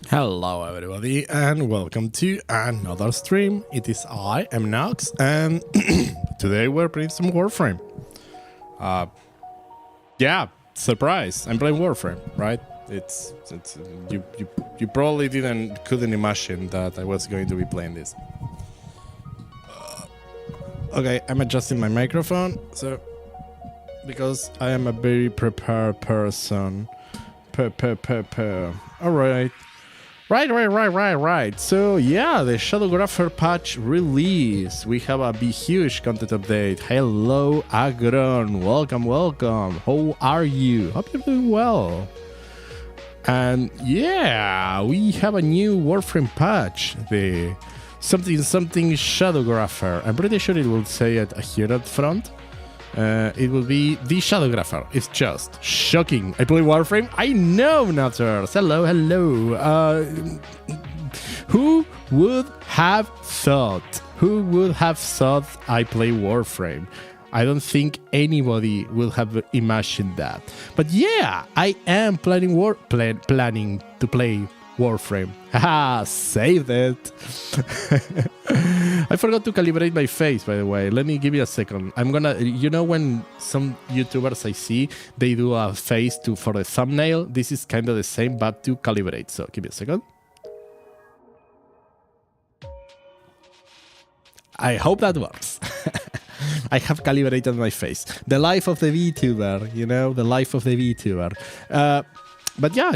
Hello everybody and welcome to another stream. It is I am Nox and today we're playing some Warframe. Yeah, surprise. I'm playing Warframe, right? It's you probably couldn't imagine that I was going to be playing this. Okay, I'm adjusting my microphone so because I am a very prepared person. All right. Right. So yeah, the Shadowgrapher patch release. We have a big, huge content update. Hello, Agron. Welcome. How are you? Hope you're doing well. And yeah, we have a new Warframe patch. The something Shadowgrapher. I'm pretty sure it will say it here at front. It will be the Shadowgrapher. It's just shocking. I play Warframe. I know, Nutters. Hello. Who would have thought? I play Warframe? I don't think anybody will have imagined that. But yeah, I am planning to play Warframe. Haha, saved it. I forgot to calibrate my face, by the way. Let me give you a second. I'm gonna, when some YouTubers I see, they do a face for the thumbnail. This is kind of the same, but to calibrate. So give me a second. I hope that works. I have calibrated my face. The life of the VTuber, the life of the VTuber. But yeah.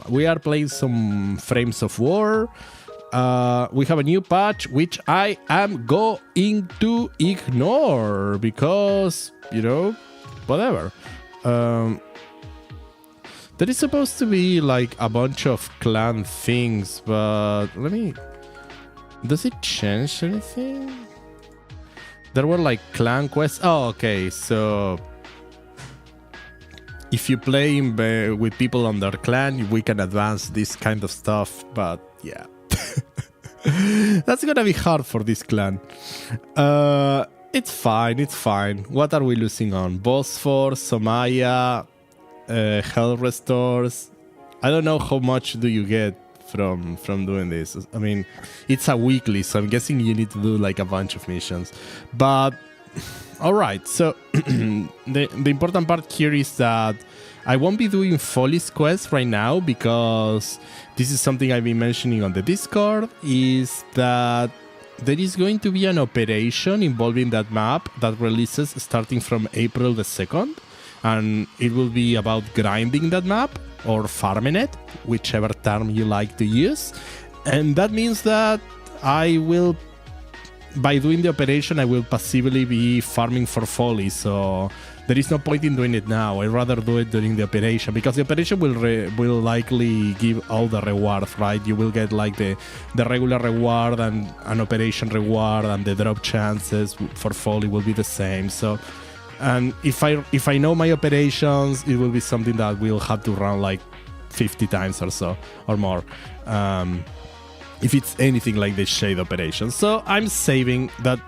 We are playing some Frames of War. We have a new patch, which I am going to ignore because, whatever. There is supposed to be like a bunch of clan things, but does it change anything? There were like clan quests. Oh, okay, so if you play with people on their clan, we can advance this kind of stuff, but yeah. That's gonna be hard for this clan. It's fine. What are we losing on? Bosphor, Somaya, Hell Restores. I don't know how much do you get from doing this. I mean, it's a weekly, so I'm guessing you need to do like a bunch of missions. But alright, so the important part here is that I won't be doing Folly's quest right now because this is something I've been mentioning on the Discord, is that there is going to be an operation involving that map that releases starting from April the 2nd, and it will be about grinding that map or farming it, whichever term you like to use. And that means that by doing the operation, I will passively be farming for Folly, so there is no point in doing it now. I'd rather do it during the operation, because the operation will likely give all the rewards, right? You will get like the regular reward and an operation reward, and the drop chances for Folly will be the same. So, and if I know my operations, it will be something that we'll have to run like 50 times or so, or more. If it's anything like the Shade operation. So I'm saving that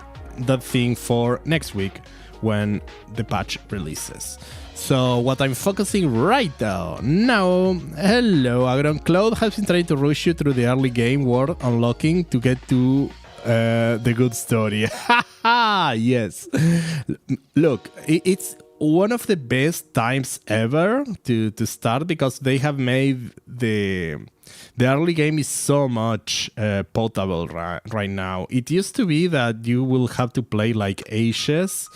thing for next week when the patch releases. So what I'm focusing right now, hello Agron. Cloud has been trying to rush you through the early game world unlocking to get to the good story. Yes. Look, it's one of the best times ever to start, because they have made the early game is so much potable right now. It used to be that you will have to play like Ashes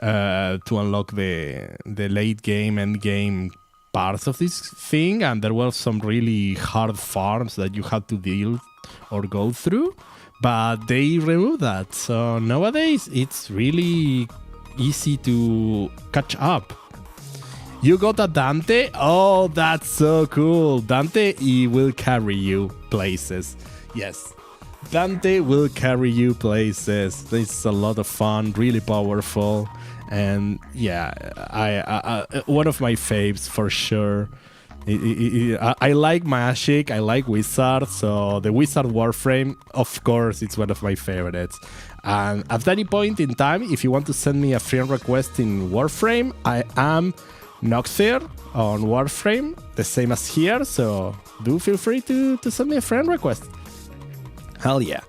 to unlock the late game, end game parts of this thing, and there were some really hard farms that you had to deal or go through, but they removed that. So nowadays it's really easy to catch up. You got a Dante? Oh, that's so cool. Dante, he will carry you places. Yes, Dante will carry you places. It's a lot of fun, really powerful. And yeah, I one of my faves for sure. I like Magic, I like Wizard, so the Wizard Warframe, of course, it's one of my favorites. And at any point in time, if you want to send me a friend request in Warframe, I am Noxir on Warframe, the same as here, so do feel free to send me a friend request. Hell yeah.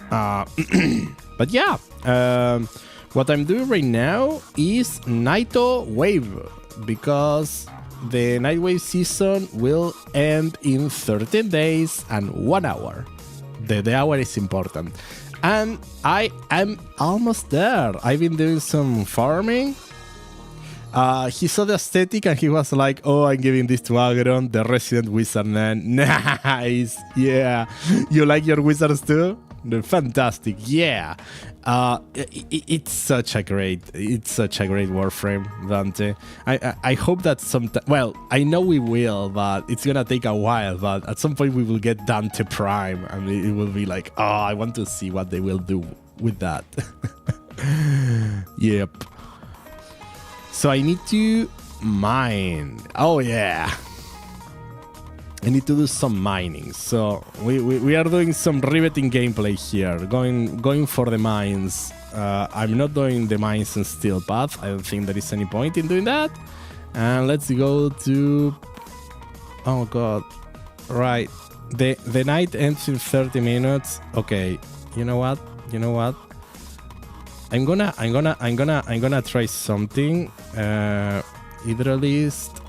But yeah, what I'm doing right now is Nightwave, because the Nightwave season will end in 13 days and 1 hour. The hour is important. And I am almost there. I've been doing some farming. He saw the aesthetic and he was like, oh, I'm giving this to Agron, the resident wizard man. Nice. Yeah. You like your wizards too? They're fantastic. Yeah. It's such a great Warframe, Dante. I hope that sometime, well, I know we will, but it's gonna take a while, but at some point we will get Dante Prime and it will be like, oh, I want to see what they will do with that. Yep. So I need to mine. Oh yeah. I need to do some mining. So we are doing some riveting gameplay here. Going for the mines. I'm not doing the mines in steel path. I don't think there is any point in doing that. And let's go to, oh god. Right. The night ends in 30 minutes. Okay. You know what? I'm gonna try something. Hydralist.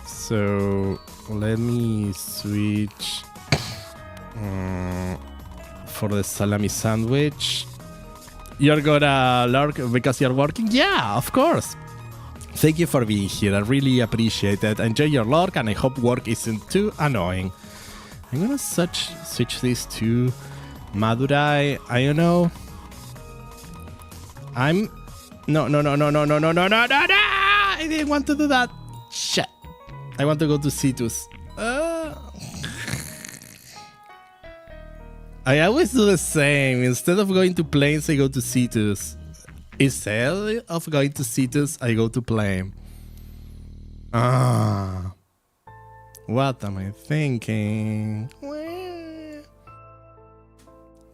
So let me switch for the salami sandwich. You're gonna lurk because you're working? Yeah, of course. Thank you for being here. I really appreciate it. Enjoy your lurk, and I hope work isn't too annoying. I'm gonna switch this to Madurai. I don't know. No. I didn't want to do that. Shit. I want to go to Cetus. I always do the same. Instead of going to Plains, I go to Cetus. Instead of going to Cetus, I go to Plain. What am I thinking?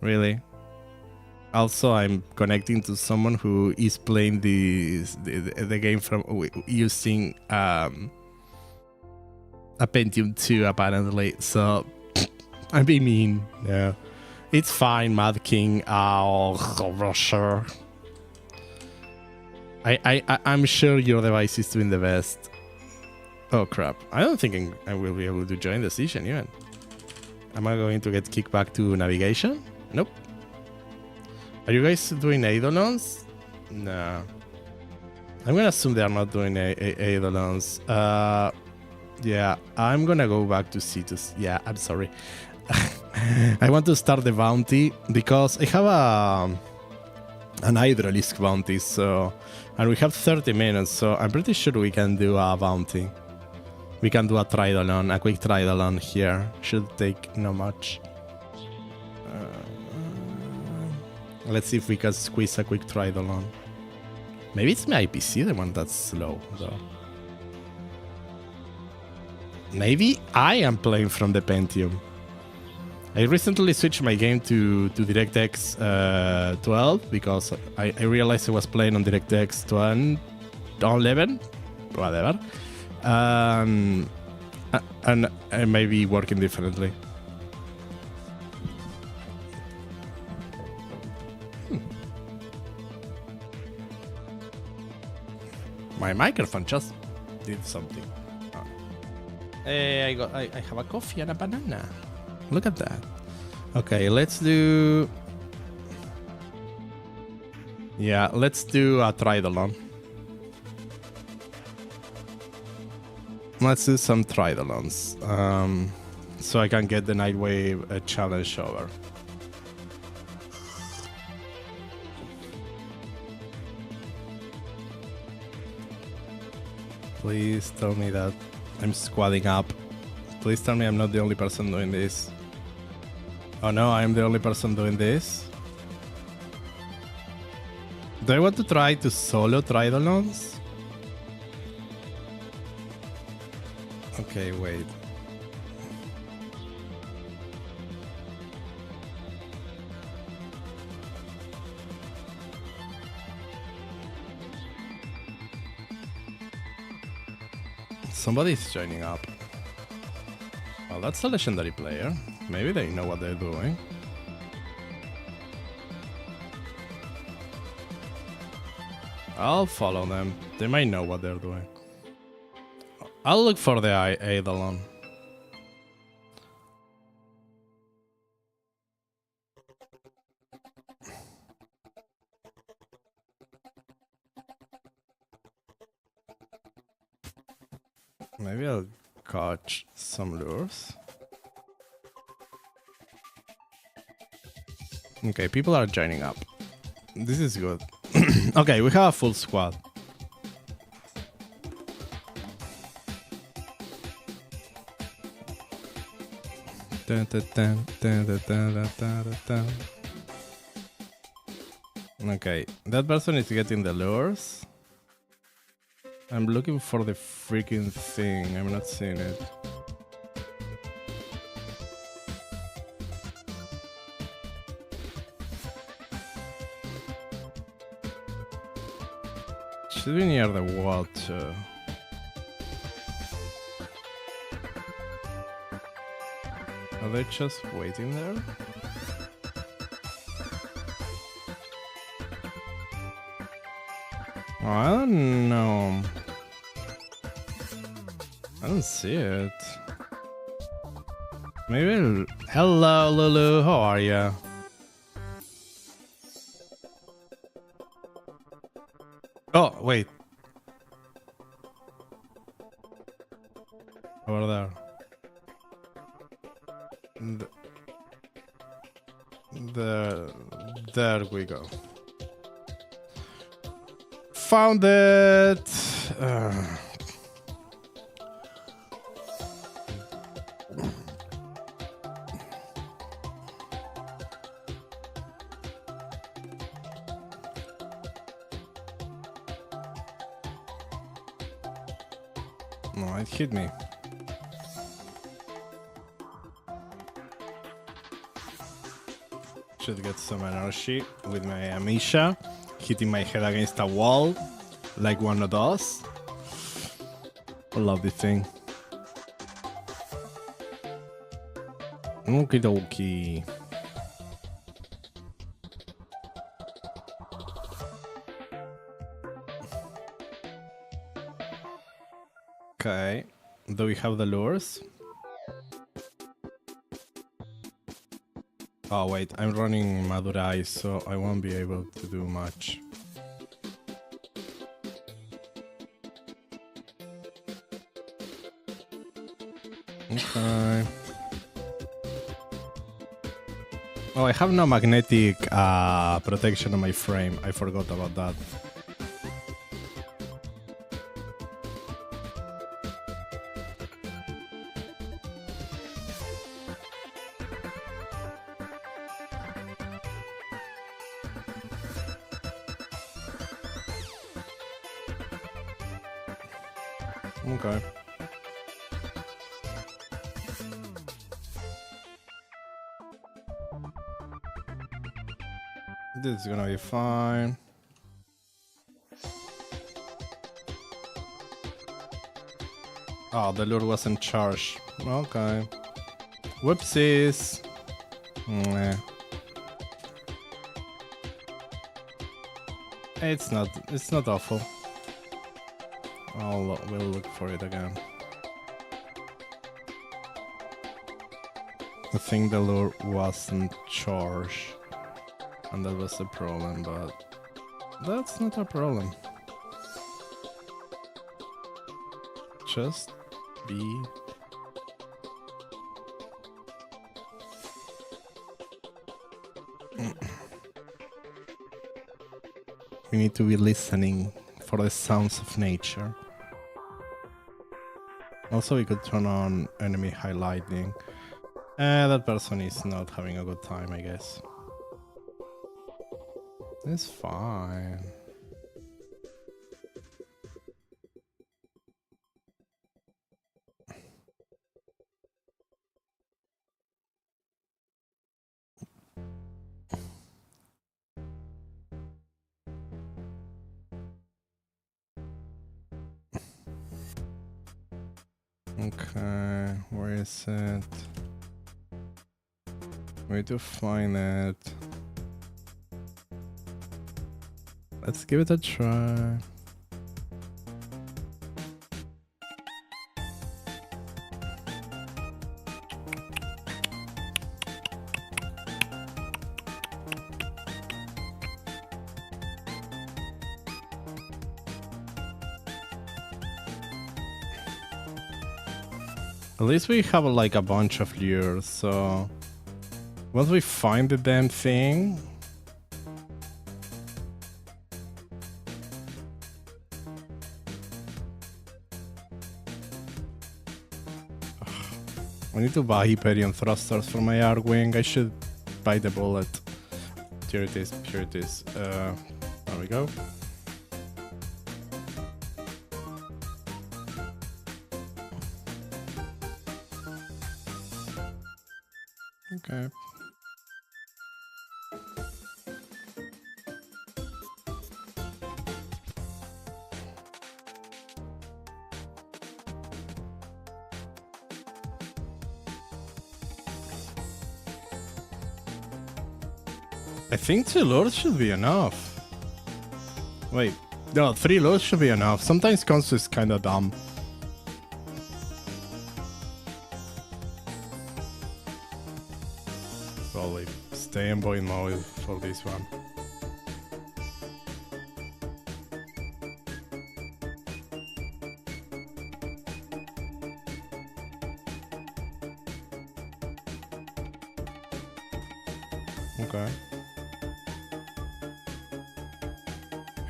Really? Also, I'm connecting to someone who is playing the game from using a Pentium 2 apparently, so I'm being mean. Yeah, it's fine, Mad King. Oh, sure. I'm sure your device is doing the best. Oh crap! I don't think I will be able to join the session even. Am I going to get kicked back to navigation? Nope. Are you guys doing Eidolons? No. I'm gonna assume they are not doing Eidolons. Yeah, I'm gonna go back to Cetus. Yeah, I'm sorry. I want to start the bounty because I have an Hydralisk bounty, so, and we have 30 minutes, so I'm pretty sure we can do a bounty. We can do a Tridolon, a quick Tridolon here. Should take not much. Let's see if we can squeeze a quick Tridolon. Maybe it's my IPC, the one that's slow, though. Maybe I am playing from the Pentium. I recently switched my game to DirectX 12 because I realized I was playing on DirectX 11, whatever. And I may be working differently. My microphone just did something. Hey, I have a coffee and a banana. Look at that. Okay, let's do... Yeah, let's do a Tridolon. Let's do some Tridolons. So I can get the Nightwave challenge over. Please tell me that I'm squatting up. Please tell me I'm not the only person doing this. Oh no, I'm the only person doing this. Do I want to try to solo Tridolons? Okay, wait. Somebody's joining up. Well, that's a legendary player. Maybe they know what they're doing. I'll follow them. They might know what they're doing. I'll look for the Eidolon. Maybe I'll catch some lures. Okay, people are joining up. This is good. Okay, we have a full squad. Dun, dun, dun, dun, dun, dun, dun, dun. Okay, that person is getting the lures. I'm looking for the freaking thing. I'm not seeing it. Should be near the wall too. Are they just waiting there? Oh, I don't know. I don't see it. Maybe. Hello, Lulu. How are you? Oh, wait. Over there. There we go. Found it. No, it hit me. Should get some energy with my Amisha, hitting my head against a wall like one of those. I love this thing. Okie dokie. Okay, do we have the lures? Oh wait, I'm running Madurai, so I won't be able to do much. Okay. Oh, I have no magnetic protection on my frame. I forgot about that. Okay. This is gonna be fine. Oh, the lure wasn't charged. Okay. Whoopsies. Nah. It's not awful. We'll look for it again. I think the lure wasn't charged, and that was the problem, but that's not a problem. Just be... We need to be listening for the sounds of nature. Also, we could turn on enemy highlighting. That person is not having a good time, I guess. It's fine. Okay, where is it? Where to find it? Let's give it a try. At least we have like a bunch of lures, so once we find the damn thing, I need to buy Hyperion thrusters for my Arwing. I should buy the bullet. Here it is, here it is. There we go. Okay. I think 2 lures should be enough. Wait, no, 3 lures should be enough. Sometimes Consu is kinda dumb. Probably stay in boy mode for this one. Okay.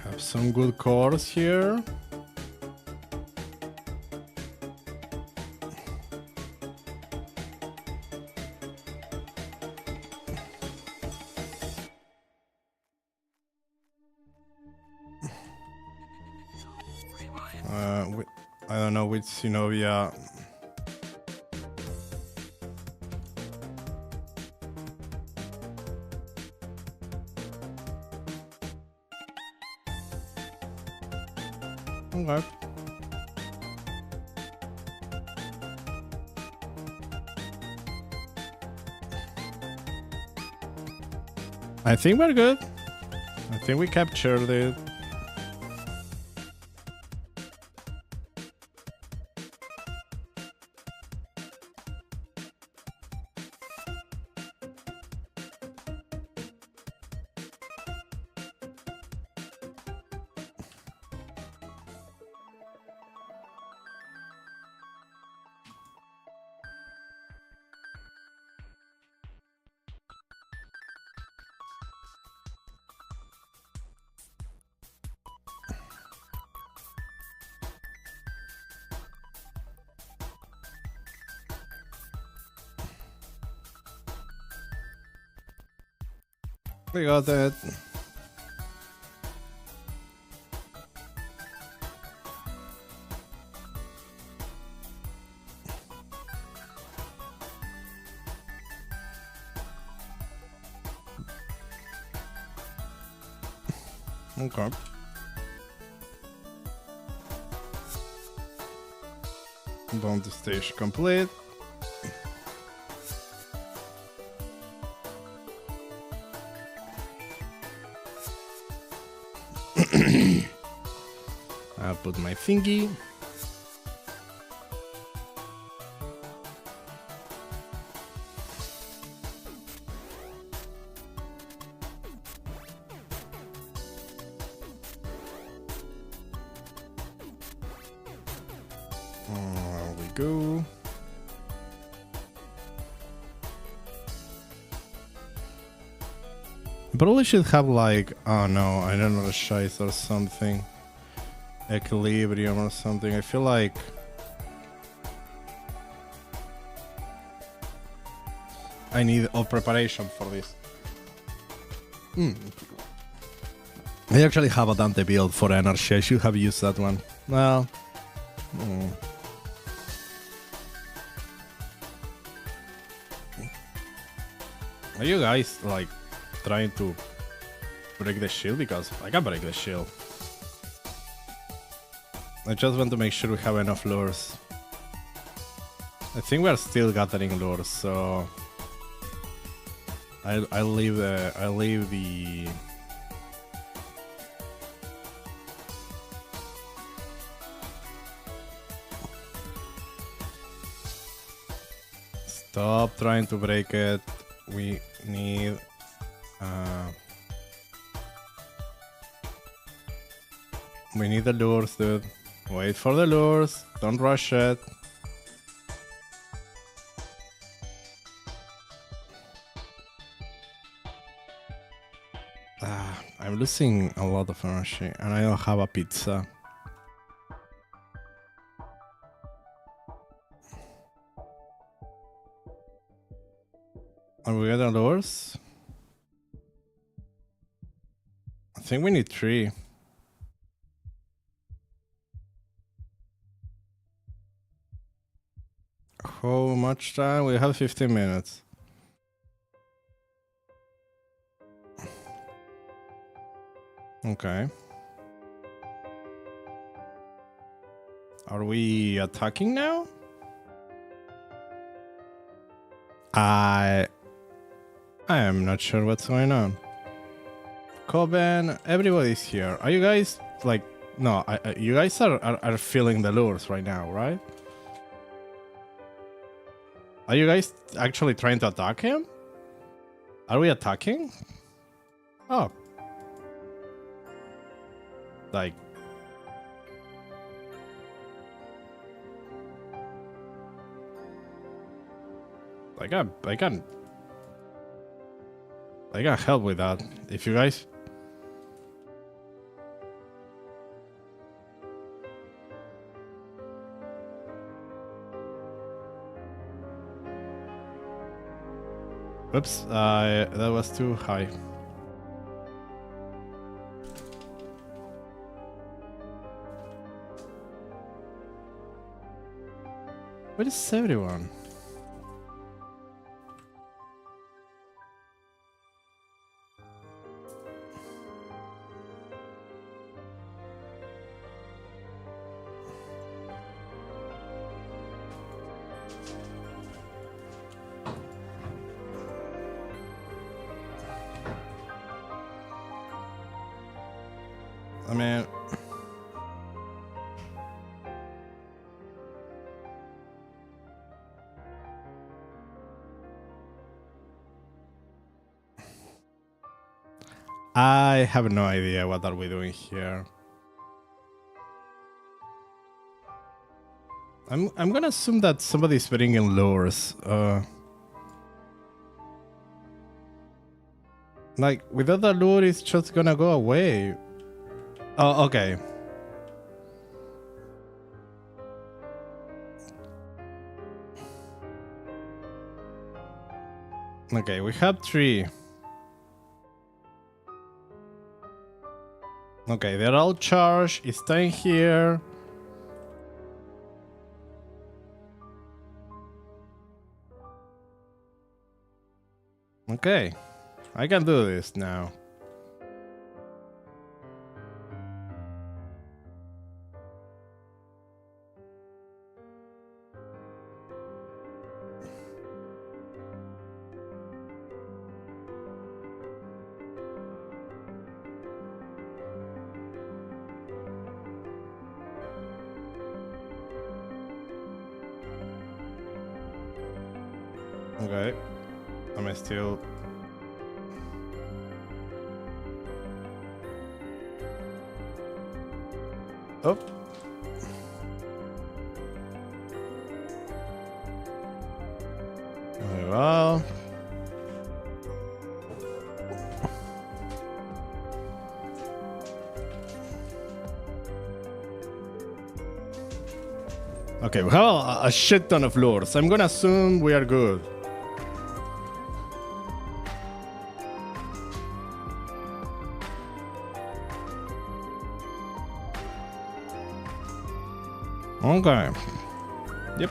Have some good cores here. I don't know which Synovia. Okay. I think we're good. I think we captured it. We got it. Okay. Bounty stage complete. I'll put my thingy. There we go. Probably should have like, oh no, I don't know, a shice or something. Equilibrium or something. I feel like I need a preparation for this. I actually have a Dante build for energy. I should have used that one. Well, are you guys like trying to break the shield? Because I can break the shield. I just want to make sure we have enough lures. I think we are still gathering lures, so I'll leave the stop trying to break it. We need the lures, dude. Wait for the lures. Don't rush it. I'm losing a lot of energy and I don't have a pizza. Are we getting lures? I think we need 3. How much time? We have 15 minutes. Okay. Are we attacking now? I am not sure what's going on. Coben, everybody's here. Are you guys like... No, you guys are feeling the lures right now, right? Are you guys actually trying to attack him? Are we attacking? Oh. Like... I can help with that. If you guys... Oops, that was too high. Where is everyone? I mean... I have no idea what are we doing here. I'm gonna assume that somebody's bringing lures. Like, without the lure, it's just gonna go away. Oh, okay. Okay, we have 3. Okay, they're all charged. It's staying here. Okay, I can do this now. Okay, I'm still... Oh. Very well. Okay, we have a shit ton of lures. I'm gonna assume we are good. Okay. Yep.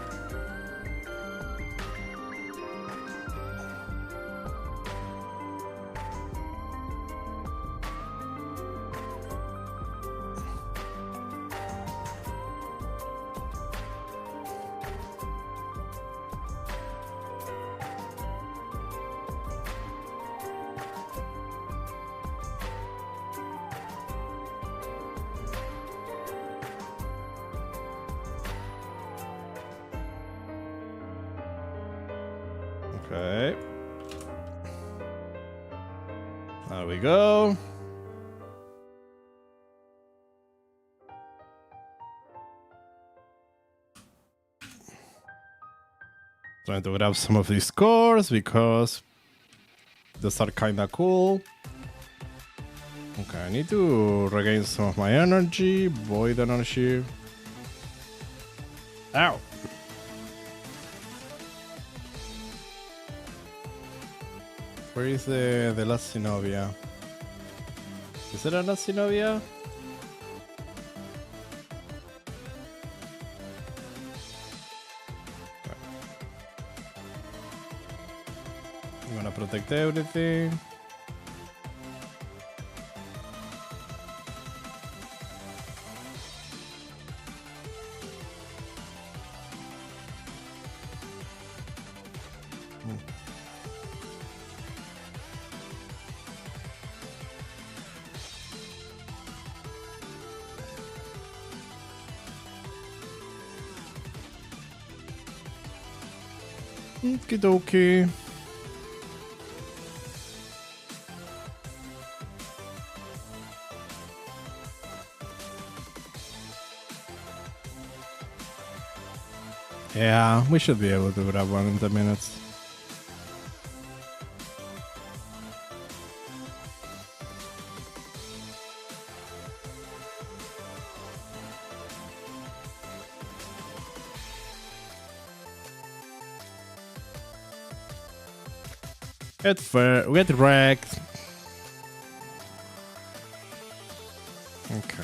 Okay. There we go. Trying to grab some of these cores because those are kinda cool. Okay, I need to regain some of my energy, void energy. Ow! Where is the last Zenobia? Is it a last Zenobia? I'm gonna protect everything. Okie dokie. Yeah, we should be able to grab one in 10 minutes. Get wrecked. Okay.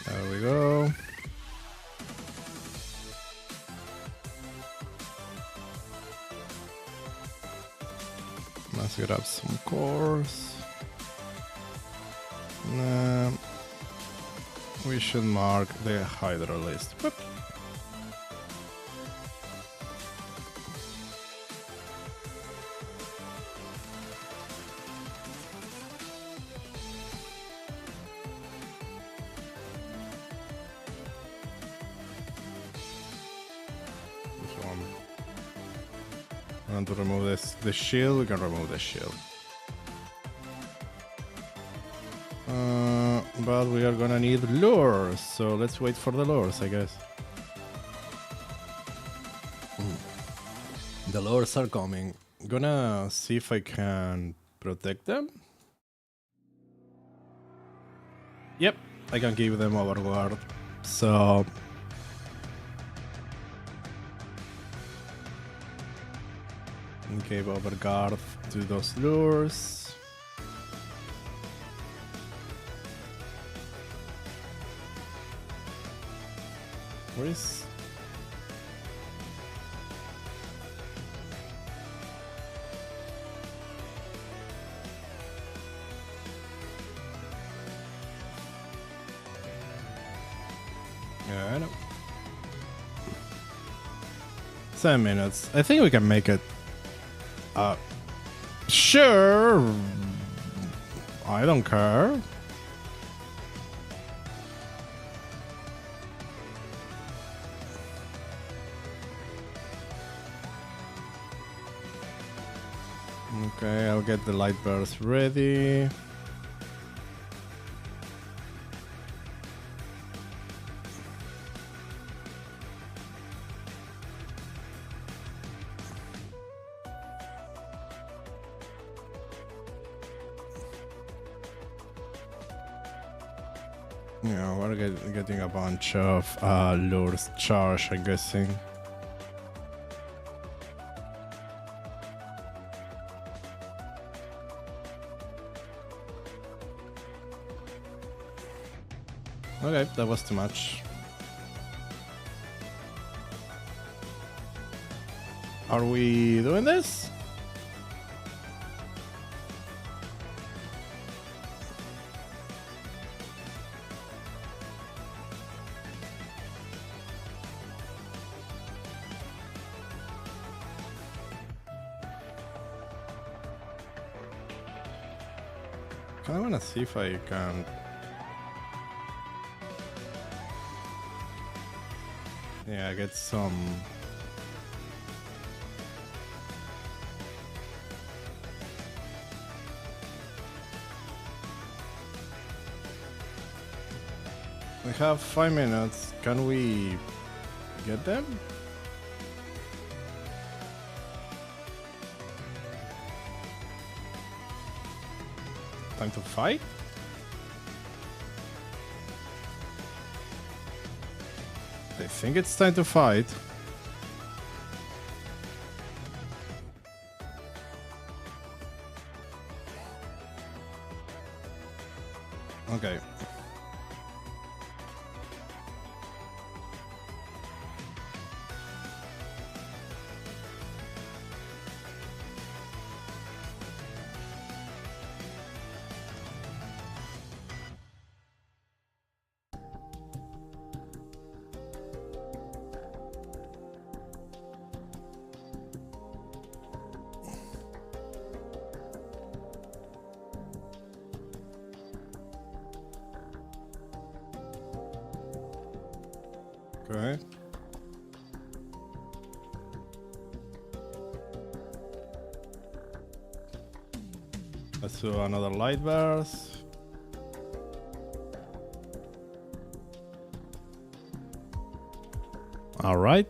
There we go. Let's grab some cores. We should mark the Hydra list. Whoop. Want to remove the shield? We can remove the shield. But we are gonna need lures, so let's wait for the lures, I guess. The lures are coming. Gonna see if I can protect them. Yep, I can give them overguard. So gave overguard to those lures. Where is... Yeah, I know. 7 minutes. I think we can make it. Sure. I don't care. Okay, I'll get the light burst ready. Yeah, we're getting a bunch of lures charged, I'm guessing. Okay, that was too much. Are we doing this? I wanna see if I can. Yeah, get some. We have 5 minutes. Can we get them? Time to fight? I think it's time to fight. Okay. Okay. Let's do another light burst. All right.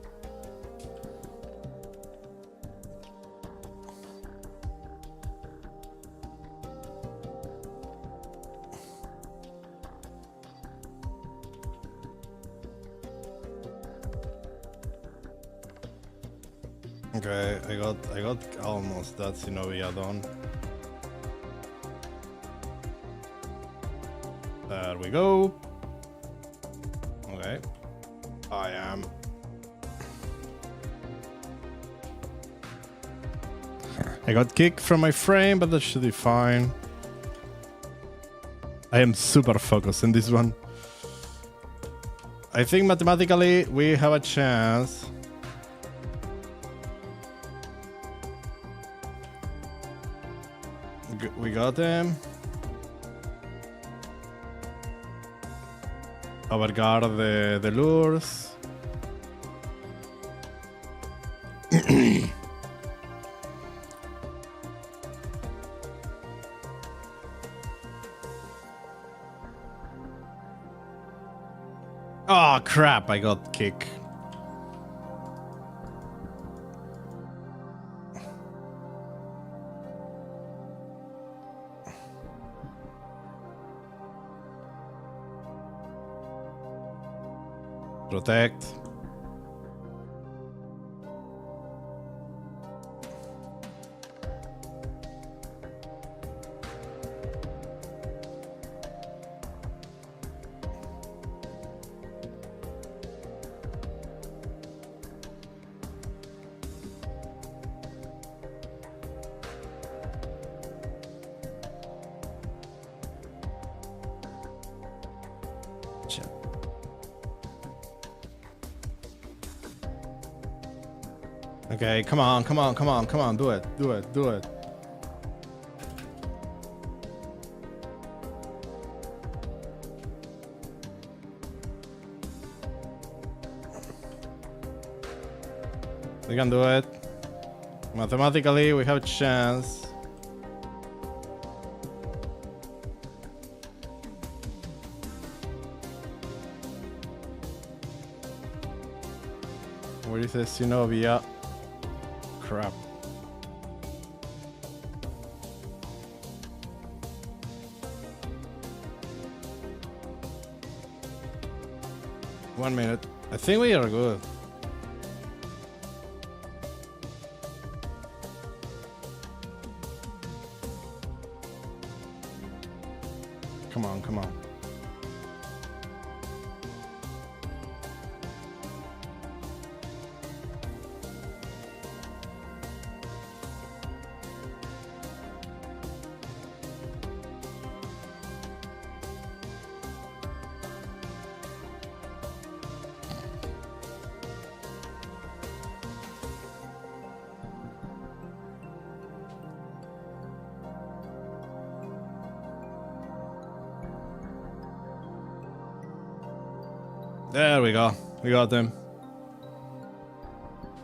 Okay, I got almost that Zenobia done. There we go. Okay. I am. I got kicked from my frame, but that should be fine. I am super focused in this one. I think mathematically we have a chance. We got him. Overguard the lures. Oh crap, I got kicked. Protect. Okay, come on, come on, come on, come on, do it, do it, do it. We can do it. Mathematically, we have a chance. Where is the Zenobia? Crap. One minute. I think we are good. Come on, come on. There we go. We got them.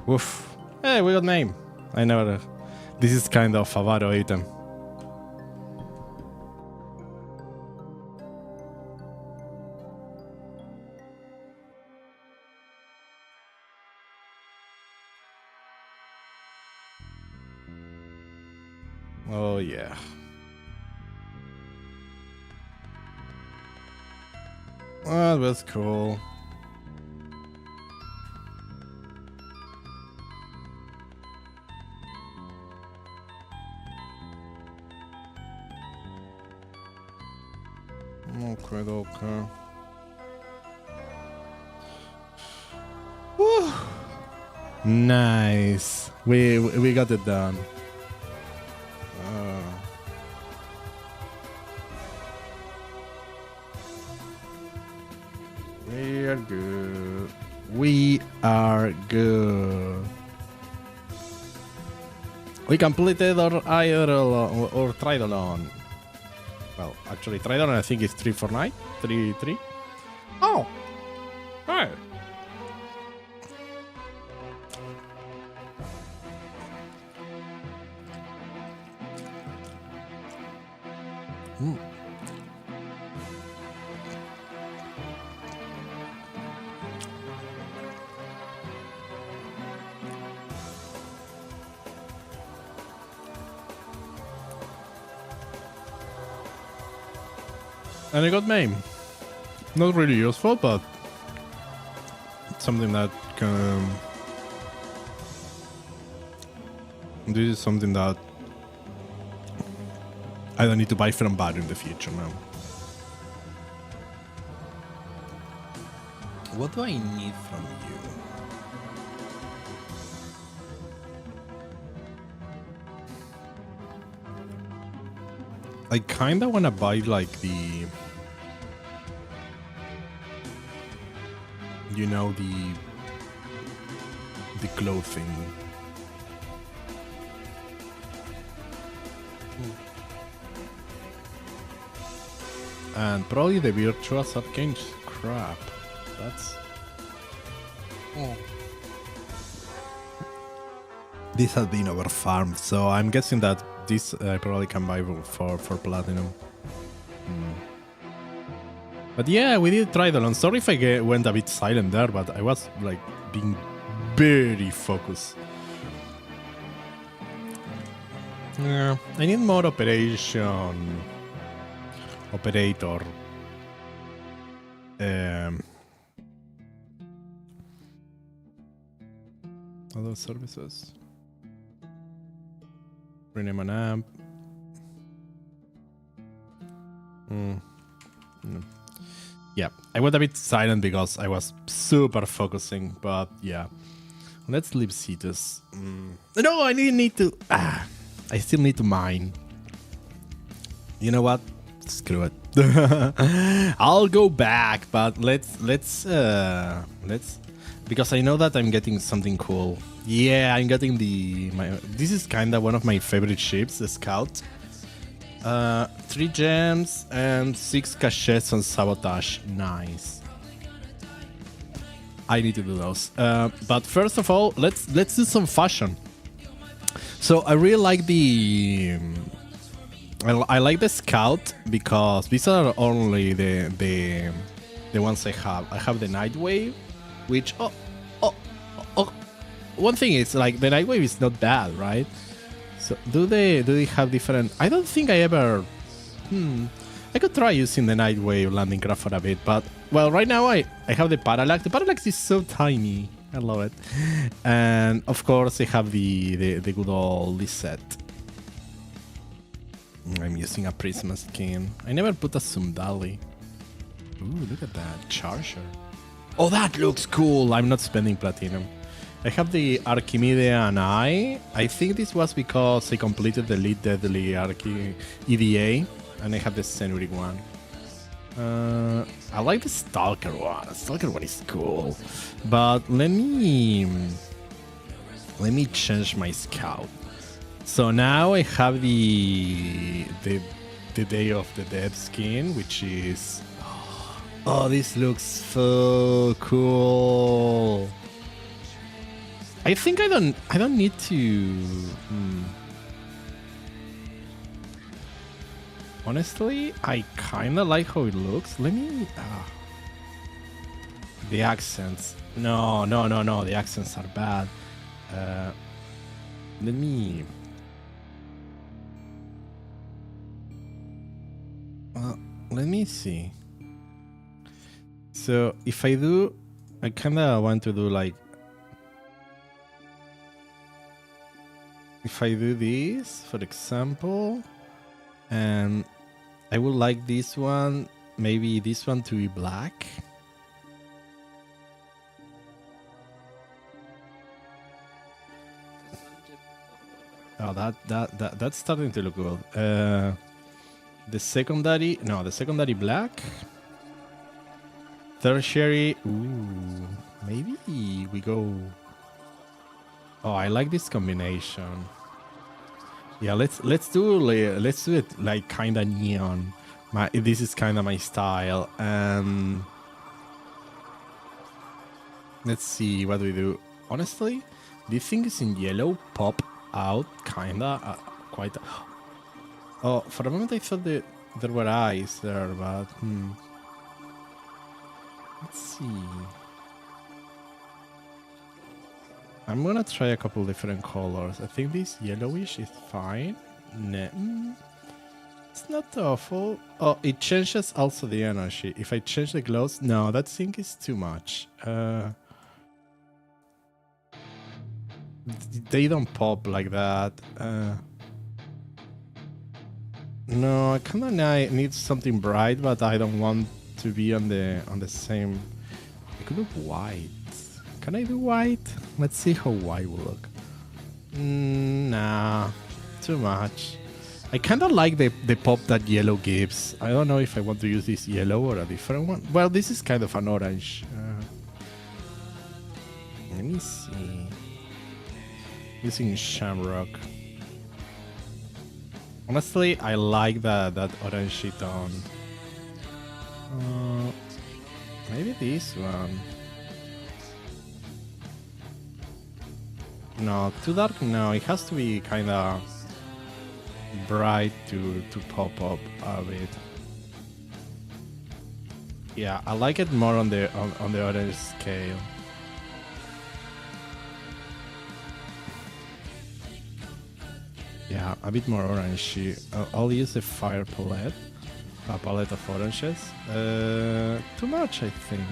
Woof. Hey, we got name. I never... This is kind of Avaro item. Oh yeah. Oh, that was cool. Okay. Woo. Nice. We got it done. We are good. We are good. We completed our idol or Tridolon. Well, actually, Tridolon I think is 3 for night. 3. Oh! Hey! And I got MAME. Not really useful, but something that can... This is something that I don't need to buy from Bad in the future now. What do I need from you? I kinda wanna buy like the... You know, the clothing. And probably the virtual subgames crap. That's... Oh. This has been overfarmed, so I'm guessing that this I probably can buy for platinum. But yeah, we did Tridolon. Sorry if I went a bit silent there, but I was like being very focused. Yeah, I need more operator. Other services. Rename an app. Yeah, I went a bit silent because I was super focusing, but yeah. Let's leave Cetus. No, I need to... I still need to mine. You know what? Screw it. I'll go back, but let's because I know that I'm getting something cool. Yeah, I'm getting this is kinda one of my favorite ships, the Scout. 3 gems and 6 cachets on sabotage. Nice. I need to do those. But first of all, let's do some fashion. So I really like the I like the Scout because these are only the ones I have. I have the Nightwave, which one thing is like the Nightwave is not bad, right? So do they have different? I don't think I ever. I could try using the Nightwave landing craft for a bit, but well, right now I have the Parallax. The Parallax is so tiny. I love it, and of course I have the good old Lisette. I'm using a Prisma skin. I never put a Sundali. Ooh, look at that Charger. Oh, that looks cool. I'm not spending platinum. I have the Archimedean Eye. I think this was because I completed the Lead Deadly EDA, and I have the Century one. I like the Stalker one. The Stalker one is cool, but let me change my Scout. So now I have the Day of the Dead skin, which is Oh, this looks so cool. I think I don't need to. Honestly, I kind of like how it looks. Let me. The accents. No. The accents are bad. Let me. Let me see. So if I do, I kind of want to do like. If I do this, for example, and I would like this one, maybe this one to be black. Oh, that's starting to look good. The secondary black. Tertiary, ooh, maybe we go. Oh, I like this combination. Yeah, let's do it like kind of neon. This is kind of my style. Let's see what we do. Honestly, this thing is in yellow. Pop out, kinda, quite. Oh, for a moment I thought that there were eyes there, but let's see. I'm gonna try a couple different colors. I think this yellowish is fine. It's not awful. Oh, it changes also the energy. If I change the glows, no, that thing is too much. They don't pop like that. No, I kind of need something bright, but I don't want to be on the same. I could do white. Can I do white? Let's see how white will look. Nah, too much. I kind of like the pop that yellow gives. I don't know if I want to use this yellow or a different one. Well, this is kind of an orange. Let me see. Using Shamrock. Honestly, I like that orange tone. Maybe this one. No, too dark? No, it has to be kind of bright to pop up a bit. Yeah, I like it more on the orange scale. Yeah, a bit more orangey. I'll use the fire palette, a palette of oranges. Too much, I think.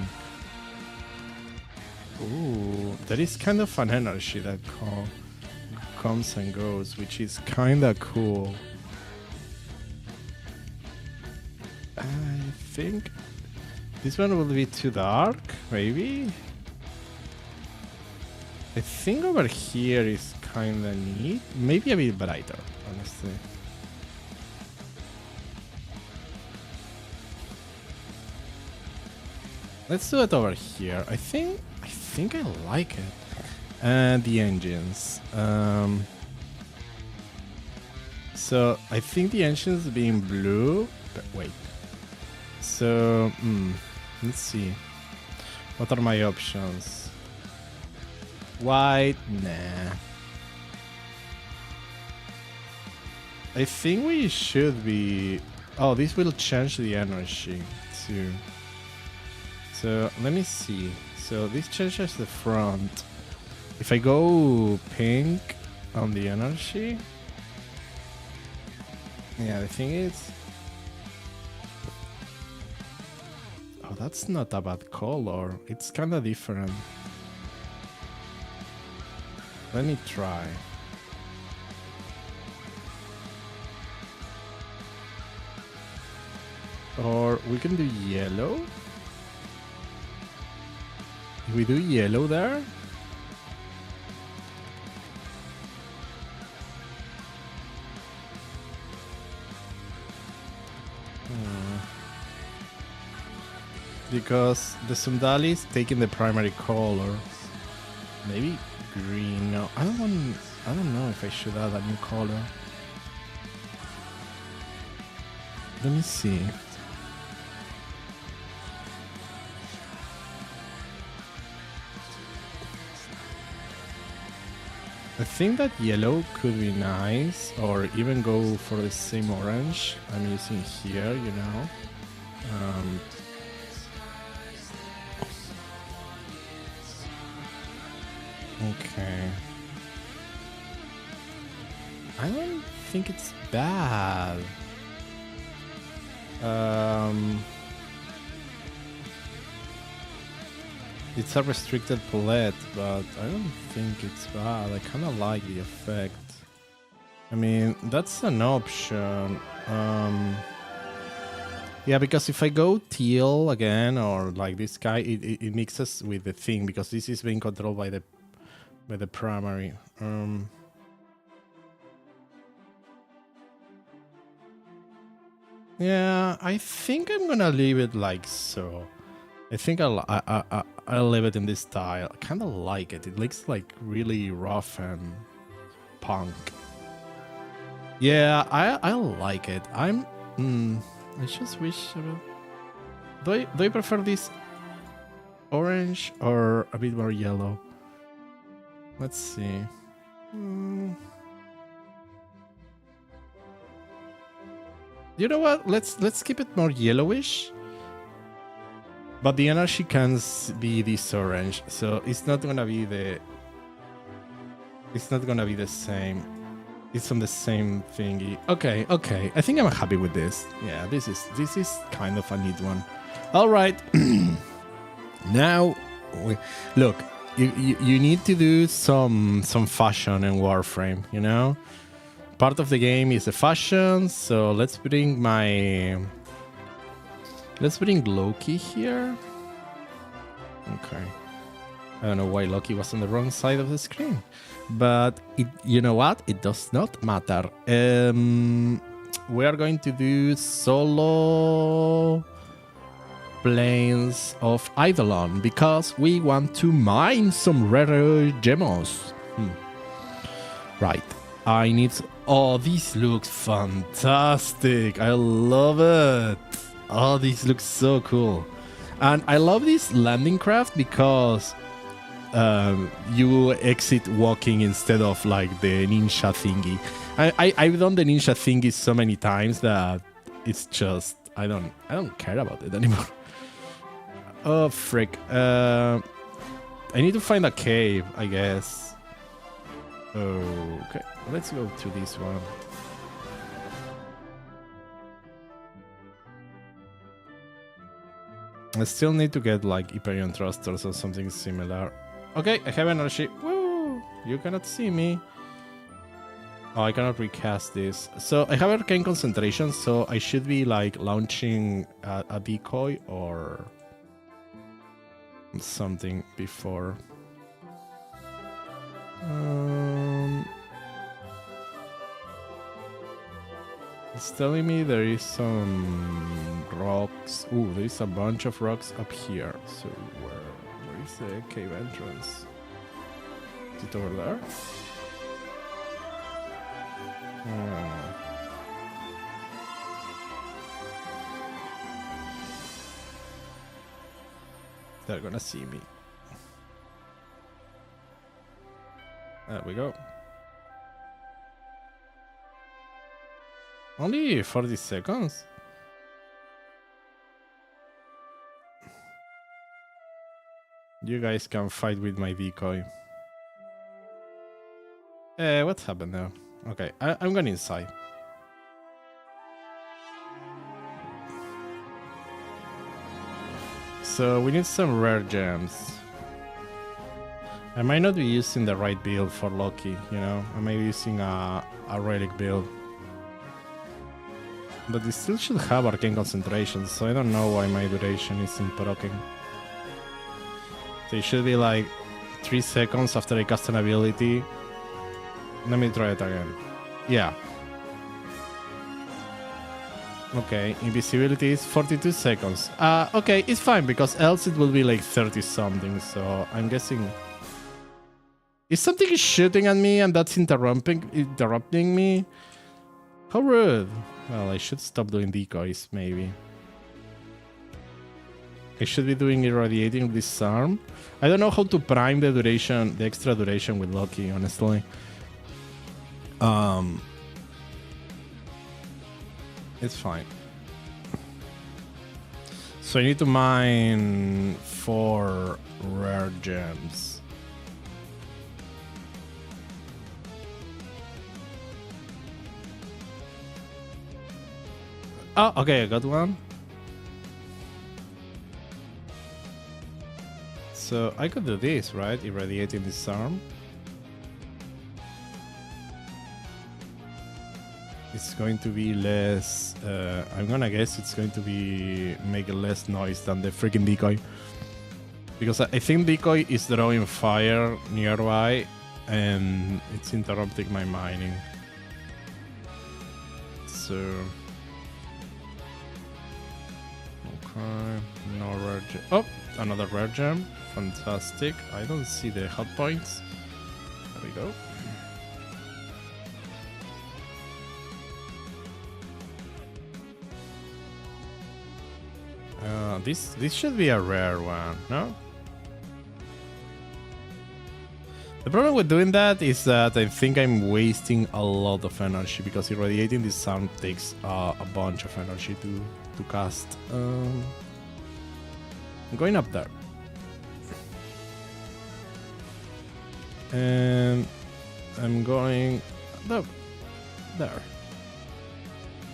Ooh, there is kind of an energy that comes and goes, which is kind of cool. I think this one will be too dark, maybe? I think over here is kind of neat. Maybe a bit brighter, honestly. Let's do it over here. I think I like it. And the engines. So I think the engines being blue. But wait. So let's see. What are my options? White, nah. I think we should be. Oh, this will change the energy too. So let me see. So this changes the front. If I go pink on the energy, yeah, the thing is, oh, that's not a bad color. It's kind of different. Let me try. Or we can do yellow. If we do yellow there. Because the Sundali is taking the primary color. Maybe green. No, I don't know if I should add a new color. Let me see. I think that yellow could be nice, or even go for the same orange I'm using here, you know. Okay. I don't think it's bad. It's a restricted palette, but I don't think it's bad. I kind of like the effect. I mean, that's an option. Yeah, because if I go teal again, or like this guy, it mixes with the thing, because this is being controlled by the primary. Yeah, I think I'm gonna leave it like so. I think I'll leave it in this style. I kind of like it. It looks like really rough and punk. Yeah, I like it. I just wish. Do I prefer this orange or a bit more yellow? Let's see. You know what? Let's keep it more yellowish. But the energy can be this orange, so it's not gonna be the. It's not gonna be the same. It's on the same thingy. Okay. I think I'm happy with this. Yeah, this is kind of a neat one. All right. Now, look. You need to do some fashion in Warframe. You know, part of the game is the fashion. So let's bring Loki here. Okay. I don't know why Loki was on the wrong side of the screen. But you know what? It does not matter. We are going to do solo planes of Eidolon because we want to mine some rare gemos. Right. I need... Oh, this looks fantastic. I love it. Oh, this looks so cool. And I love this landing craft because you exit walking instead of like the ninja thingy. I've done the ninja thingy so many times that it's just I don't care about it anymore. Oh frick. I need to find a cave, I guess. Okay, let's go to this one. I still need to get like Hyperion Thrusters or something similar. Okay, I have energy. Woo! You cannot see me. Oh, I cannot recast this. So I have Arcane Concentration, so I should be like launching a decoy or something before. It's telling me there is some rocks. Ooh, there is a bunch of rocks up here. So where is the cave entrance? Is it over there? They're gonna see me. There we go. Only 40 seconds? You guys can fight with my decoy. What happened now? Okay, I'm going inside. So we need some rare gems. I might not be using the right build for Loki, you know? I might be using a relic build. But it still should have Arcane Concentration, so I don't know why my duration isn't proccing. So it should be like 3 seconds after I cast an ability. Let me try it again. Yeah. Okay, invisibility is 42 seconds. Okay, it's fine, because else it will be like 30 something, so I'm guessing... If something is shooting at me and that's interrupting me? How rude. Well, I should stop doing decoys, maybe. I should be doing irradiating disarm. I don't know how to prime the duration, the extra duration with Loki, honestly. It's fine. So I need to mine 4 rare gems. Oh, okay, I got one. So I could do this, right? Irradiating disarm. It's going to be less. I'm gonna guess it's going to be make less noise than the freaking decoy, because I think decoy is throwing fire nearby and it's interrupting my mining. So okay, no rare gem. Oh, another rare gem. Fantastic. I don't see the hot points. There we go. This should be a rare one, no? The problem with doing that is that I think I'm wasting a lot of energy, because irradiating this sound takes a bunch of energy to cast. I'm going up there. And I'm going there.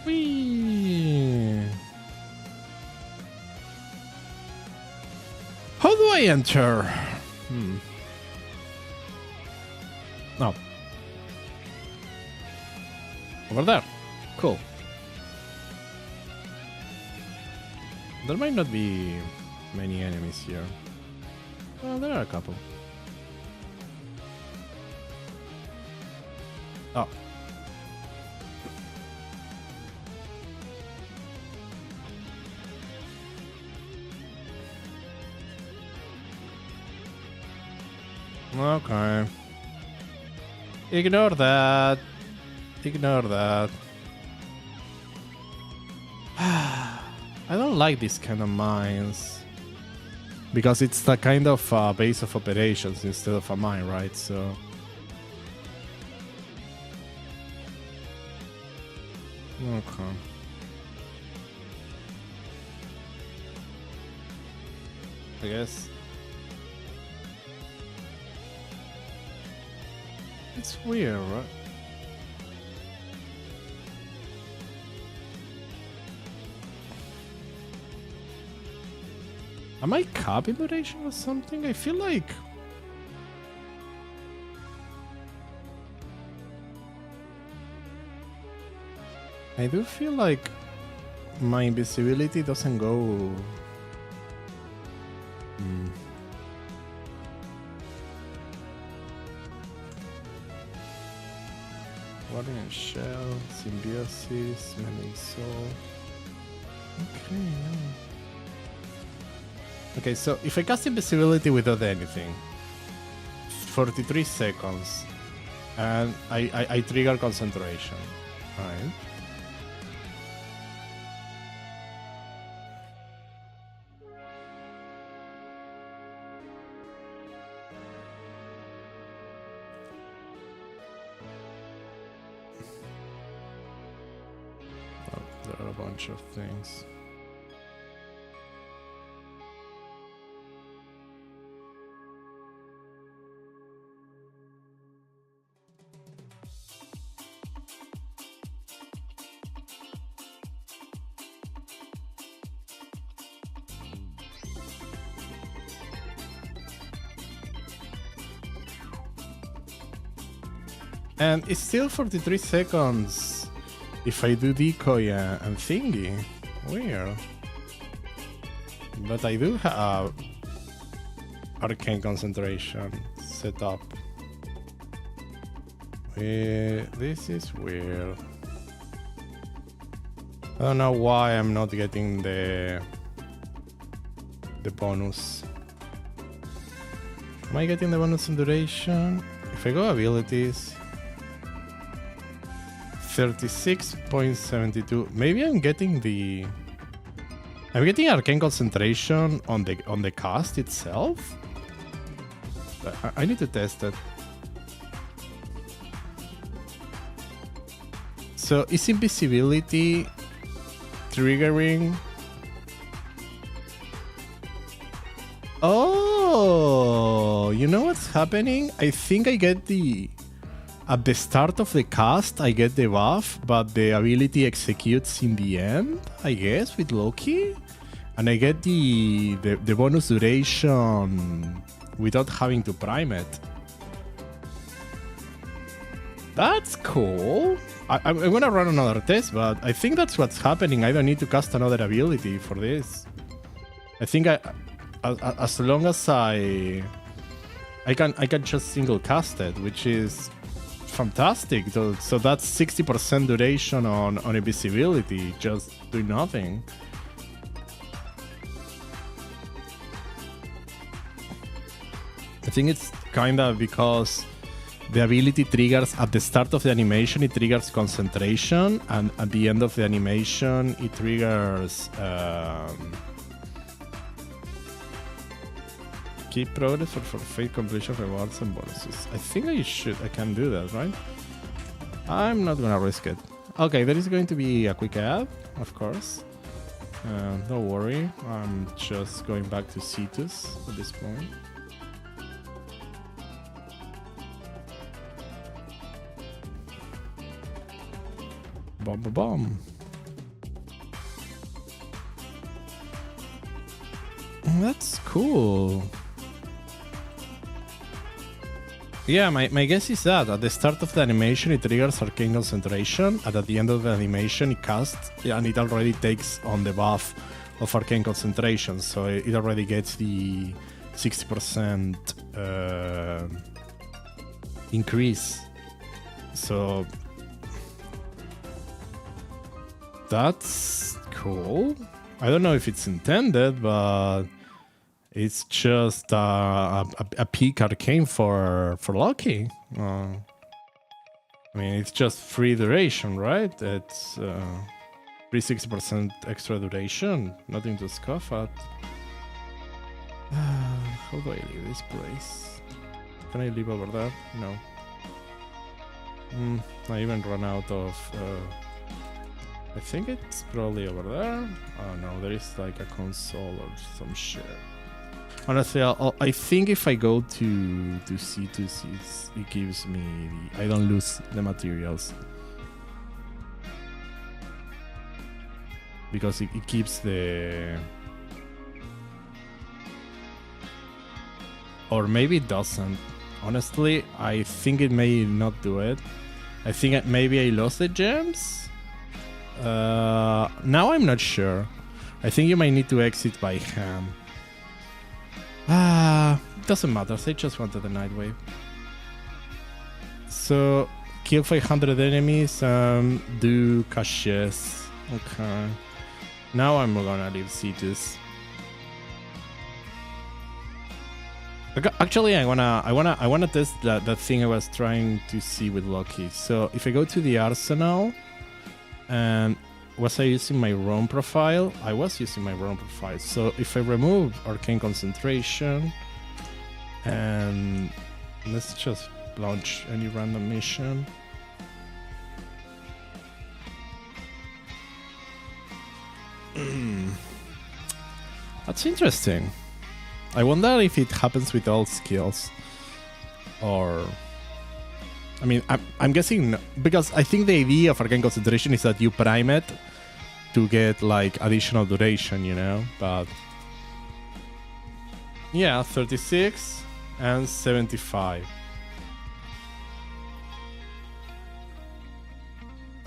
Whee! How do I enter? No. Over there. Cool. There might not be many enemies here. Well, there are a couple. Oh. Okay. Ignore that. Ignore that. I don't like these kind of mines, because it's the kind of base of operations instead of a mine, right? So okay. I guess it's weird, right? Am I copy duration or something? I feel like I do feel like my invisibility doesn't go. Guardian Shell, Symbiosis, Mending Soul. Okay. Okay, so if I cast invisibility without anything, 43 seconds, and I trigger concentration, right? Oh, there are a bunch of things. And it's still 43 seconds if I do decoy and thingy. Weird. But I do have arcane concentration set up. This is weird. I don't know why I'm not getting the bonus. Am I getting the bonus in duration? If I go abilities, 36.72. Maybe I'm getting I'm getting arcane concentration on the cast itself. I need to test it. So is invisibility triggering? Oh, you know what's happening? I think I get at the start of the cast, I get the buff, but the ability executes in the end, I guess, with Loki. And I get the bonus duration without having to prime it. That's cool. I'm gonna run another test, but I think that's what's happening. I don't need to cast another ability for this. I think as long as I can just single cast it, which is fantastic. So that's 60% duration on invisibility, just do nothing. I think it's kinda because the ability triggers at the start of the animation, it triggers concentration, and at the end of the animation, it triggers keep progress for fate completion rewards and bonuses. I think I can do that, right? I'm not gonna risk it. Okay, there is going to be a quick ad, of course. Don't worry, I'm just going back to Cetus at this point. Bomb, bomb, bomb. That's cool. Yeah, my guess is that at the start of the animation it triggers arcane concentration, and at the end of the animation it casts, and it already takes on the buff of arcane concentration, so it already gets the 60% increase. So that's cool. I don't know if it's intended, but it's just a peak arcane for Loki. I mean, it's just free duration, right? It's free 60% extra duration. Nothing to scoff at. How do I leave this place? Can I leave over there? No. I even run out of... I think it's probably over there. Oh no, there is like a console or some shit. Honestly, I think if I go to Cetus, it gives me I don't lose the materials. Because it keeps the... Or maybe it doesn't. Honestly, I think it may not do it. I think maybe I lost the gems? Now I'm not sure. I think you might need to exit by hand. Doesn't matter. I just wanted the Nightwave. So, kill 500 enemies, do caches. Okay. Now I'm gonna leave Cetus. Actually, I wanna test that thing I was trying to see with Loki. So if I go to the arsenal, and was I using my ROM profile? I was using my ROM profile. So if I remove arcane concentration, and let's just launch any random mission. That's interesting. I wonder if it happens with all skills, or I mean, I'm guessing, because I think the idea of arcane concentration is that you prime it to get like additional duration, you know. But yeah, 36 and 75.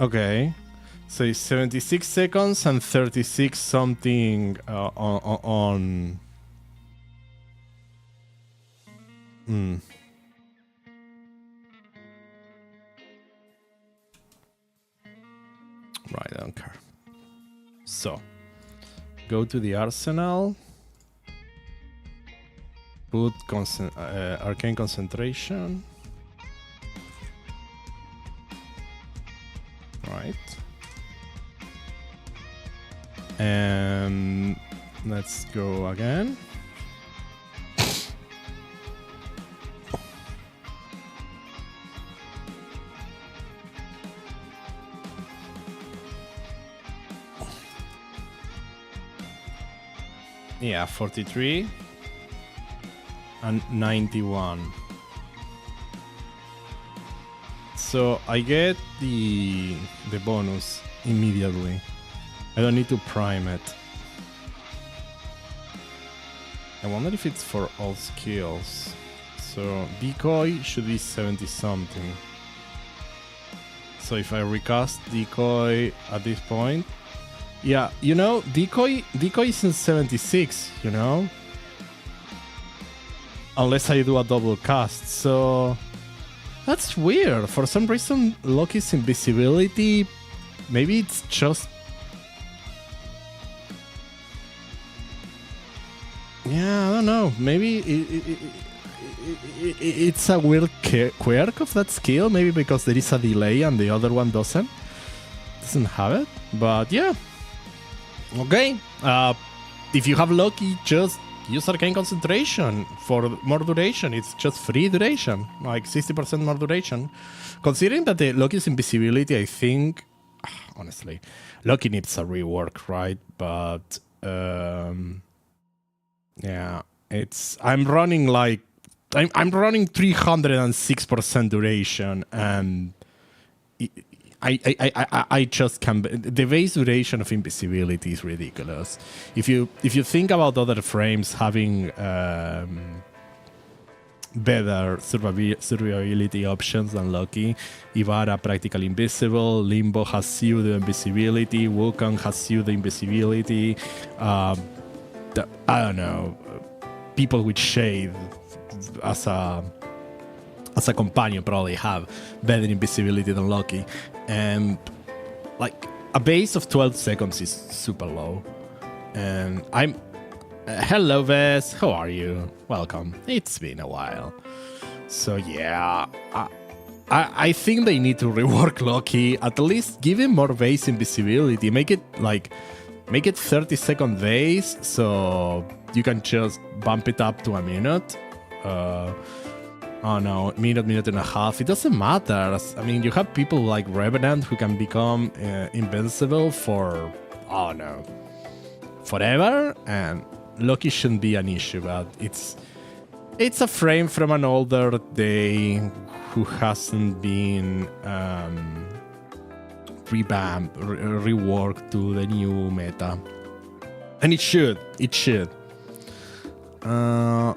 Okay. So it's 76 seconds and 36 something on... Right, I don't care. So, go to the arsenal. Put arcane concentration. Right. And let's go again. Yeah, 43 and 91. So I get the bonus immediately. I don't need to prime it. I wonder if it's for all skills. So decoy should be 70 something. So if I recast decoy at this point, yeah, you know, decoy is in 76, you know? Unless I do a double cast, so that's weird. For some reason, Loki's invisibility, maybe it's just... Yeah, I don't know. Maybe it's a weird quirk of that skill, maybe because there is a delay and the other one doesn't have it, but yeah. Okay, if you have Loki, just use Arcane Concentration for more duration. It's just free duration, like 60% more duration. Considering that the Loki's invisibility, I think, honestly, Loki needs a rework, right? But yeah, I'm running 306% duration, and I just can't. The base duration of invisibility is ridiculous. If you think about other frames having better survivability options than Loki, Ivara practically invisible, Limbo has pseudo invisibility, Wukong has pseudo invisibility. I don't know, people with Shade as a companion probably have better invisibility than Loki, and like a base of 12 seconds is super low. And I'm hello Vess, how are you? Welcome. It's been a while. So yeah, I think they need to rework Loki, at least give him more base invisibility, make it 30-second base so you can just bump it up to a minute. Oh no, minute and a half. It doesn't matter. I mean, you have people like Revenant who can become invincible for, oh no, forever, and Loki shouldn't be an issue, but it's a frame from an older day who hasn't been revamped, reworked to the new meta. And it should.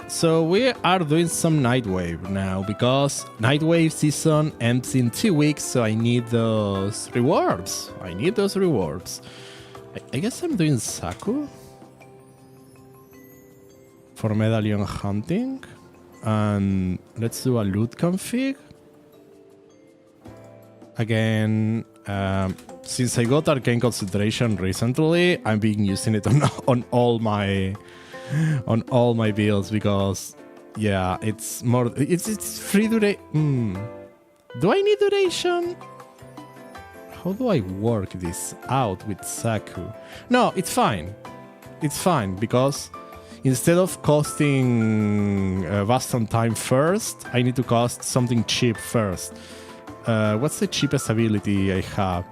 So we are doing some Nightwave now, because Nightwave season ends in 2 weeks, so I need those rewards. I guess I'm doing Saku for medallion hunting, and let's do a loot config. Again, since I got Arcane Concentration recently, I've been using it on all my builds, because yeah, it's free duration. Do I need duration? How do I work this out with Saku? No, it's fine, because instead of costing Vast on time first, I need to cost something cheap first. What's the cheapest ability I have?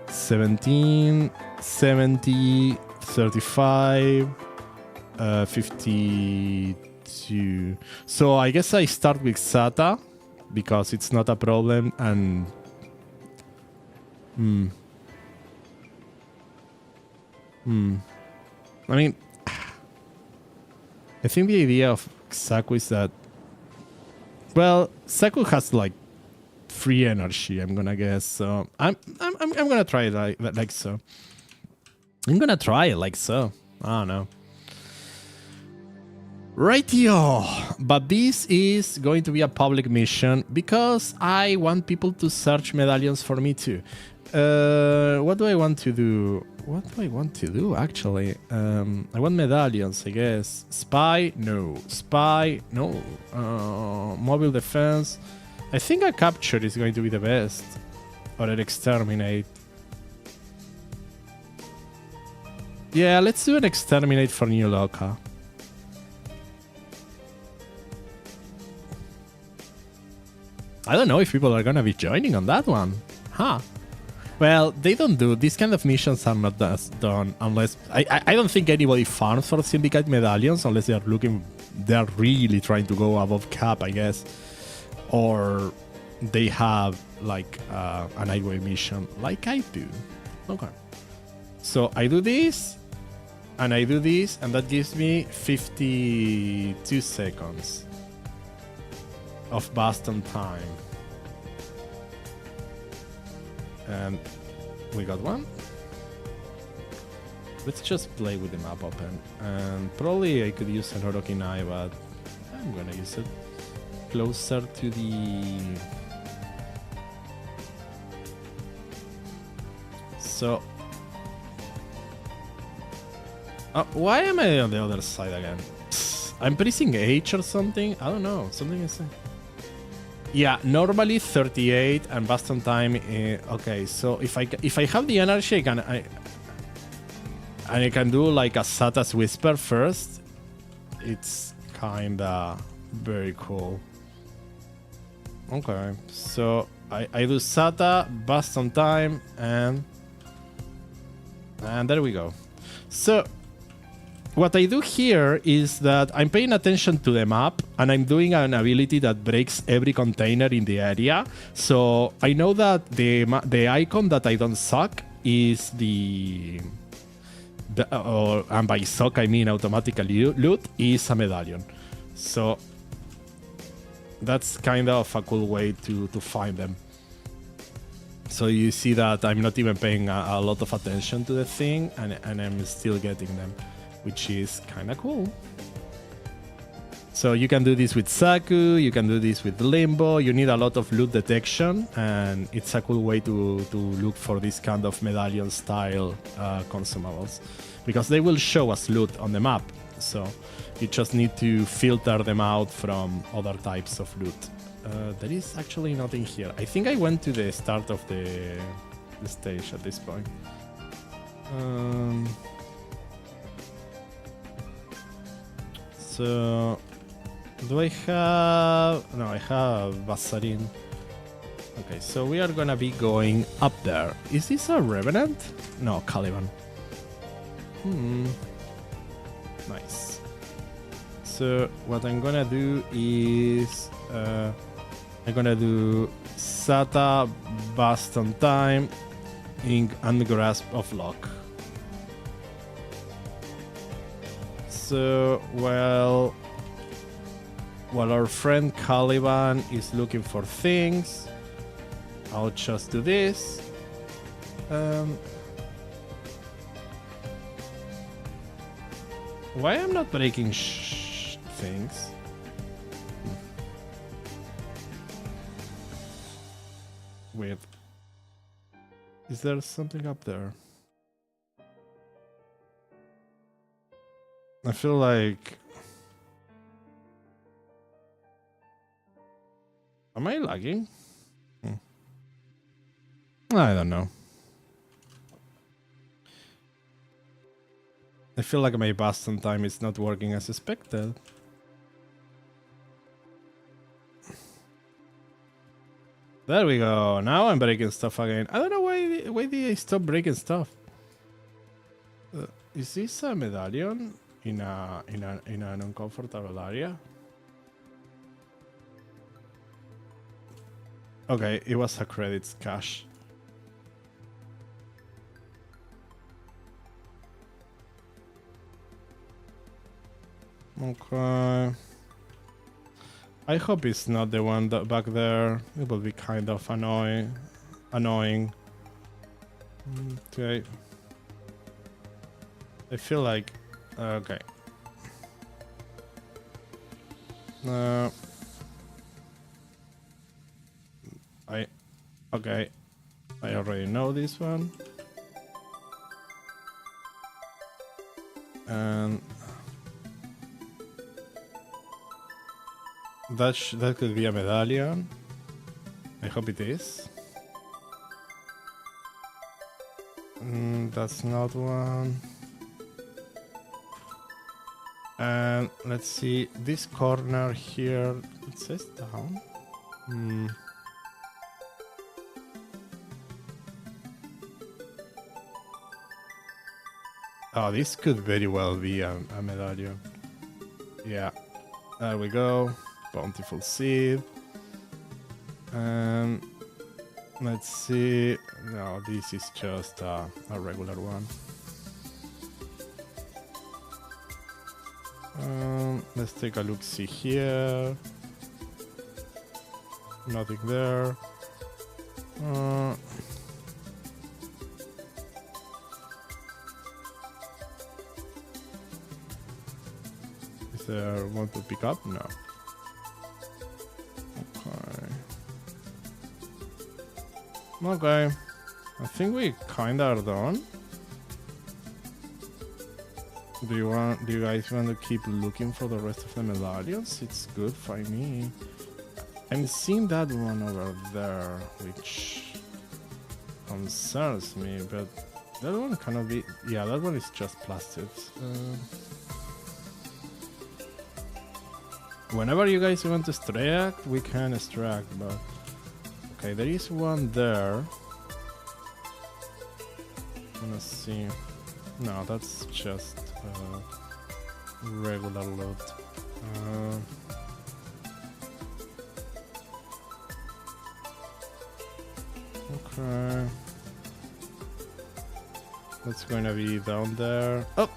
17, 70, 35, 52. So I guess I start with Sata, because it's not a problem, and I mean, I think the idea of Saku is that, well, Saku has like free energy, I'm gonna guess. So I'm gonna try it like so. I'm gonna try it like so. I don't know. Rightio, but this is going to be a public mission because I want people to search medallions for me too. What do I want to do? Actually? I want medallions, I guess. Spy? No. Spy? No. Mobile defense? I think a capture is going to be the best. Or an exterminate. Yeah, let's do an exterminate for New Loka. I don't know if people are gonna be joining on that one. Huh. Well, they don't do... These kind of missions are not done unless... I don't think anybody farms for Syndicate medallions unless they are looking... They are really trying to go above cap, I guess. Or they have, like, a Nightwave mission, like I do. Okay. So I do this, and I do this, and that gives me 52 seconds of Boston time. And we got one. Let's just play with the map open. And probably I could use an Orokinai, but I'm gonna use it closer to the... So... why am I on the other side again? I'm pressing H or something? I don't know. Something is saying. Yeah, normally 38 and Boston time. Okay, so if I have the energy, I can do like a Sata's Whisper first. It's kinda very cool. Okay, so I do Sata, Boston time, and there we go. So what I do here is that I'm paying attention to the map and I'm doing an ability that breaks every container in the area. So I know that the icon that I don't suck is and by suck I mean automatically loot, is a medallion. So that's kind of a cool way to find them. So you see that I'm not even paying a lot of attention to the thing and I'm still getting them, which is kind of cool. So you can do this with Saku, you can do this with Limbo. You need a lot of loot detection, and it's a cool way to look for this kind of medallion style consumables, because they will show us loot on the map. So you just need to filter them out from other types of loot. There is actually nothing here. I think I went to the start of the stage at this point. So, do I have... No, I have Vasarin. Okay, so we are gonna be going up there. Is this a Revenant? No, Caliban. Nice. So, what I'm gonna do is... I'm gonna do Sata, Boston time, Ink, and Grasp of Luck. So, while our friend Caliban is looking for things, I'll just do this. Why I'm not breaking things? Wait. Is there something up there? I feel like... Am I lagging? I don't know. I feel like my Boston time is not working as expected. There we go. Now I'm breaking stuff again. I don't know why did I stop breaking stuff. Is this a medallion in an uncomfortable area? Okay, it was a credits cache. Okay. I hope it's not the one that back there. It will be kind of annoying. Okay. I feel like... Okay. Okay. I already know this one. And... That could be a medallion. I hope it is. That's not one. And let's see, this corner here, it says down. Oh, this could very well be a medallion. Yeah, there we go. Bountiful seed. Let's see. No, this is just a regular one. Let's take a look. See here. Nothing there. Is there one to pick up? No. Okay. I think we kinda are done. Do you guys want to keep looking for the rest of the medallions? It's good by me. I'm seeing that one over there, which concerns me, but that one cannot be. Yeah, that one is just plastics. Whenever you guys want to extract, we can extract, but okay, there is one there. Let's see. No, that's just regular loot. Okay. That's going to be down there. Oh!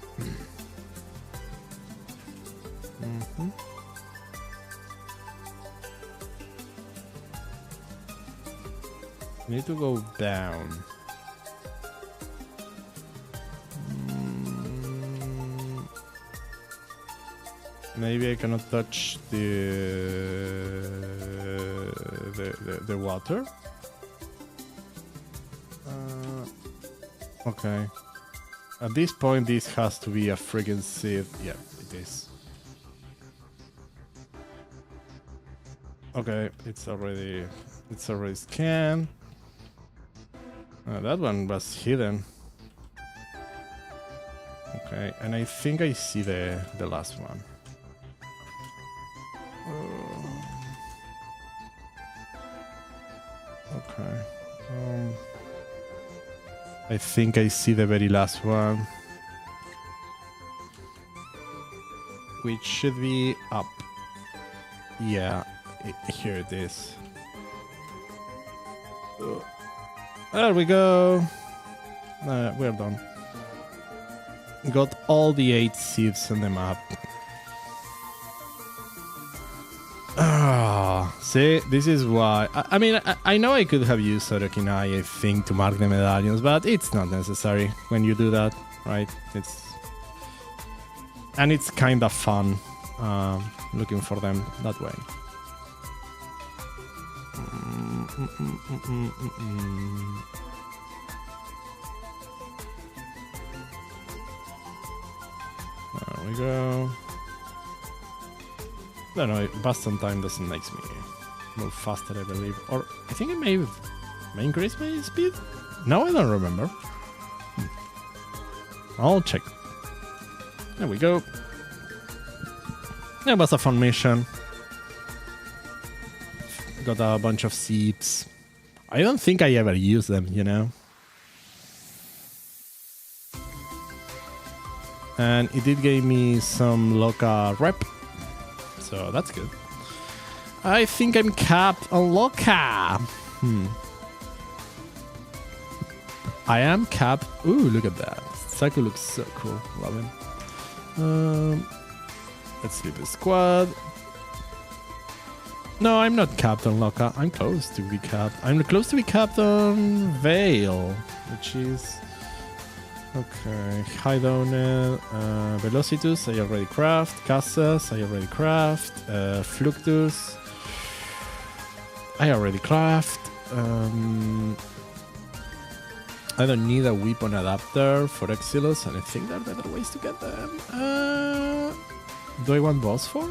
Need to go down. Maybe I cannot touch the water. Okay. At this point, this has to be a friggin' seed. Yeah, it is. Okay, it's already scanned. That one was hidden. Okay, and I think I see the last one. Okay. I think I see the very last one, which should be up. Yeah, here it is. There we go. We're done. Got all the 8 seeds on the map. See, this is why. I mean, I know I could have used Sorokinai, I think, to mark the medallions, but it's not necessary when you do that, right? And it's kind of fun looking for them that way. There we go. I don't know, Boston time doesn't make me move faster, I believe. Or I think it may increase my speed? No, I don't remember. I'll check. There we go. It was a fun mission. Got a bunch of seeds. I don't think I ever use them, you know? And it did give me some Loca rep. So that's good. I think I'm capped on Loca. I am capped. Ooh, look at that. Saku looks so cool. Love him. Let's sleep a squad. No, I'm not capped on Loca. I'm close to be capped. I'm close to be capped on Veil, which is... Okay, High Donut, Velocitus, I already craft. Casas, I already craft. Fluctus, I already craft. I don't need a weapon adapter for Exilus, and I think there are better ways to get them. Do I want boss for?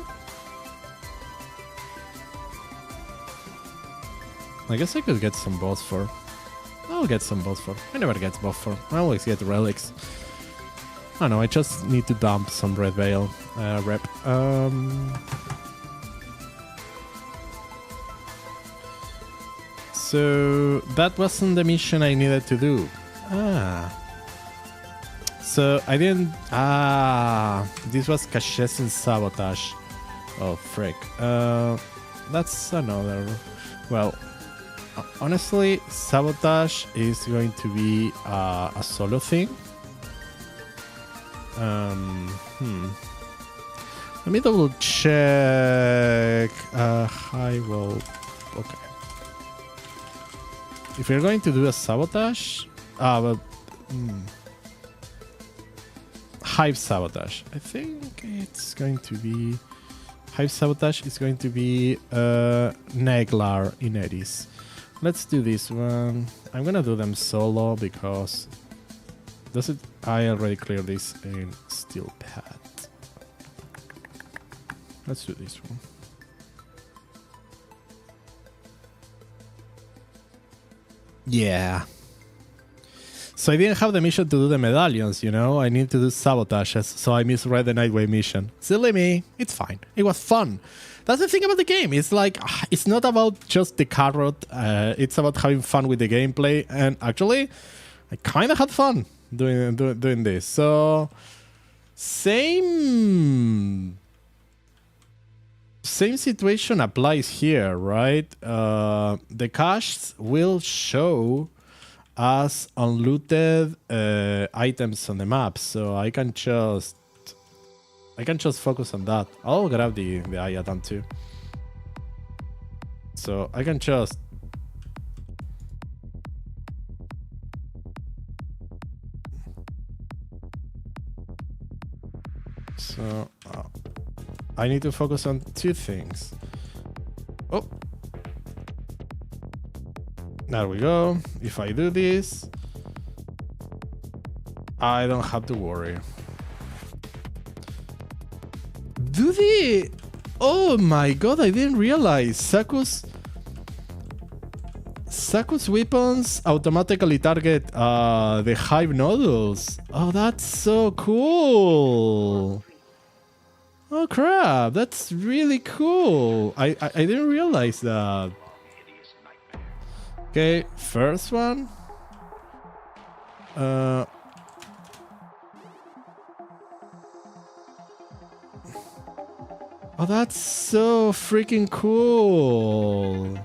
I guess I could get some boss for. I'll get some boss for. I never get boss for. I always get relics. Oh no, I just need to dump some red veil rep. So that wasn't the mission I needed to do. So I didn't. This was caches and sabotage. Oh frick. That's another. Well, honestly, sabotage is going to be a solo thing. Let me double check. High roll. Okay. If you're going to do a sabotage, Hive sabotage. I think it's going to be Hive sabotage is going to be Neglar Ineris. Let's do this one. I'm gonna do them solo because I already cleared this in Steel Pad. Let's do this one. Yeah. So I didn't have the mission to do the medallions, you know? I need to do sabotages, so I misread the Nightwave mission. Silly me. It's fine. It was fun. That's the thing about the game. It's like, it's not about just the carrot. It's about having fun with the gameplay. And actually, I kind of had fun doing this. So, same situation applies here, right? The caches will show as unlooted items on the map, so I can just focus on that. I'll grab the Ayatan too, so I can just I need to focus on two things. Oh, there we go. If I do this, I don't have to worry. Do they? Oh my god, I didn't realize Saku's weapons automatically target the Hive nodules. Oh, that's so cool. Oh crap, that's really cool. I didn't realize that. Okay, first one. Oh, that's so freaking cool.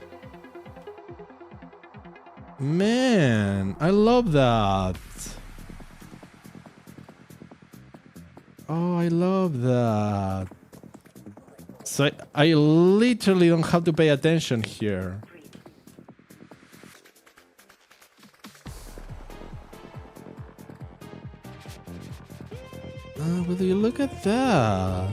Man, I love that. Oh, I love that. So I literally don't have to pay attention here. But you look at that.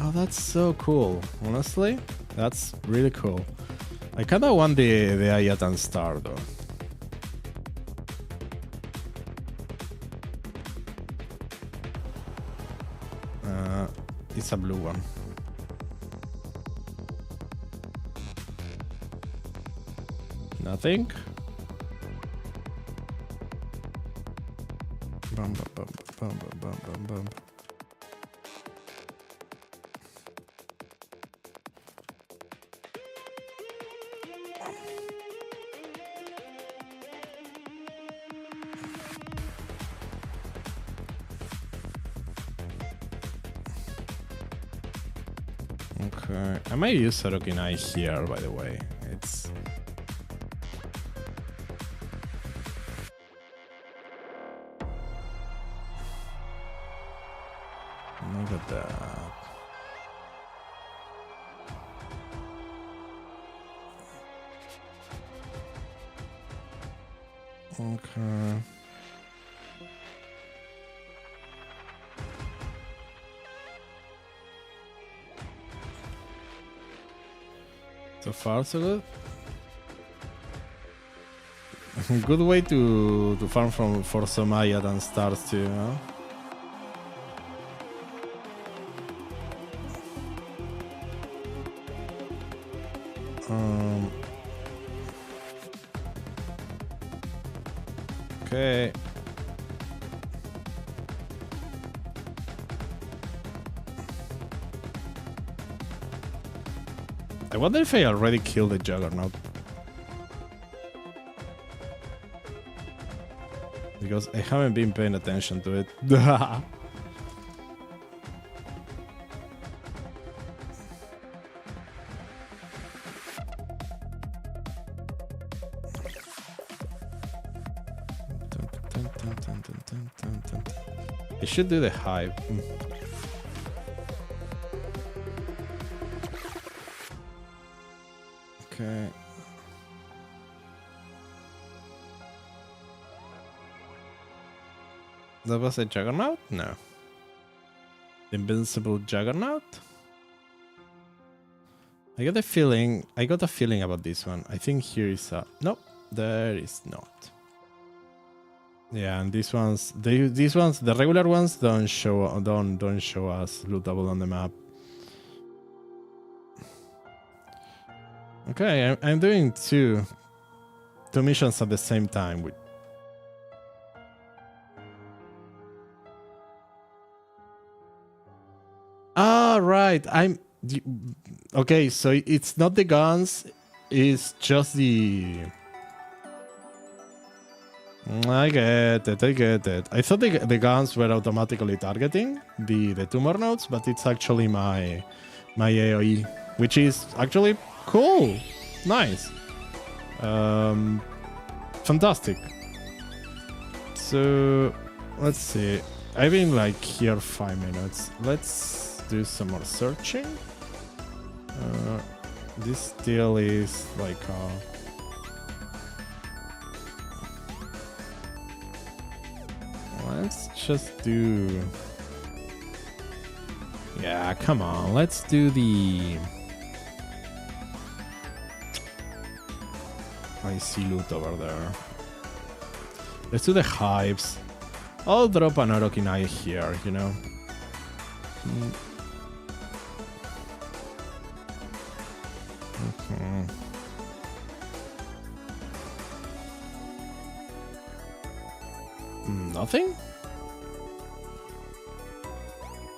Oh, that's so cool. Honestly, that's really cool. I kind of want the Ayatan star though. It's a blue one. Nothing. Bum, bum, bum, bum, bum, bum, bum. Okay, I might use Sorokinai here, by the way. It's... Look at that. Okay. So far, so good. Good way to farm for some Ayatan stars too, huh? Okay. I wonder if I already killed the Juggernaut. Because I haven't been paying attention to it. I should do the hive. Okay. That was a Juggernaut? No. Invincible Juggernaut? I got a feeling about this one. I think here is a... Nope, there is not. Yeah, and these ones, the regular ones don't show us lootable on the map. Okay, I'm doing two missions at the same time. Ah, right. Okay, so it's not the guns, it's just the... I get it. I thought the guns were automatically targeting the tumor nodes, but it's actually my AoE, which is actually cool. Nice. Fantastic. So, let's see. I've been like here 5 minutes. Let's do some more searching. This still is like let's just do... Yeah, come on. Let's do the... I see loot over there. Let's do the hives. I'll drop an Orokinai here, you know. Okay. Nothing?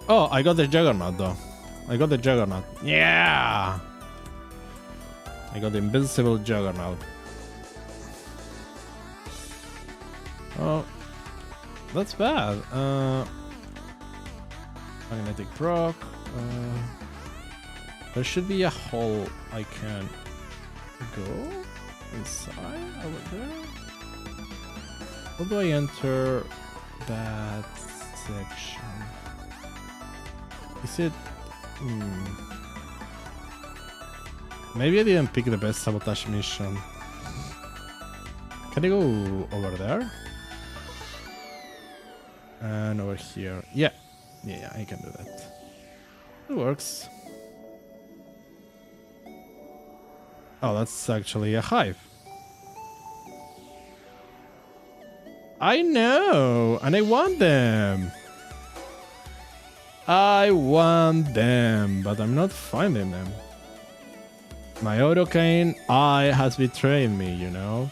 Oh, I got the Juggernaut though. I got the Juggernaut. Yeah! I got the invincible Juggernaut. Oh, that's bad. Magnetic proc. There should be a hole I can go inside over there. How do I enter that section? Is it... Maybe I didn't pick the best sabotage mission. Can I go over there? And over here. Yeah, I can do that. It works. Oh, that's actually a hive. I know, and I want them. I want them, but I'm not finding them. My Orokin eye has betrayed me, you know?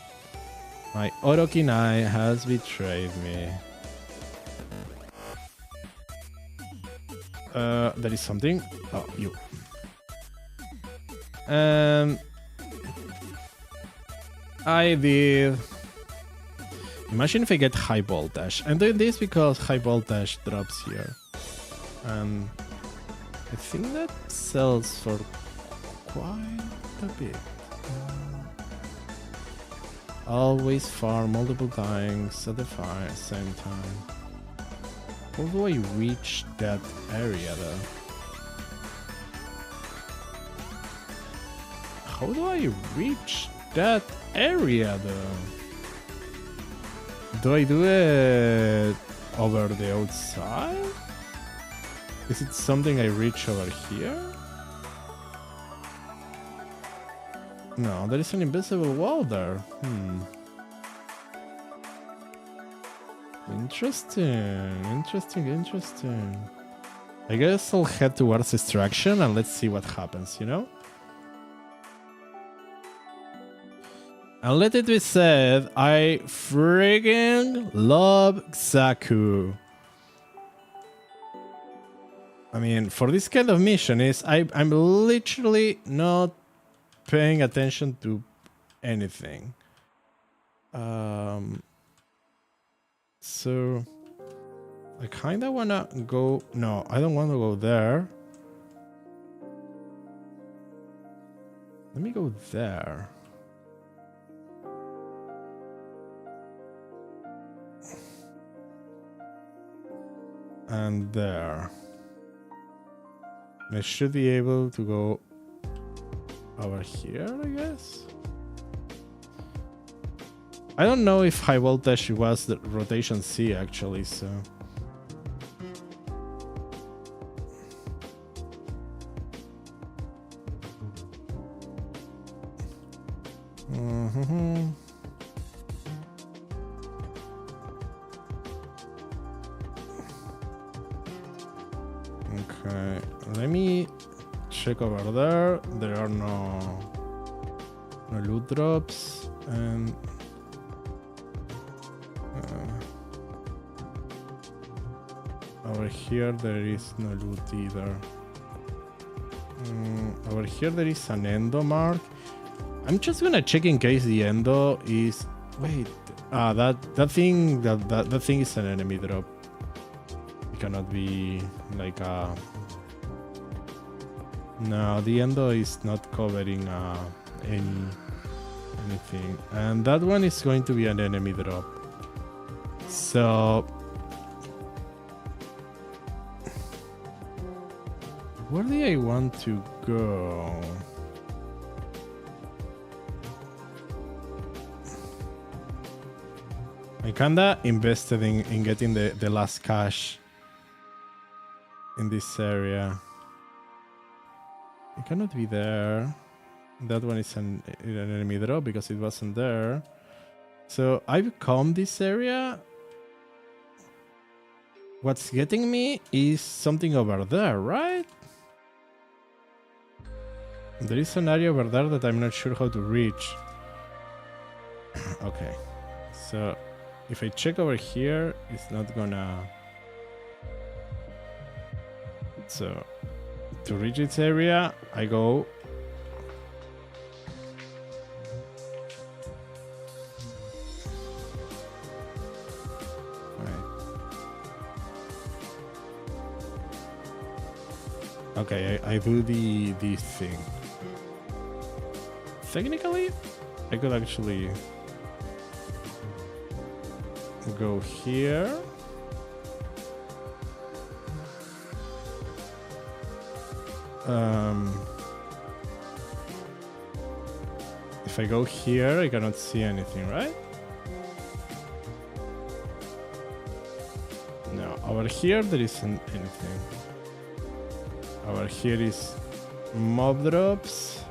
My Orokin eye has betrayed me. There is something. Oh, you. I did. Imagine if I get high voltage. I'm doing this because high voltage drops here. I think that sells for quite a bit. Always farm multiple times at the same time. How do I reach that area though? How do I reach that area though? Do I do it over the outside? Is it something I reach over here? No, there is an invisible wall there. Interesting. I guess I'll head towards extraction and let's see what happens, you know? And let it be said, I freaking love Xaku. I mean, for this kind of mission, I'm literally not paying attention to anything. So I kind of wanna go. No, I don't want to go there. Let me go there. And there. I should be able to go over here, I guess. I don't know if high voltage was the rotation C actually, so. Okay, let me check over there. There are no loot drops, and over here there is no loot either. Over here there is an endo mark. I'm just gonna check in case the endo is. Wait, that thing is an enemy drop. It cannot be like a. No, the endo is not covering anything, and that one is going to be an enemy drop. So where do I want to go? I kinda invested in getting the last cash in this area. It cannot be there. That one is an enemy drop because it wasn't there. So I've come this area. What's getting me is something over there, right? There is an area over there that I'm not sure how to reach. Okay, so if I check over here, it's not gonna. So to reach its area, I go. Okay, I do the thing. Technically, I could actually go here. If I go here, I cannot see anything, right? No, over here there isn't anything. Over here is mob drops.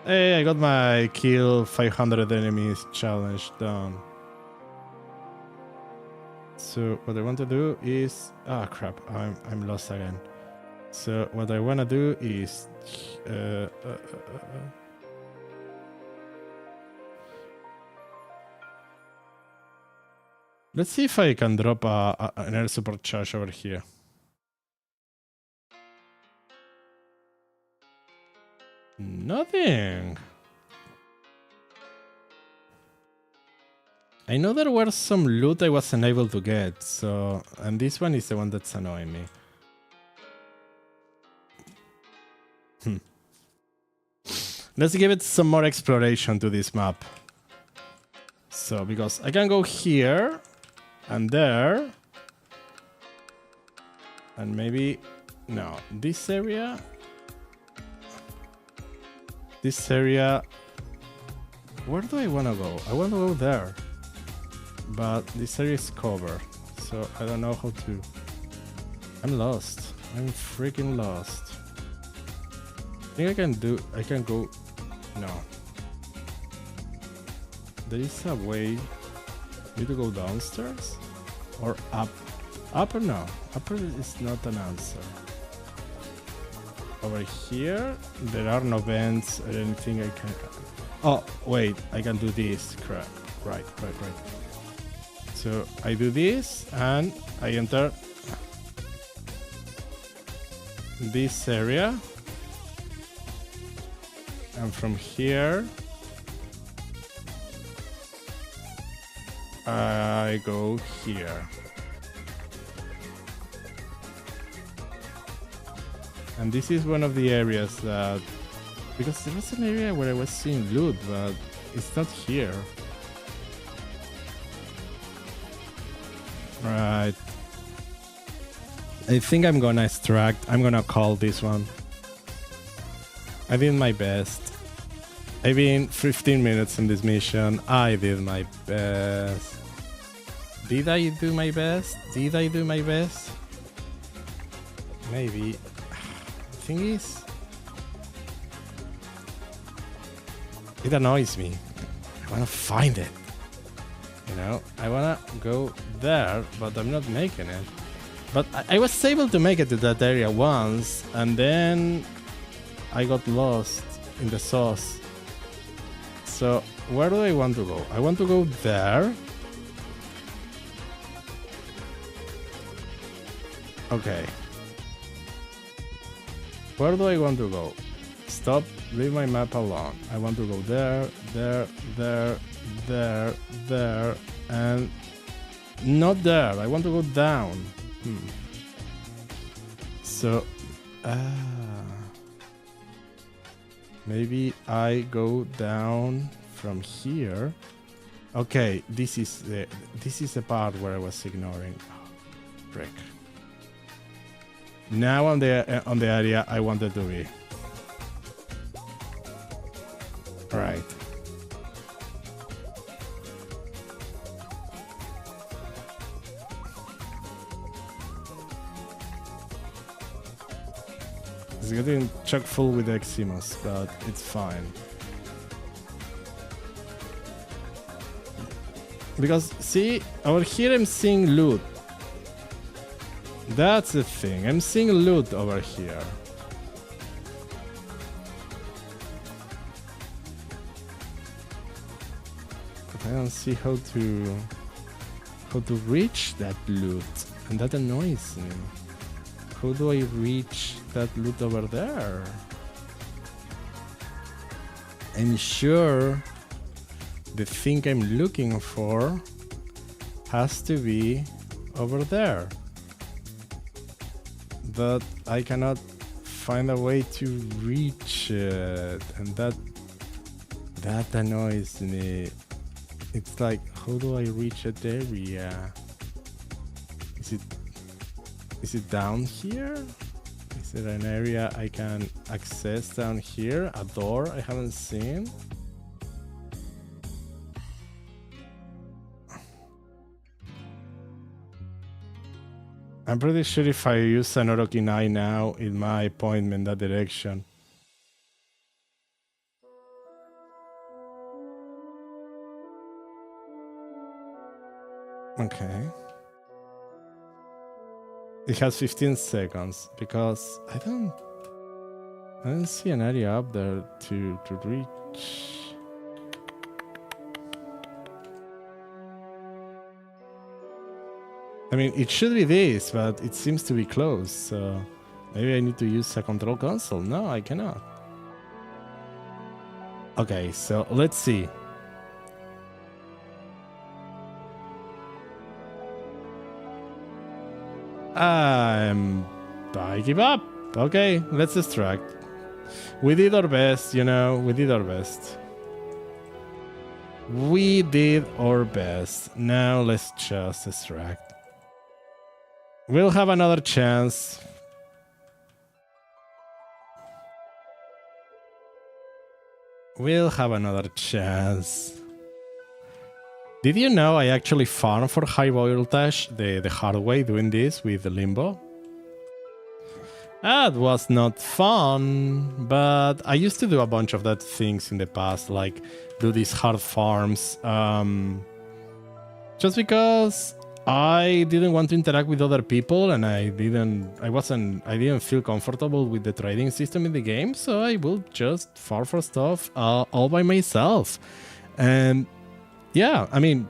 Hey, I got my kill 500 enemies challenge done. So what I want to do is... Ah, crap, I'm lost again. So what I want to do is... Let's see if I can drop an air support charge over here. Nothing. I know there was some loot I wasn't able to get, so... And this one is the one that's annoying me. Let's give it some more exploration to this map. So, because I can go here and there. And maybe... No, this area... This area... Where do I want to go? I want to go there. But this area is covered. So I don't know how to... I'm lost. I'm freaking lost. I think I can go... No. There is a way... You to go downstairs? Or up? Up or no? Upper is not an answer. Over here, there are no vents or anything I can... Oh, wait, I can do this. Crap. Right. So I do this and I enter this area. And from here, I go here. And this is one of the areas that... Because there was an area where I was seeing loot, but it's not here. Right. I think I'm gonna extract. I'm gonna call this one. I did my best. I've been 15 minutes in this mission. I did my best. Did I do my best? Did I do my best? Maybe. The thing is, it annoys me. I wanna find it. You know, I wanna go there, but I'm not making it. But I was able to make it to that area once, and then I got lost in the sauce. So where do I want to go? I want to go there. Okay. Where do I want to go? Stop, leave my map alone. I want to go there, there, and not there. I want to go down. So, maybe I go down from here. Okay, this is the part where I was ignoring. Oh, frick. Now on the area I wanted to be. Right. It's getting chock full with Eximus, but it's fine. Because, see, over here I'm seeing loot. That's the thing, I'm seeing loot over here. But I don't see how to reach that loot, and that annoys me. How do I reach that loot over there? I'm sure the thing I'm looking for has to be over there. But I cannot find a way to reach it, and that annoys me. It's like, how do I reach that area? Is it down here? Is there an area I can access down here? A door I haven't seen? I'm pretty sure if I use an Orokinai now, it might point me in that direction. Okay. It has 15 seconds because I don't see an area up there to reach. I mean, it should be this, but it seems to be closed, so maybe I need to use a control console. No, I cannot. Okay, so let's see. I give up. Okay, let's distract. We did our best, you know, we did our best. We did our best. Now let's just distract. We'll have another chance. We'll have another chance. Did you know I actually farmed for high voltage the hard way doing this with the Limbo? That was not fun, but I used to do a bunch of that things in the past, like do these hard farms, just because I didn't want to interact with other people, and I didn't feel comfortable with the trading system in the game, so I will just farm for stuff all by myself. And yeah, I mean,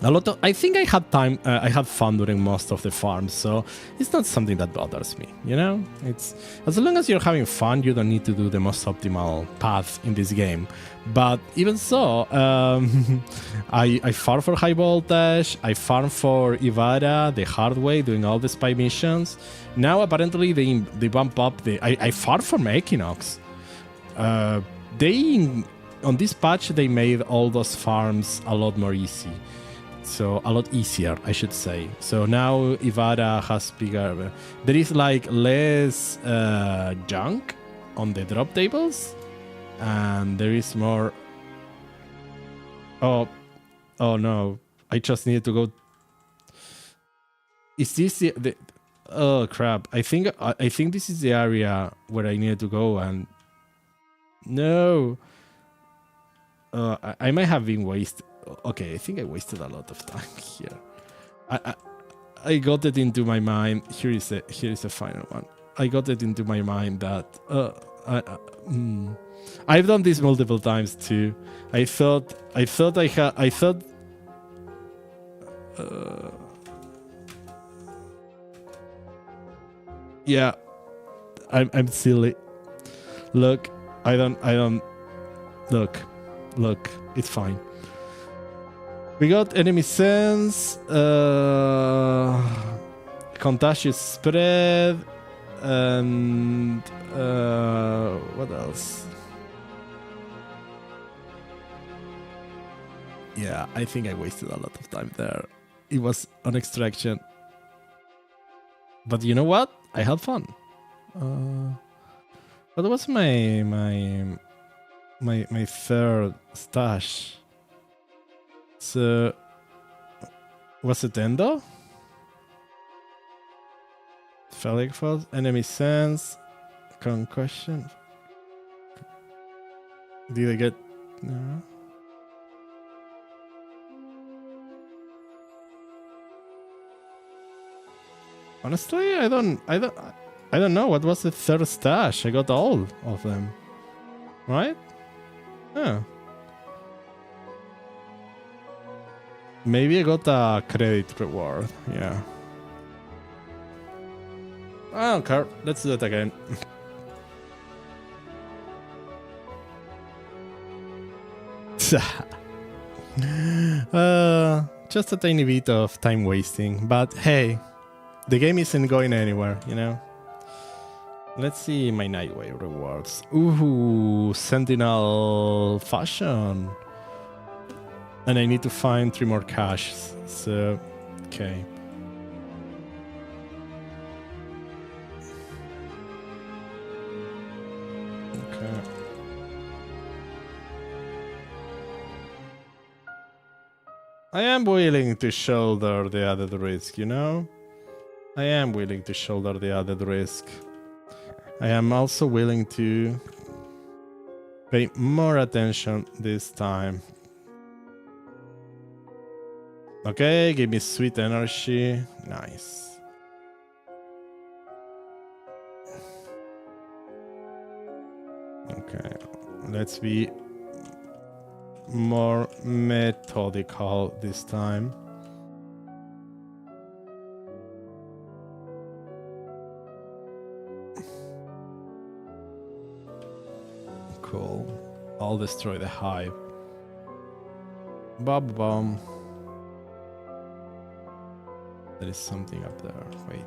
I think I had fun during most of the farms, so it's not something that bothers me, you know? It's as long as you're having fun, you don't need to do the most optimal path in this game. But even so, I farm for high voltage, I farm for Ivara the hard way, doing all the spy missions. Now apparently they bump up I farm for Equinox. On this patch they made all those farms a lot more easy. So a lot easier, I should say. So now Ivara has bigger... There is like less junk on the drop tables. And there is more... Oh no. I just needed to go... Is this the... Oh crap. I think this is the area where I needed to go and... No. I might have been wasted. Okay, I think I wasted a lot of time here. I got it into my mind. Here is the final one. I got it into my mind that I've done this multiple times too. Yeah, I'm silly. Look, I don't look, it's fine. We got enemy sense, contagious spread, and what else? Yeah, I think I wasted a lot of time there. It was on extraction. But you know what? I had fun. What was my third stash? So, was it Endo? Phallic Falls, enemy sense, concussion. Did I get? No. Honestly, I don't know what was the third stash. I got all of them, right? Yeah. Maybe I got a credit reward. Yeah. I don't care. Let's do it again. Just a tiny bit of time wasting, but hey, the game isn't going anywhere, you know? Let's see my Nightwave rewards. Ooh, Sentinel Fashion. And I need to find 3 more caches. So, okay. Okay. I am willing to shoulder the added risk, you know? I am willing to shoulder the added risk. I am also willing to pay more attention this time. Okay, give me sweet energy. Nice. Okay, let's be more methodical this time. Cool. I'll destroy the hive. Bob bomb. There is something up there. Wait.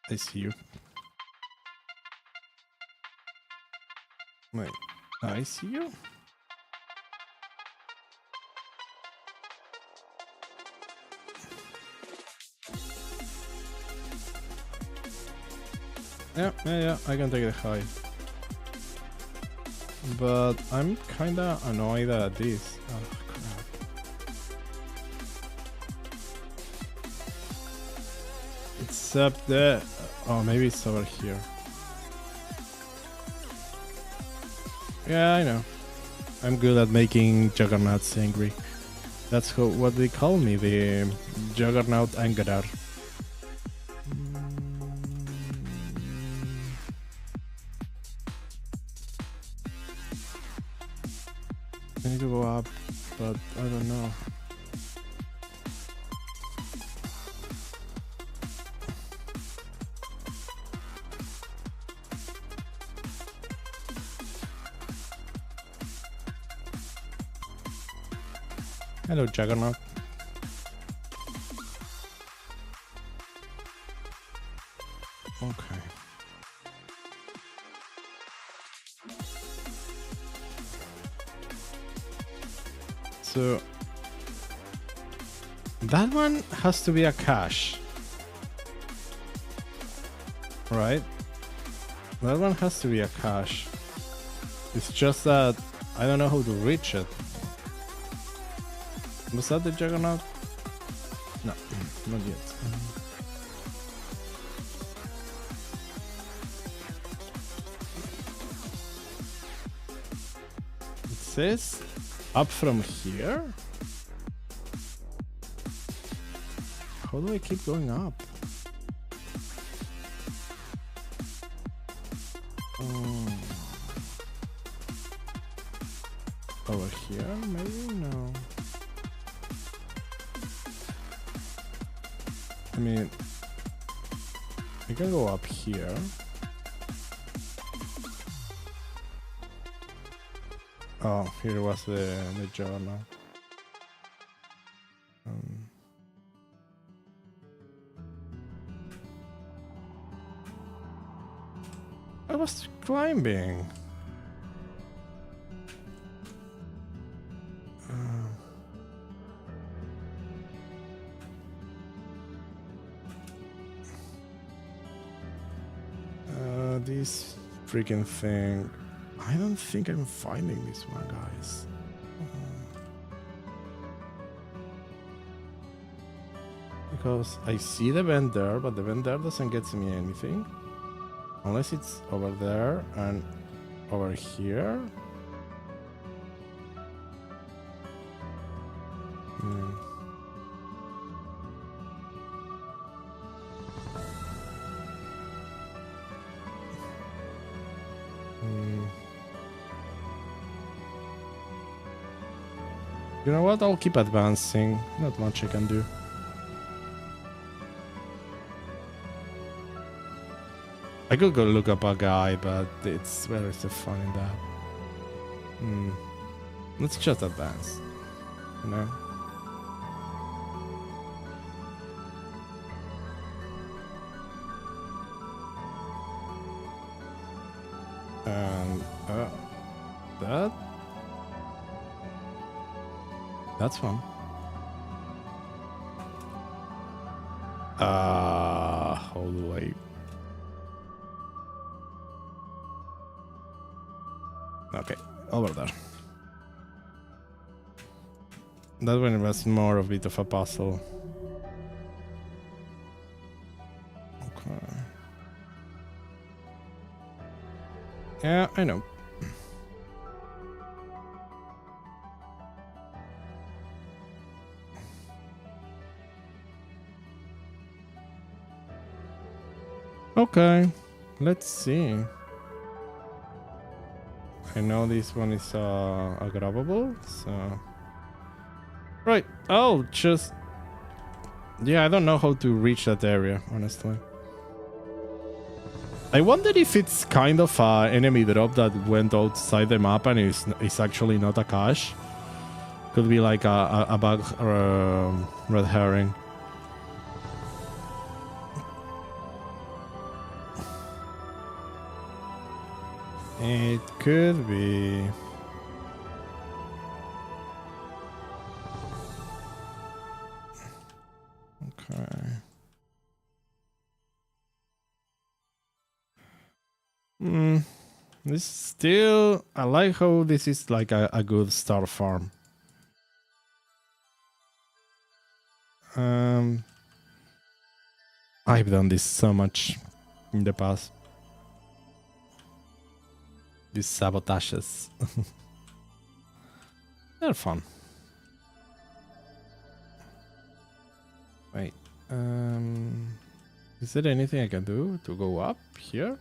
I see you. Wait. I see you? Yeah, I can take the high. But I'm kinda annoyed at this. Oh, crap. Except the... Oh, maybe it's over here. Yeah, I know. I'm good at making juggernauts angry. That's what they call me, the Juggernaut Angerer. I need to go up, but I don't know. Hello, Juggernaut. Okay. So that one has to be a cache, right? That one has to be a cache. It's just that I don't know how to reach it. Was that the Juggernaut? No, not yet. It says up from here? How do I keep going up? Over here? Maybe? No. I mean, I can go up here. Oh, here was the journal. I was climbing. This freaking thing. I don't think I'm finding this one, guys. Because I see the vent there, but the vent there doesn't get me anything. Unless it's over there and over here. You know what? I'll keep advancing. Not much I can do. I could go look up a guy, but it's where is the fun in that? Let's just advance. You know? And that's fun. How do I? Okay, over there. That one was more of a bit of a puzzle. Okay. Yeah, I know. Okay, let's see. I know this one is a grabbable, so... Right, I'll just... Yeah, I don't know how to reach that area, honestly. I wonder if it's kind of an enemy drop that went outside the map and is actually not a cache. Could be like a bug or a red herring. It could be. Okay. This still, I like how this is like a good star farm. I've done this so much in the past. These sabotages. They're fun. Wait. Is there anything I can do to go up here?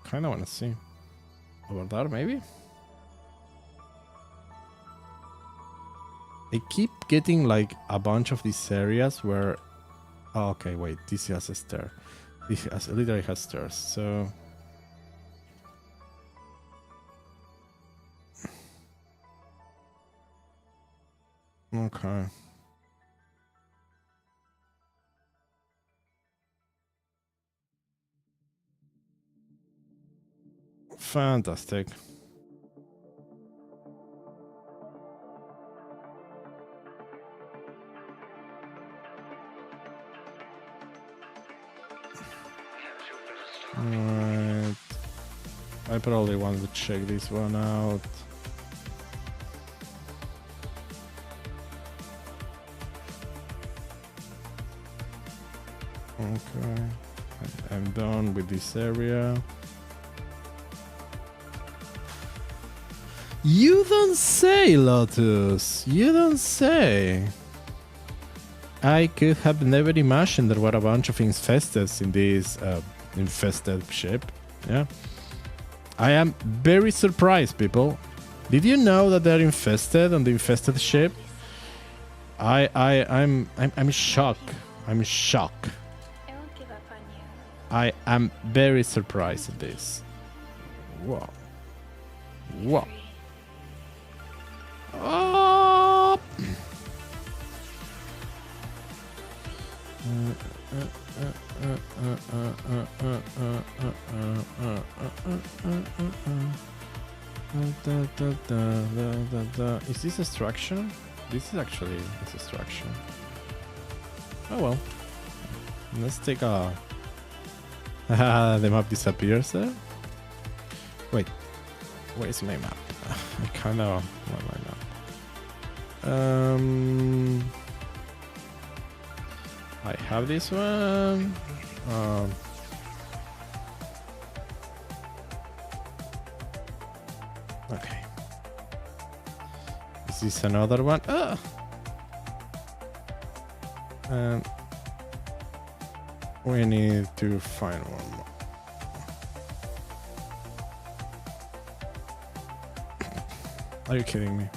Kinda wanna see. Over there, maybe? I keep getting like a bunch of these areas where... Oh, okay, wait, this has a stair. This has, literally has stairs, so... Okay. Fantastic. Alright. I probably want to check this one out. Okay. I'm done with this area. You don't say, Lotus. You don't say. I could have never imagined there were a bunch of infesteds in this infested ship. Yeah. I am very surprised, people. Did you know that they're infested on the infested ship? I'm shocked. I'm shocked. I won't give up on you. I am very surprised at this. Whoa. Whoa. Oh. Is this destruction? This is actually destruction. Oh well. Let's take a... the map disappears there. Wait. Where's my map? I kind of want my map. I have this one. Okay. Is this another one? We need to find one more. Are you kidding me?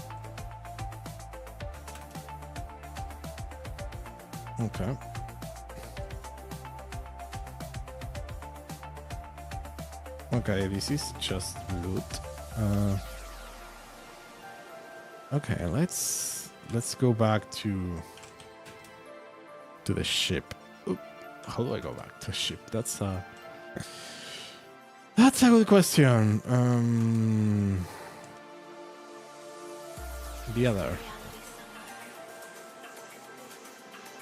Okay. Okay, this is just loot. Okay, let's go back to the ship. Oop, how do I go back to ship? That's a good question. The other.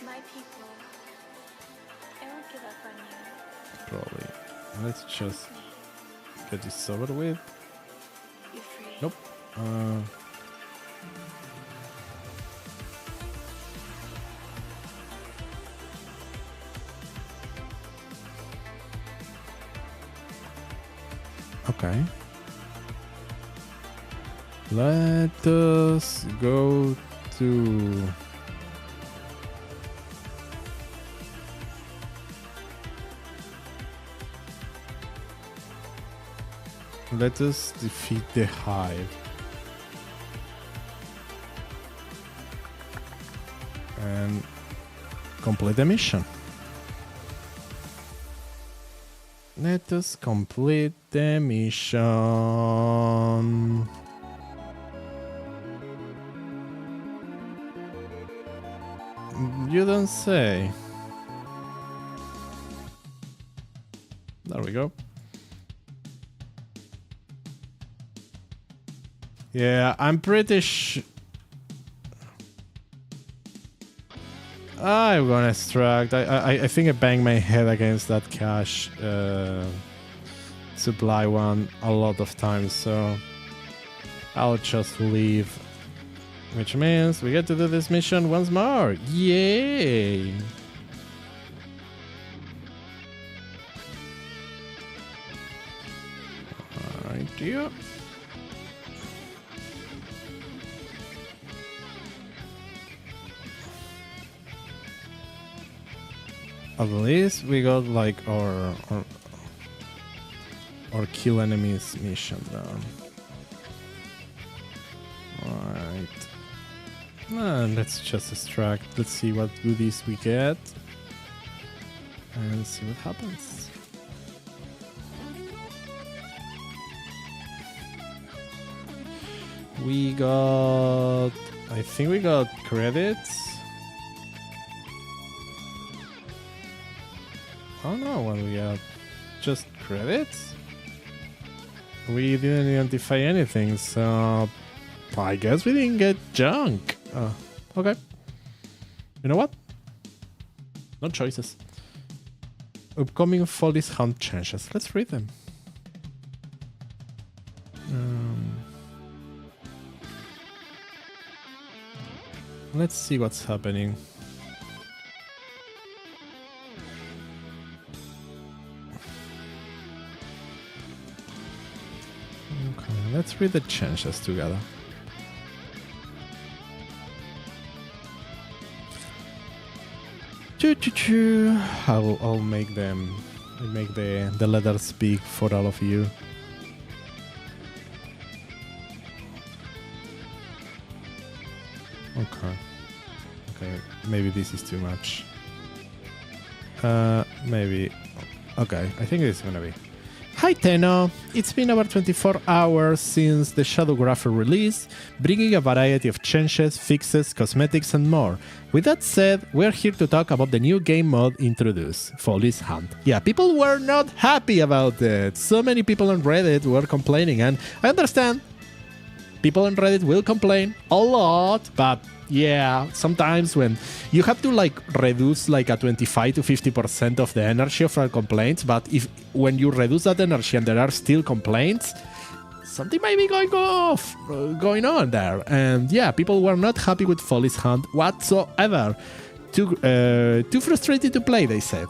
My people. I won't give up on you. Probably. Let's just get this over with. Be free. Nope. Okay. Let us go to... Let us defeat the Hive. And complete the mission. Let us complete the mission. You don't say. There we go. Yeah, I'm pretty I'm gonna extract. I think I banged my head against that cache supply one a lot of times, so I'll just leave Which means we get to do this mission once more. Yay! Alright, yeah. At least we got like our kill enemies mission done. Alright. Let's just extract. Let's see what goodies we get. And see what happens. We got... I think we got credits. Oh no, what we got? Just credits? We didn't identify anything, so I guess we didn't get junk. Okay. You know what? No choices. Upcoming Follies Hunt changes. Let's read them. Let's see what's happening. Okay, let's read the changes together. I'll make them. I'll make the letters speak for all of you. Okay, maybe this is too much. Maybe. Okay, I think it's gonna be. Hi Tenno! It's been over 24 hours since the Shadowgrapher release, bringing a variety of changes, fixes, cosmetics and more. With that said, we're here to talk about the new game mode introduced, Follies Hunt. Yeah, people were not happy about it. So many people on Reddit were complaining, and I understand. People on Reddit will complain a lot, but yeah, sometimes when you have to like reduce like a 25 to 50% of the energy of our complaints, but when you reduce that energy and there are still complaints, something might be going on there. And yeah, people were not happy with Follies Hunt whatsoever. Too frustrated to play, they said.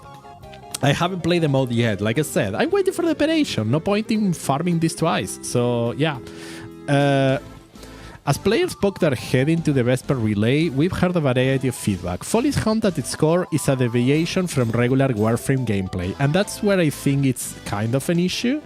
I haven't played the mode yet. Like I said, I'm waiting for the operation. No point in farming this twice. So yeah. As players poke their head into the Vesper relay, we've heard a variety of feedback. Follies Hunt at its core is a deviation from regular Warframe gameplay, and that's where I think it's kind of an issue.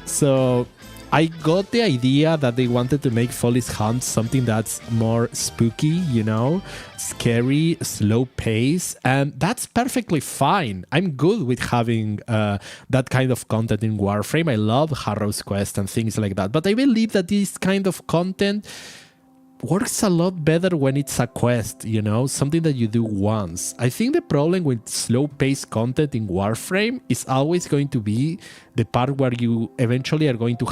So I got the idea that they wanted to make Follies Hunt something that's more spooky, you know, scary, slow pace, and that's perfectly fine. I'm good with having that kind of content in Warframe. I love Harrow's Quest and things like that, but I believe that this kind of content works a lot better when it's a quest, you know, something that you do once. I think the problem with slow-paced content in Warframe is always going to be the part where you eventually are going to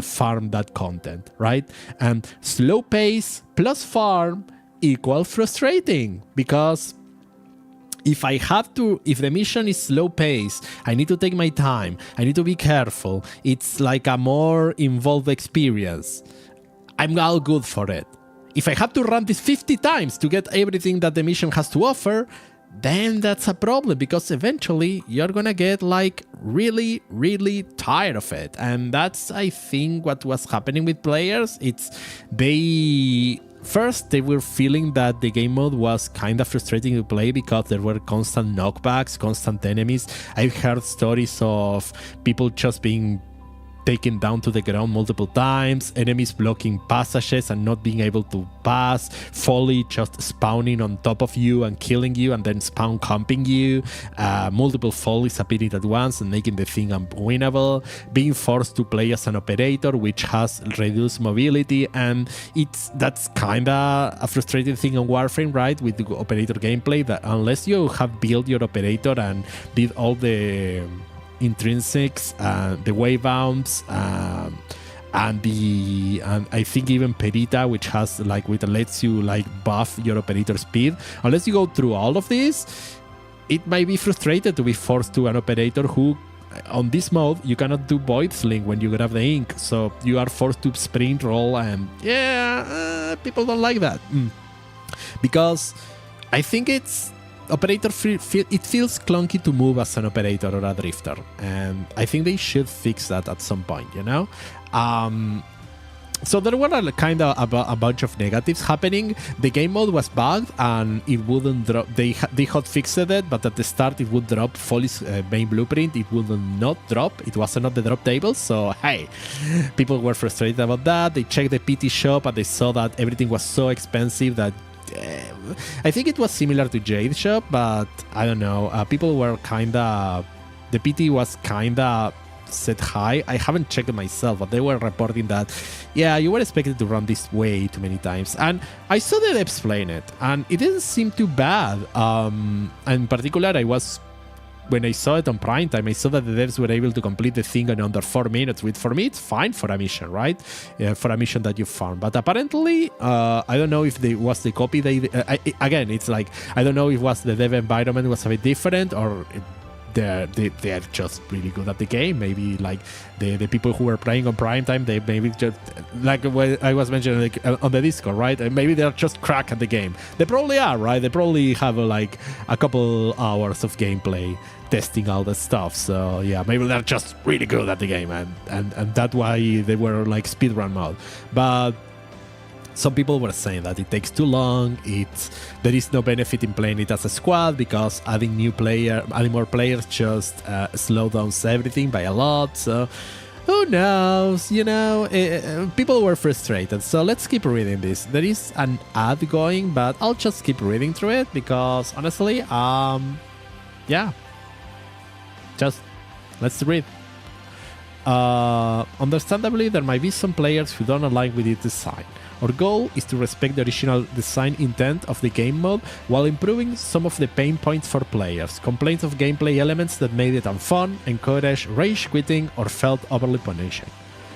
farm that content, right? And slow pace plus farm equal frustrating, because if the mission is slow pace, I need to take my time, I need to be careful, it's like a more involved experience. I'm all good for it. If I have to run this 50 times to get everything that the mission has to offer, then that's a problem, because eventually you're gonna get like really, really tired of it. And that's, I think, what was happening with players. First, they were feeling that the game mode was kind of frustrating to play because there were constant knockbacks, constant enemies. I've heard stories of people just being taken down to the ground multiple times, enemies blocking passages and not being able to pass, Folly just spawning on top of you and killing you and then spawn camping you, multiple Follies appearing at once and making the thing unwinnable, being forced to play as an operator which has reduced mobility, and that's kinda a frustrating thing on Warframe, right, with the operator gameplay, that unless you have built your operator and did all the intrinsics, the waybounds, and I think even Perita, which has which lets you buff your operator speed. Unless you go through all of this, it might be frustrated to be forced to an operator who on this mode, you cannot do Void Sling when you grab the ink, so you are forced to sprint roll, and people don't like that. Because I think it's operator it feels clunky to move as an operator or a drifter, and I think they should fix that at some point, you know. So there were kind of a bunch of negatives happening. The game mode was bugged and it wouldn't drop. They hot fixed it, but at the start it would drop Foley's main blueprint. It would not drop. It wasn't on the drop table. So hey, people were frustrated about that. They checked the PT shop and they saw that everything was so expensive that I think it was similar to Jade shop, but I don't know. People were kinda. The PT was kinda set high. I haven't checked it myself, but they were reporting that you were expected to run this way too many times, and I saw the devs playing it and it didn't seem too bad. In particular, when I saw it on prime time, I saw that the devs were able to complete the thing in under 4 minutes, which for me it's fine for a mission, right? For a mission that you found. But apparently, I don't know if it was the copy again, it's like, I don't know if it was the dev environment was a bit different, or they're just really good at the game. Maybe like the people who were playing on prime time, they maybe just, like what I was mentioning, like, on the Discord, right? Maybe they're just crack at the game. They probably are, right? They probably have like a couple hours of gameplay testing all the stuff. So yeah, maybe they're just really good at the game, and that's why they were like speedrun mode. But some people were saying that it takes too long. There is no benefit in playing it as a squad because adding more players just slow down everything by a lot. So who knows? You know, people were frustrated. So let's keep reading this. There is an ad going, but I'll just keep reading through it because honestly, just let's read. Understandably, there might be some players who don't align with its design. Our goal is to respect the original design intent of the game mode while improving some of the pain points for players. Complaints of gameplay elements that made it unfun, encouraged rage quitting, or felt overly punishing.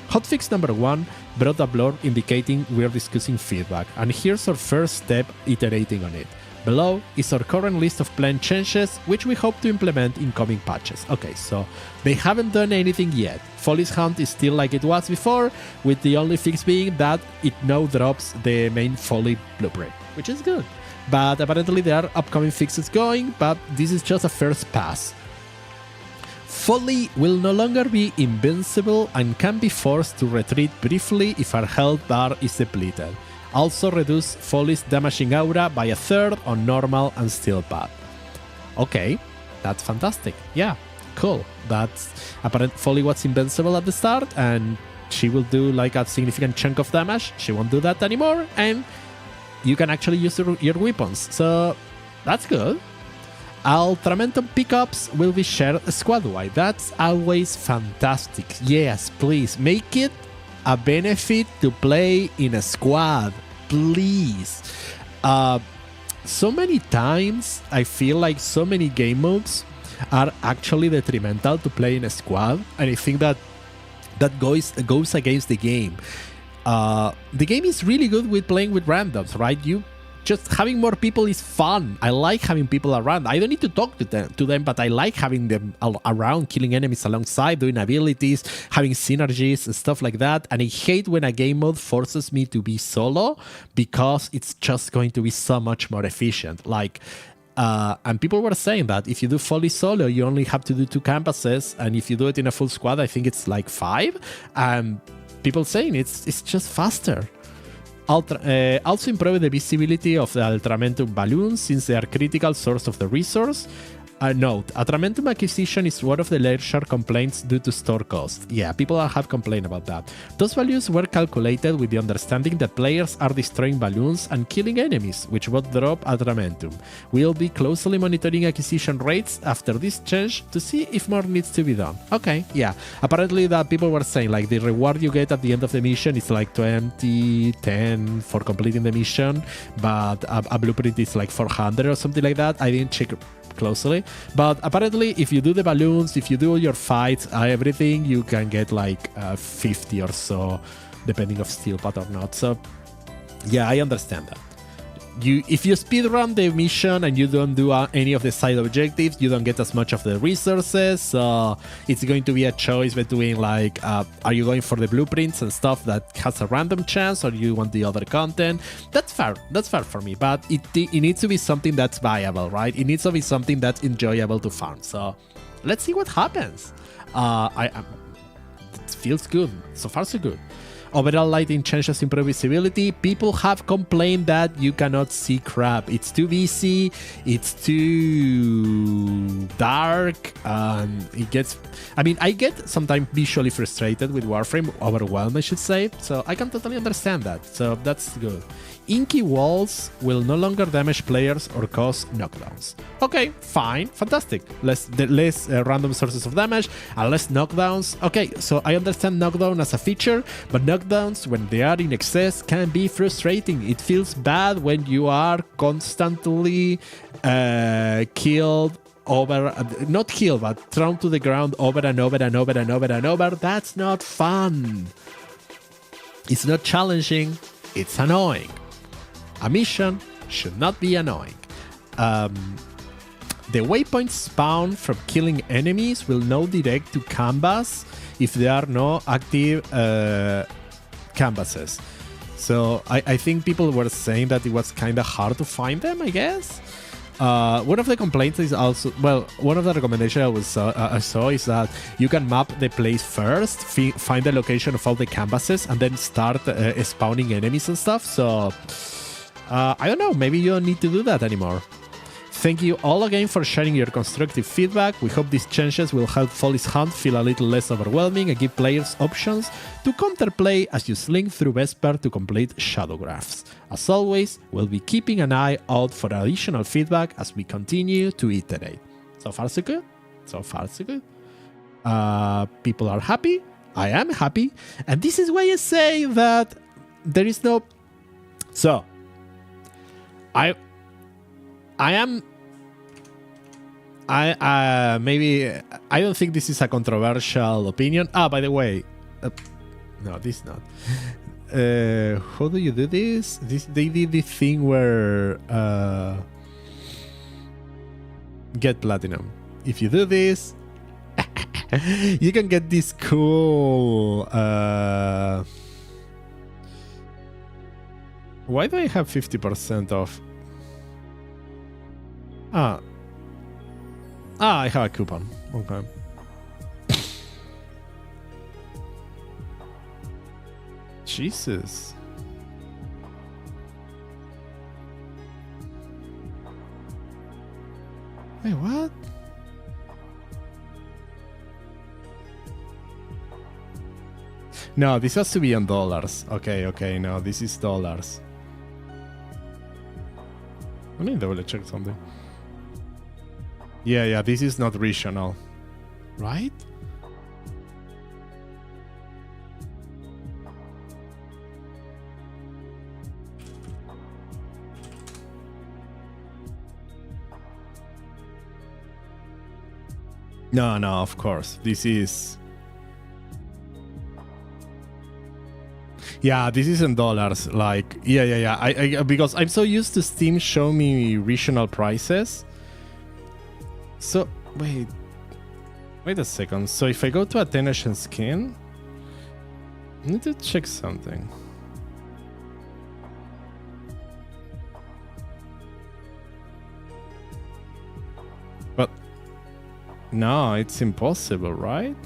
Hotfix number 1 brought a blurb indicating we're discussing feedback, and here's our first step iterating on it. Below is our current list of planned changes, which we hope to implement in coming patches. Okay, so they haven't done anything yet. Foley's Hunt is still like it was before, with the only fix being that it now drops the main Foley blueprint, which is good. But apparently there are upcoming fixes going, but this is just a first pass. Foley will no longer be invincible and can be forced to retreat briefly if our health bar is depleted. Also reduce Foley's damaging aura by a third on normal and steel path. Okay, that's fantastic. Yeah, cool. That's apparently Foley was invincible at the start, and she will do like a significant chunk of damage. She won't do that anymore, and you can actually use your weapons. So that's good. Ultramentum pickups will be shared squad-wide. That's always fantastic. Yes, please make it a benefit to play in a squad, please. So many times I feel like so many game modes are actually detrimental to play in a squad, and I think that goes against the game. The game is really good with playing with randoms, right? Just having more people is fun. I like having people around. I don't need to talk to them, but I like having them around, killing enemies alongside, doing abilities, having synergies and stuff like that. And I hate when a game mode forces me to be solo because it's just going to be so much more efficient. Like, and people were saying that if you do Foley solo, you only have to do 2 canvases, and if you do it in a full squad, I think it's like 5. And people saying it's just faster. Also improve the visibility of the Ultramentum balloons since they are critical source of the resource. Note, Ultramentum acquisition is one of the larger complaints due to store cost. Yeah, people have complained about that. Those values were calculated with the understanding that players are destroying balloons and killing enemies, which would drop Ultramentum. We'll be closely monitoring acquisition rates after this change to see if more needs to be done. Okay, yeah. Apparently that people were saying like the reward you get at the end of the mission is like 10 for completing the mission, but a blueprint is like 400 or something like that. I didn't check closely, but apparently if you do the balloons, if you do your fights, everything, you can get like 50 or so, depending of steel path or not. So yeah, I understand that. if you speedrun the mission and you don't do any of the side objectives, you don't get as much of the resources. So it's going to be a choice between like, are you going for the blueprints and stuff that has a random chance, or you want the other content? That's fair. That's fair for me. But it needs to be something that's viable, right? It needs to be something that's enjoyable to farm. So let's see what happens. It feels good. So far, so good. Overall lighting changes improve visibility. People have complained that you cannot see crap. It's too busy, it's too dark, and it gets... I mean, I get sometimes visually frustrated with Warframe, overwhelmed I should say, so I can totally understand that, so that's good. Inky walls will no longer damage players or cause knockdowns. Okay, fine, fantastic. Less random sources of damage and less knockdowns. Okay, so I understand knockdown as a feature, but knockdowns when they are in excess can be frustrating. It feels bad when you are constantly killed not killed, but thrown to the ground over and over and over and over and over. That's not fun. It's not challenging, it's annoying. A mission should not be annoying. The waypoints spawned from killing enemies will now direct to canvas if there are no active canvases. So I think people were saying that it was kind of hard to find them, I guess. One of the complaints is also, well, one of the recommendations I saw is that you can map the place first, find the location of all the canvases, and then start spawning enemies and stuff. So I don't know, maybe you don't need to do that anymore. Thank you all again for sharing your constructive feedback. We hope these changes will help Folly's Hunt feel a little less overwhelming and give players options to counterplay as you slink through Vesper to complete Shadowgraphs. As always, we'll be keeping an eye out for additional feedback as we continue to iterate. So far so good. So far so good. People are happy. I am happy. And this is why I say that there is no... So... I don't think this is a controversial opinion. By the way, no, this is not. How do you do this? They did this thing where get platinum. If you do this, you can get this cool. Why do I have 50% off? I have a coupon. Okay. Jesus. Wait, what? No, this has to be in dollars. Okay, no, this is dollars. Let me double check something. Yeah, this is not regional. Right? No, of course. This is... Yeah, this is in dollars. Like, yeah. I because I'm so used to Steam show me regional prices. So, wait a second. So if I go to Attenuation Skin, I need to check something. But, no, it's impossible, right?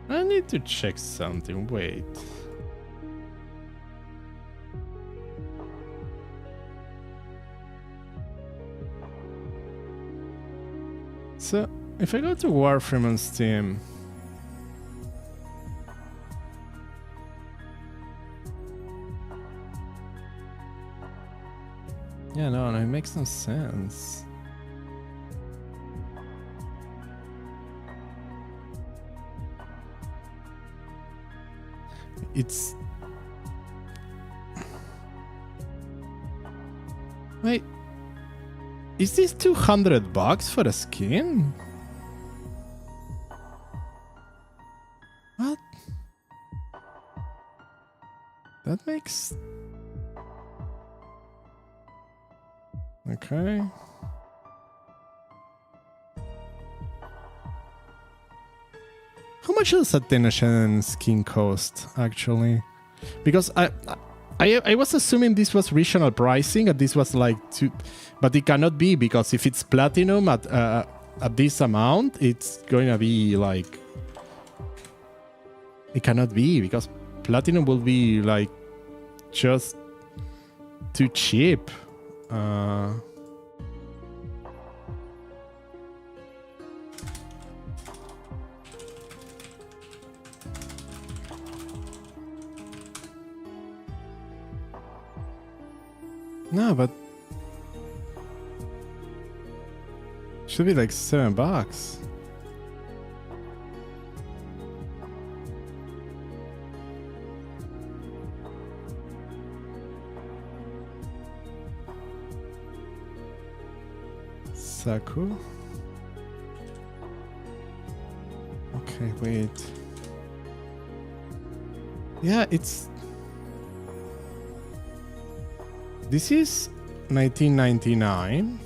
I need to check something. Wait. So, if I go to Warframe on Steam... Yeah, no, it makes no sense. It's... Wait, is this $200 for a skin? What? That makes... Okay. How much does a Tenashan skin cost, actually? Because I was assuming this was regional pricing, and this was like but it cannot be, because if it's platinum at this amount, it's going to be like... It cannot be, because platinum will be like just too cheap. No, but should be like $7. Saku. Okay, wait. Yeah, it's... This is 1999.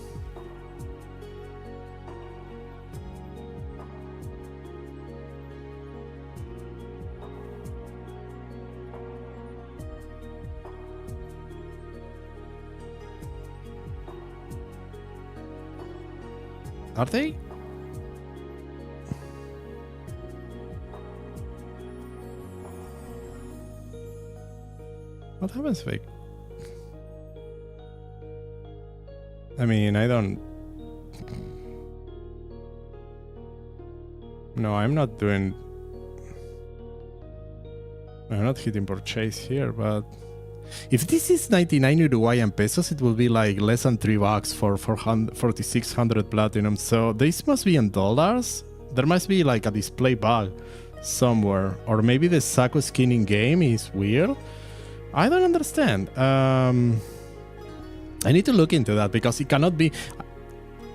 Are they? What happens if I mean, I don't... No, I'm not doing... I'm not hitting purchase here, but... If this is 99 Uruguayan pesos, it will be like less than $3 for 4,600 platinum. So this must be in dollars. There must be like a display bug somewhere. Or maybe the Saku skin in game is weird. I don't understand. I need to look into that, because it cannot be...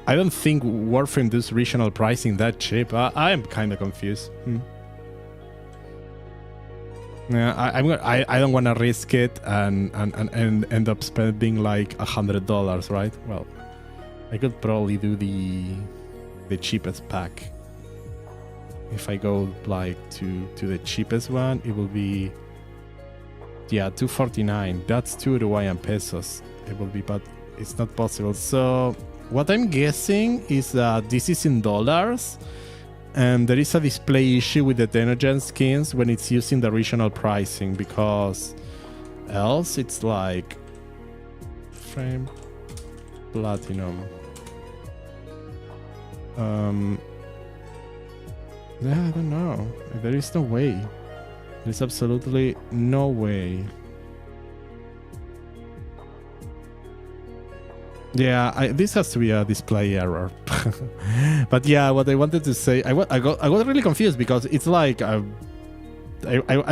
I don't think Warframe does regional pricing that cheap. I am kind of confused. Yeah, I don't want to risk it and end up spending like $100, right? Well, I could probably do the cheapest pack. If I go like to the cheapest one, it will be, yeah, $249. That's 2 Uruguayan pesos. It will be, but it's not possible. So what I'm guessing is that this is in dollars. And there is a display issue with the Denogen skins when it's using the regional pricing, because else it's like frame platinum. Yeah, I don't know. There is no way. There's absolutely no way. Yeah, this has to be a display error. But yeah, what I wanted to say, I got really confused, because it's like I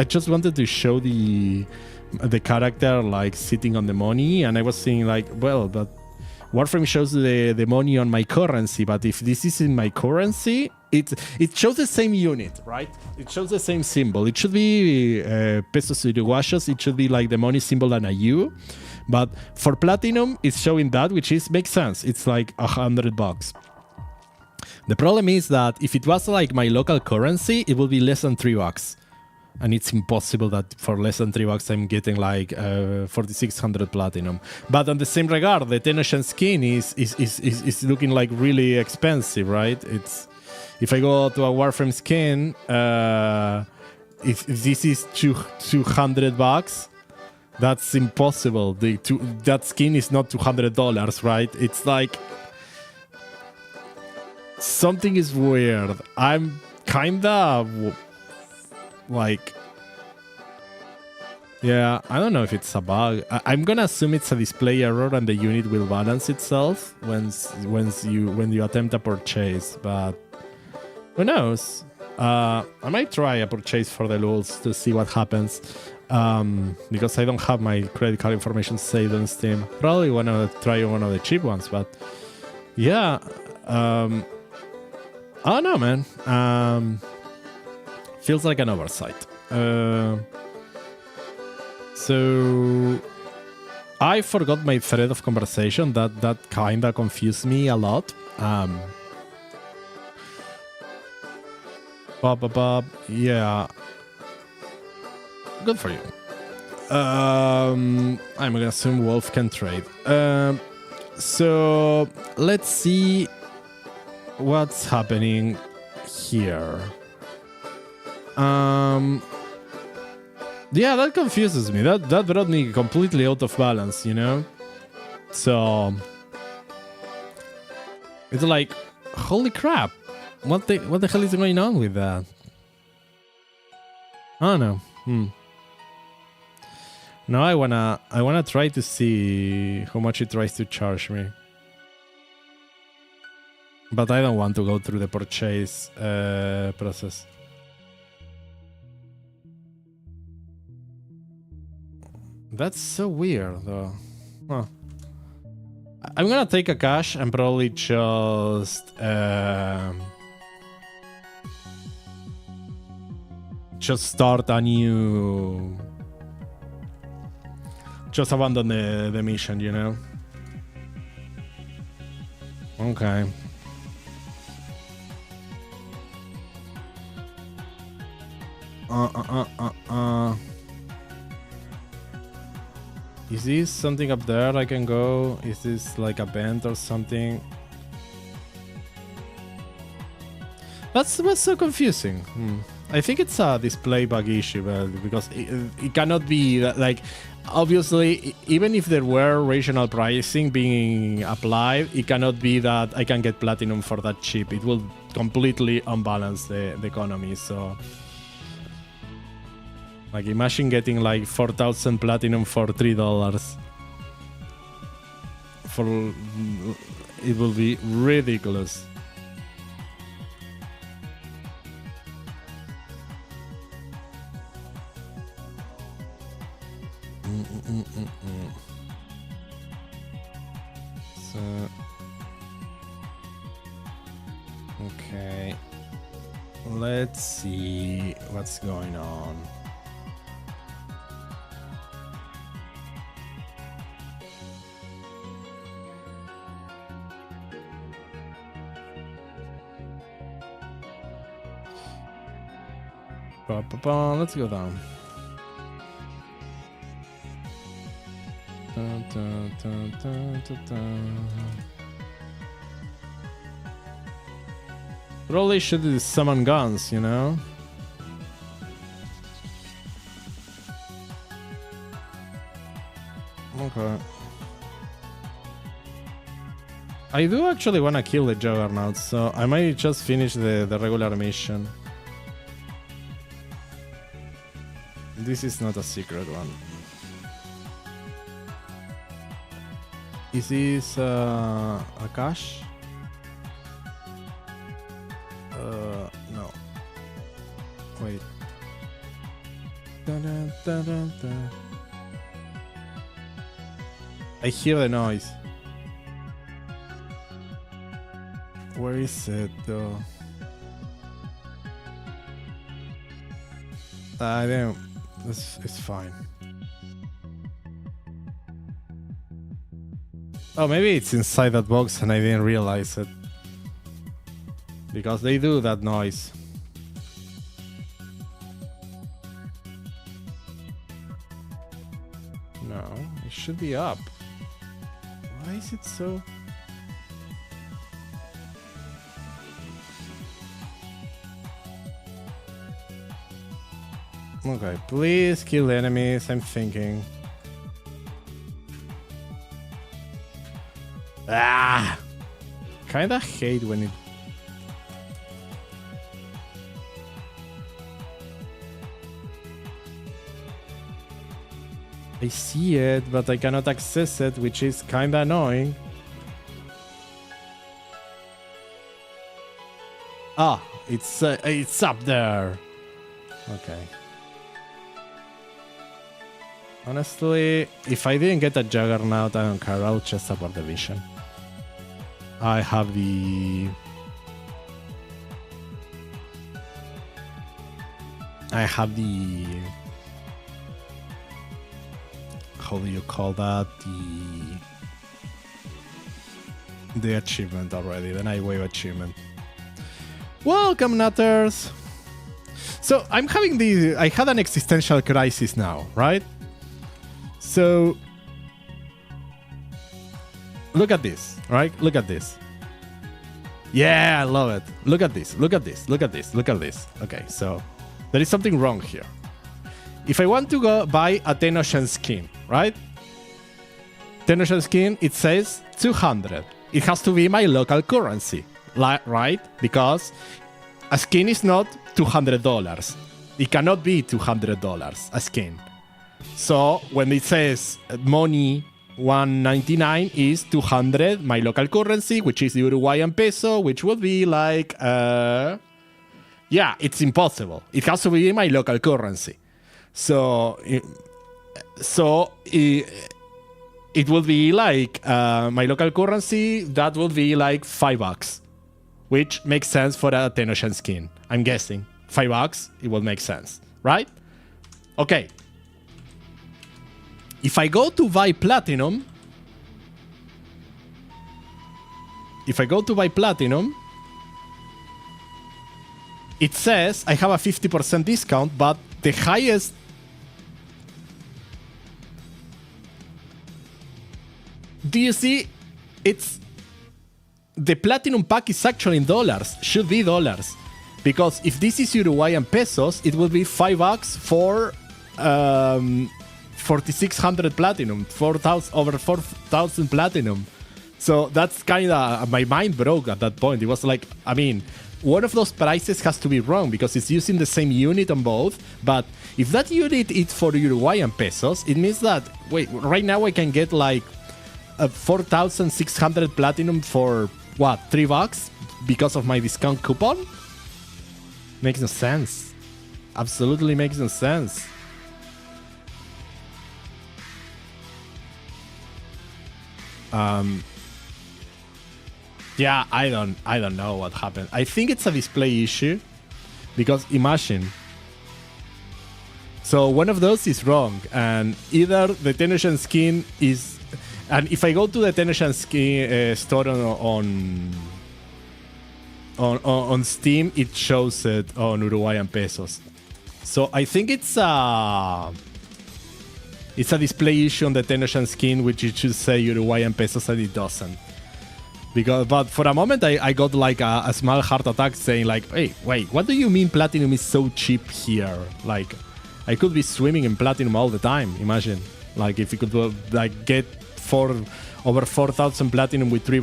just wanted to show the character like sitting on the money, and I was saying like, well, but Warframe shows the money on my currency, but if this is in my currency, it shows the same unit, right? It shows the same symbol. It should be pesos uruguayos. It should be like the money symbol and a U. But for platinum, it's showing that, which makes sense. It's like $100. The problem is that if it was like my local currency, it will be less than $3. And it's impossible that for less than $3 I'm getting like 4,600 platinum. But on the same regard, the Tenoshan skin is looking like really expensive, right? It's, if I go to a Warframe skin, if this is $200, that's impossible. That skin is not $200, right? It's like something is weird. I'm kinda like, yeah, I don't know if it's a bug. I'm gonna assume it's a display error and the unit will balance itself when you attempt a purchase, but who knows? I might try a purchase for the lulz to see what happens. because I don't have my credit card information saved on Steam. Probably want to try one of the cheap ones, but yeah. I don't know, man. Feels like an oversight. So I forgot my thread of conversation. That kinda confused me a lot. Yeah. Good for you. I'm gonna assume Wolf can trade. So let's see what's happening here. Yeah, that confuses me. That brought me completely out of balance, you know? So it's like, holy crap. What the hell is going on with that? I don't know. Now I wanna try to see how much it tries to charge me. But I don't want to go through the purchase process. That's so weird, though. Huh. I'm gonna take a cash and probably just start a new. Just abandon the mission, you know? Okay. Is this something up there I can go? Is this like a vent or something? That's so confusing. I think it's a display bug issue, but because it cannot be that, like, obviously, even if there were rational pricing being applied, it cannot be that I can get platinum for that cheap. It will completely unbalance the economy. So, like, imagine getting like 4,000 platinum for $3. It will be ridiculous. So, okay, let's see what's going on. Let's go down. Probably should summon guns, you know? Okay. I do actually want to kill the Juggernaut, so I might just finish the regular mission. This is not a secret one. Is this a cache? No. Wait. I hear the noise. Where is it though? I don't. It's fine. Oh, maybe it's inside that box and I didn't realize it. Because they do that noise. No, it should be up. Why is it so... Okay, please kill enemies, I'm thinking. Ah! Kinda hate when it... I see it, but I cannot access it, which is kinda annoying. Ah, it's up there. Okay. Honestly, if I didn't get a Juggernaut, I don't care. I'll just support the Vision. I have the... How do you call that? The achievement already, the Nightwave achievement. Welcome, Nutters! So, I had an existential crisis now, right? So, look at this, right? Look at this. Yeah, I love it. Look at this, look at this, look at this, look at this. Okay, so, there is something wrong here. If I want to go buy a 10 Ocean skin, right? 10 Ocean skin, it says 200. It has to be my local currency, right? Because a skin is not $200. It cannot be $200, a skin. So when it says money 199 is 200, my local currency, which is Uruguayan peso, which would be like, yeah, it's impossible. It has to be my local currency. So it will be like my local currency, that would be like $5, which makes sense for a 10 Ocean skin. I'm guessing $5, it will make sense, right? Okay. If I go to buy platinum, it says I have a 50% discount, but the highest... Do you see? It's... The platinum pack is actually in dollars. Should be dollars. Because if this is Uruguayan pesos, it will be $5 for 4,600 platinum. 4,000 over 4,000 platinum. So that's kind of... My mind broke at that point. It was like, I mean, one of those prices has to be wrong because it's using the same unit on both. But if that unit is for Uruguayan pesos, it means that, wait, right now I can get like 4,600 platinum for what, $3 because of my discount coupon? Makes no sense. Absolutely makes no sense. Yeah, I don't know what happened. I think it's a display issue because imagine. So one of those is wrong, and either the 10 Ocean skin is... And if I go to the 10 Ocean skin store on Steam, it shows it on Uruguayan pesos. So I think it's a display issue on the 10 Ocean skin, which it should say Uruguayan pesos, and it doesn't. But for a moment, I got like a small heart attack saying like, hey, wait, what do you mean platinum is so cheap here? Like, I could be swimming in platinum all the time, imagine. Like, if you could like get over 4,000 platinum with $3,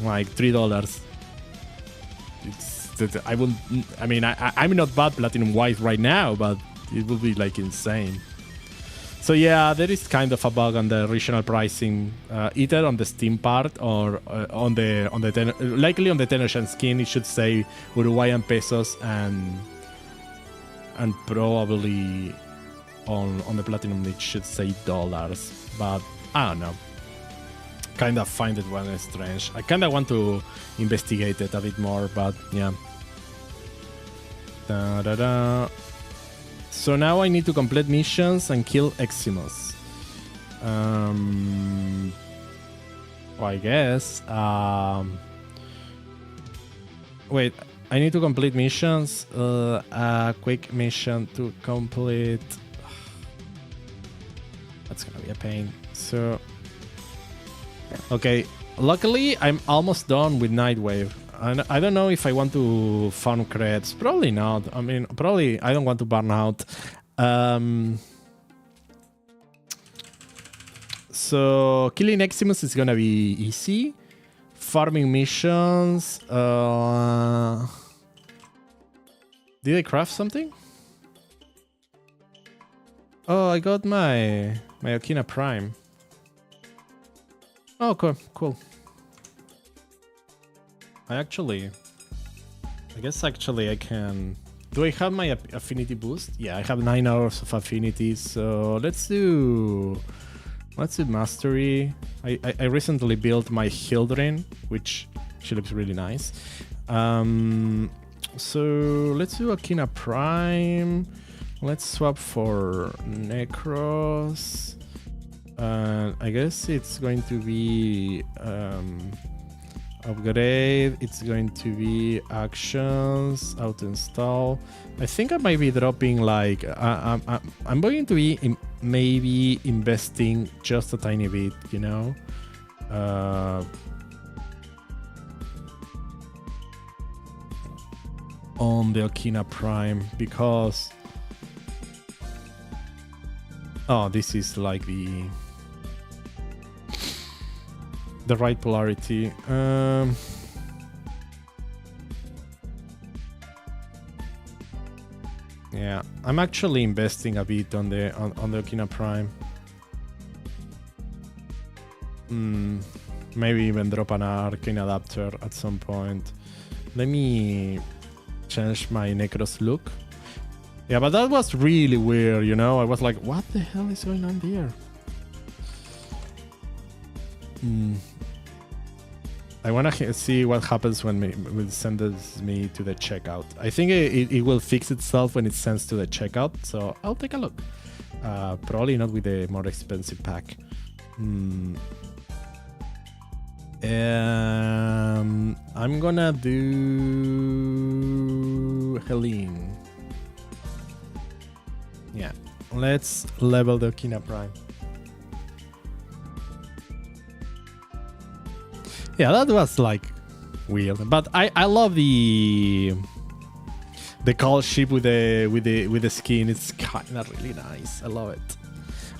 like $3. I'm not bad platinum wise right now, but it will be like insane. So yeah, there is kind of a bug on the regional pricing, either on the Steam part or on the likely on the 10 Ocean skin. It should say Uruguayan pesos, and probably on the platinum it should say dollars, but I don't know. Kind of find it one strange. I kind of want to investigate it a bit more, but yeah. So now I need to complete missions and kill Eximus. Well, I guess. Wait, I need to complete missions. A quick mission to complete. That's gonna be a pain. So, okay. Luckily, I'm almost done with Nightwave. I don't know if I want to farm creds. Probably not. I mean, probably I don't want to burn out. So killing Eximus is gonna be easy. Farming missions. Did I craft something? Oh, I got my Okina Prime. Oh, cool. I guess I can Do I have my affinity boost? Yeah, I have 9 hours of affinity, so let's do mastery. I recently built my Hildrin, which she looks really nice. So let's do Akina Prime. Let's swap for Necros. I guess it's going to be upgrade. It's going to be actions, auto install. I think I might be dropping like I'm going to be maybe investing just a tiny bit, you know. On the Okina Prime, because this is like the right polarity. Yeah, I'm actually investing a bit on the Okina Prime. Maybe even drop an arcane adapter at some point. Let me change my Necros look. Yeah, but that was really weird, you know? I was like, what the hell is going on there? I want to see what happens when it sends me to the checkout. I think it will fix itself when it sends to the checkout, so I'll take a look. Probably not with the more expensive pack. I'm gonna do Helene. Yeah, let's level the Okina Prime. Yeah, that was like weird, but I love the call ship with the skin. It's kind of really nice. I love it.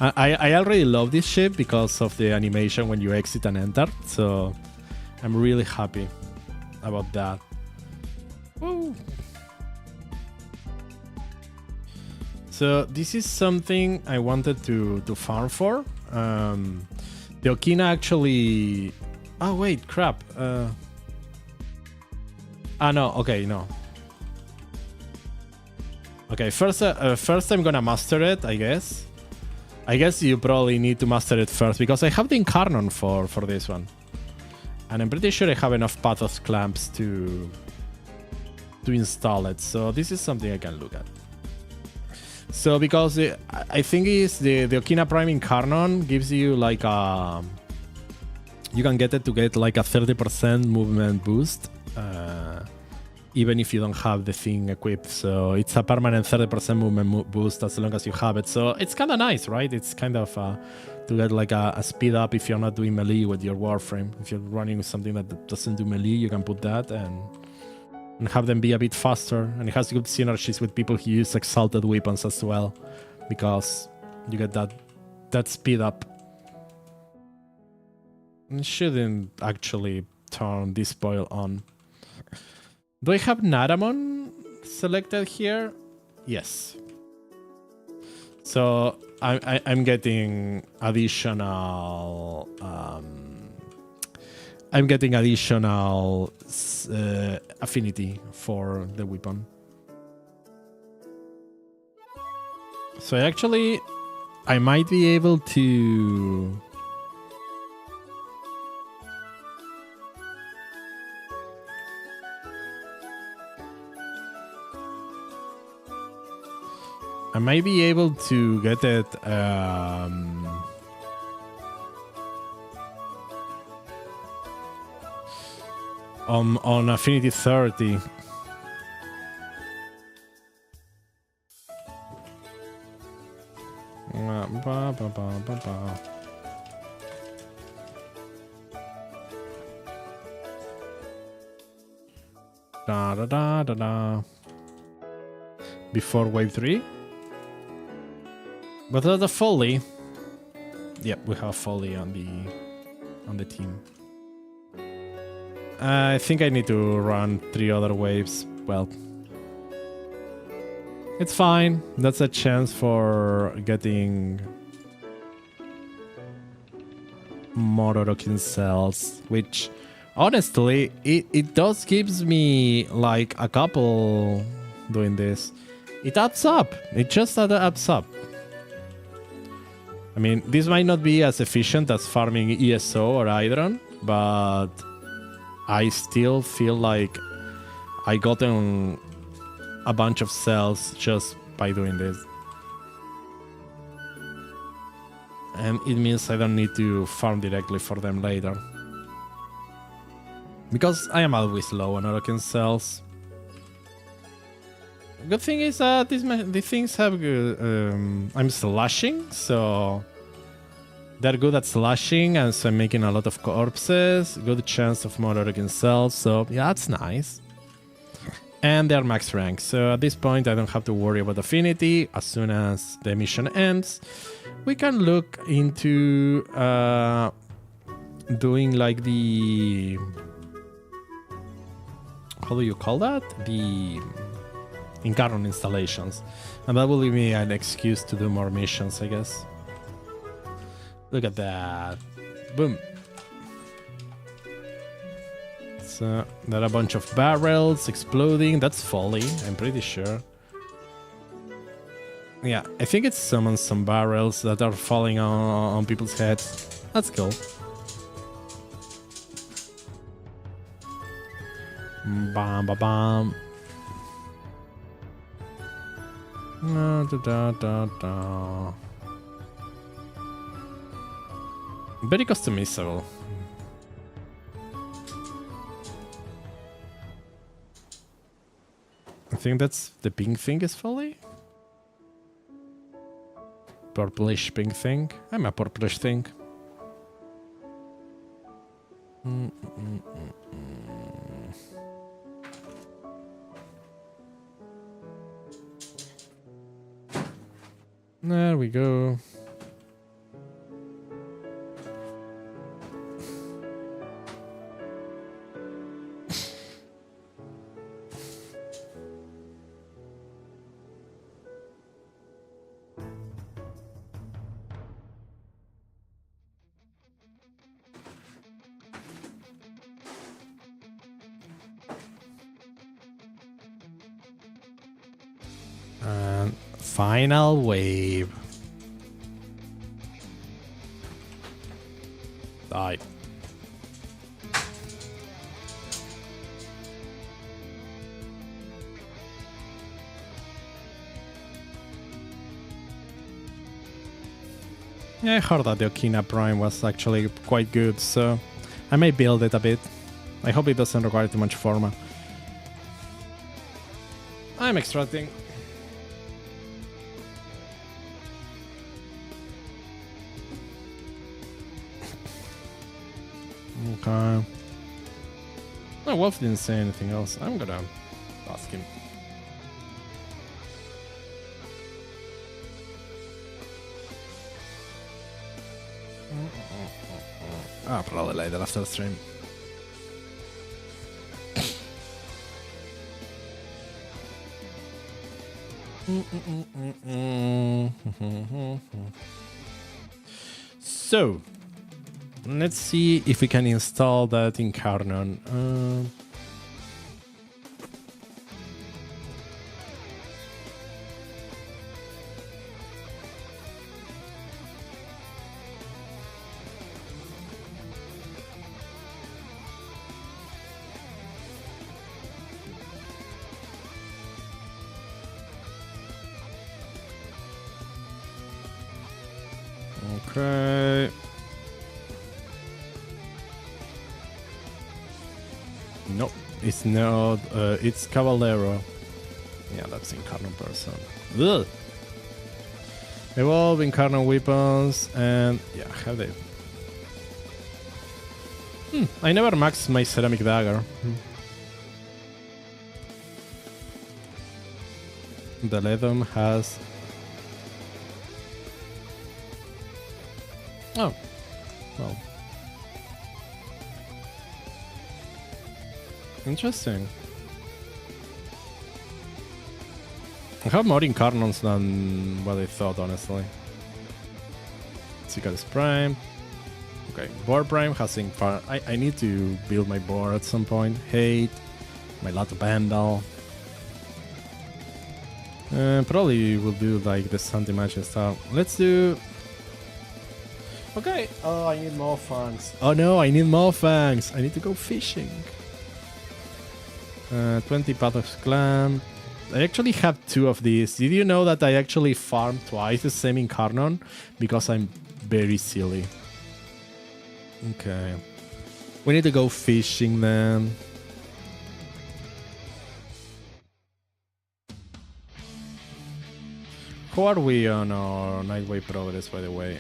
I already love this ship because of the animation when you exit and enter. So I'm really happy about that. Woo. So this is something I wanted to farm for. The Okina actually. Oh wait, crap. No. Okay, no. Okay, first I'm gonna master it, I guess. I guess you probably need to master it first because I have the Incarnon for this one, and I'm pretty sure I have enough Pathos clamps to install it. So this is something I can look at. So because I think is the Okina Prime Incarnon gives you like a. You can get it to get like a 30% movement boost, even if you don't have the thing equipped. So it's a permanent 30% movement boost as long as you have it. So it's kind of nice, right? It's kind of to get like a speed up if you're not doing melee with your Warframe. If you're running with something that doesn't do melee, you can put that and have them be a bit faster. And it has good synergies with people who use exalted weapons as well, because you get that speed up. Shouldn't actually turn this spoil on. Do I have Naramon selected here? Yes. So I'm getting additional. I'm getting additional affinity for the weapon. So I might be able to. I might be able to get it on affinity 30. Da da da da da. Before wave 3. But the Folly. Yep, we have Folly on the team. I think I need to run 3 other waves. Well, it's fine. That's a chance for getting more Orokin cells, which honestly it does gives me like a couple doing this. It adds up. It just adds up. I mean, this might not be as efficient as farming ESO or Hydron, but I still feel like I gotten a bunch of cells just by doing this. And it means I don't need to farm directly for them later. Because I am always low on Orokin cells. Good thing is that these things have good, I'm slashing, so they're good at slashing, and so I'm making a lot of corpses. Good chance of more Orokin cells, so yeah, that's nice. And they're max rank, so at this point I don't have to worry about affinity. As soon as the mission ends, we can look into doing like the... how do you call that? The Incarnon installations. And that will give me an excuse to do more missions, I guess. Look at that. Boom. So there are a bunch of barrels exploding. That's folly, I'm pretty sure. Yeah, I think it summons some barrels that are falling on people's heads. That's cool. Bam, bam, bam. Da, da, da. Very customizable. I think that's the pink thing is folly. Purplish pink thing. I'm a purplish thing. There we go. And final wave. Die. Yeah, I heard that the Okina Prime was actually quite good, so I may build it a bit. I hope it doesn't require too much forma. I'm extracting. Okay. No, Wolf didn't say anything else. I'm gonna ask him. Probably later after the stream. So, let's see if we can install that in Incarnon. Okay. Nope, it's not. It's Caballero. Yeah, that's Incarnon person. Ugh. Evolve Incarnon weapons and yeah, have they? I never maxed my ceramic dagger. The Ledom has. Oh, well. Interesting. I have more Incarnons than what I thought, honestly. Cicalis Prime. Okay, Boar Prime has Incarn. I need to build my boar at some point. Hate. My Lato Vandal. Probably we'll do like the Sunday match and stuff. Let's do. Okay. Oh, I need more fangs. Oh no, I need more fangs. I need to go fishing. 20 Pathos Clan. I actually have 2 of these. Did you know that I actually farmed twice the same Incarnon? Because I'm very silly. Okay. We need to go fishing then. How are we on our Nightwave progress, by the way?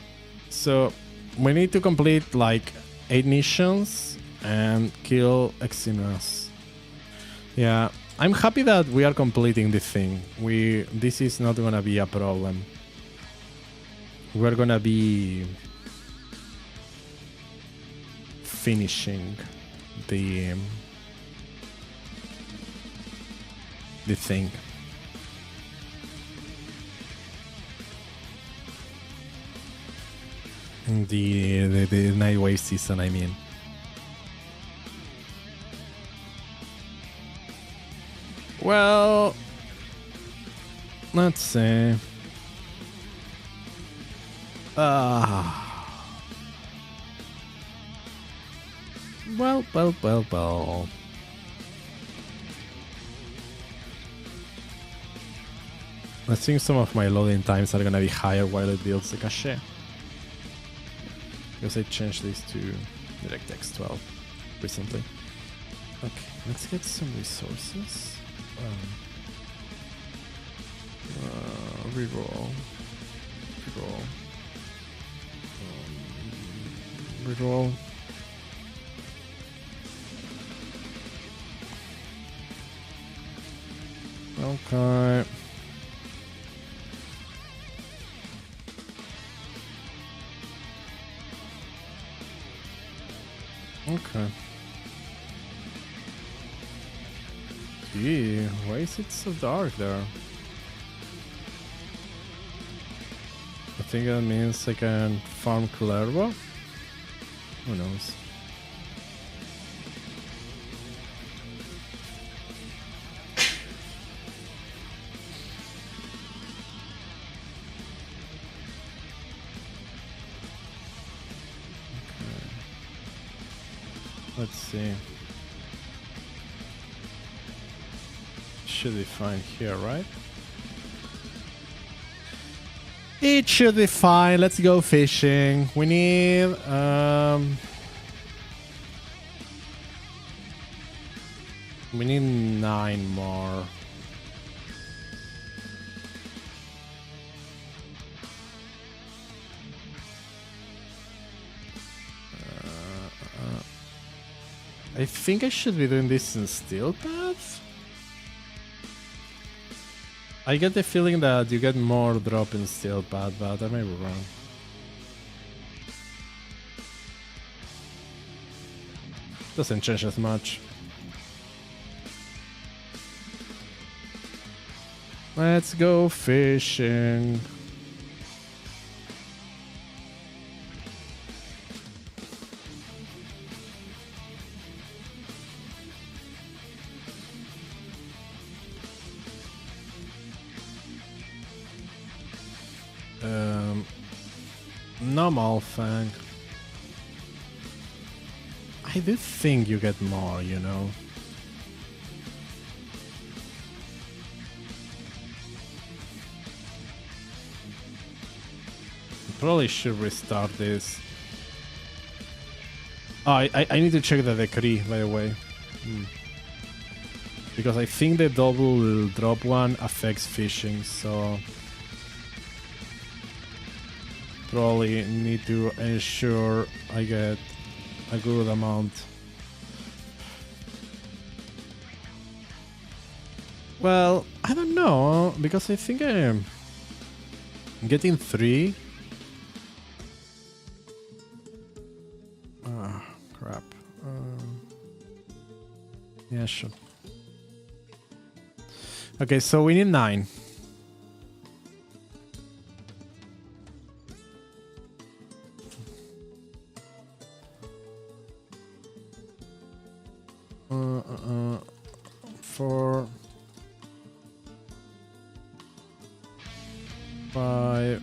So, we need to complete like 8 missions and kill Eximus. Yeah, I'm happy that we are completing this thing. This is not gonna be a problem. We're gonna be finishing the thing. The Nightwave season, I mean. Well, let's see. Well. I think some of my loading times are gonna be higher while it builds the cache. Because I changed this to DirectX 12 recently. Okay, let's get some resources. Reroll. Reroll. Okay. Okay. Gee, why is it so dark there? I think that means I can farm Clervo? Who knows? Let's see. Should be fine here, right? It should be fine. Let's go fishing. We need we need 9 more. I think I should be doing this in Steel Path. I get the feeling that you get more drop in Steel Path, but I may be wrong. Doesn't change as much. Let's go fishing. Normal Fang. I do think you get more, you know. Probably should restart this. Oh, I need to check the decree, by the way. Because I think the double drop one affects fishing, so... Probably need to ensure I get a good amount. Well, I don't know, because I think I'm getting 3. Ah, crap. Yeah, sure. Okay, so we need 9. 5,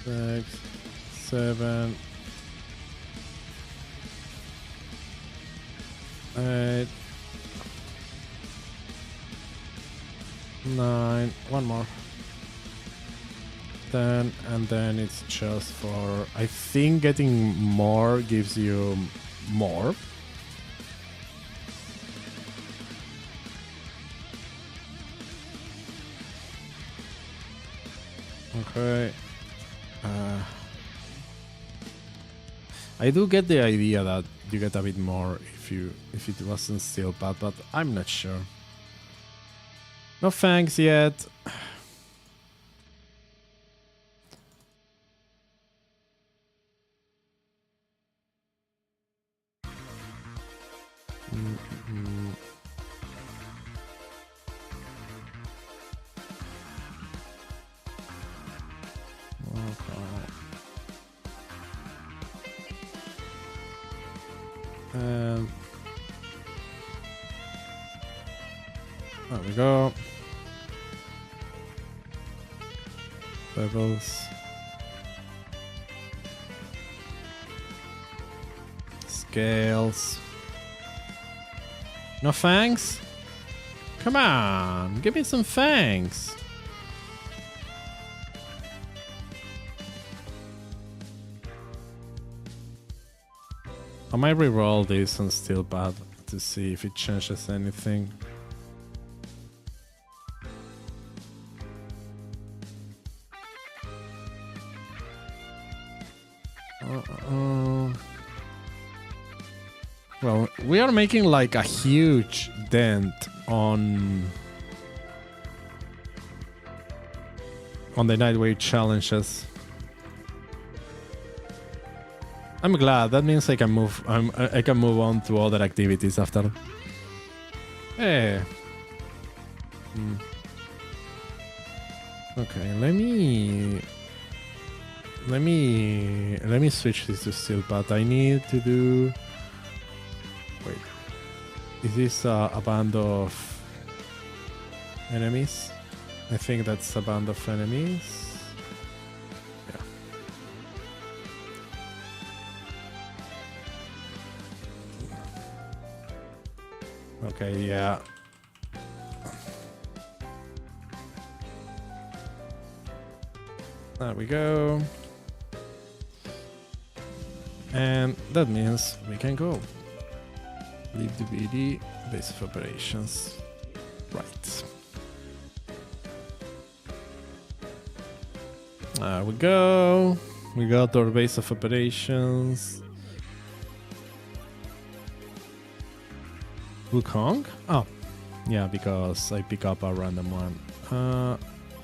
6, 7, 8, 9, one more. 10, and then it's just for, I think getting more gives you more. Okay. I do get the idea that you get a bit more if it wasn't steel pad, but I'm not sure. No thanks yet. There we go. Levels. Scales. No thanks? Come on, give me some thanks. I might reroll this on steel pad to see if it changes anything. Well, we are making like a huge dent on the Nightwave challenges. I'm glad. That means I can move. I can move on to other activities after. Hey. Okay, let me switch this to steel pad. I need to do. Wait. Is this a band of enemies? I think that's a band of enemies. Okay, yeah. There we go. And that means we can go. Leave the BD, base of operations. Right. There we go. We got our base of operations. Wukong? Oh, yeah, because I pick up a random one.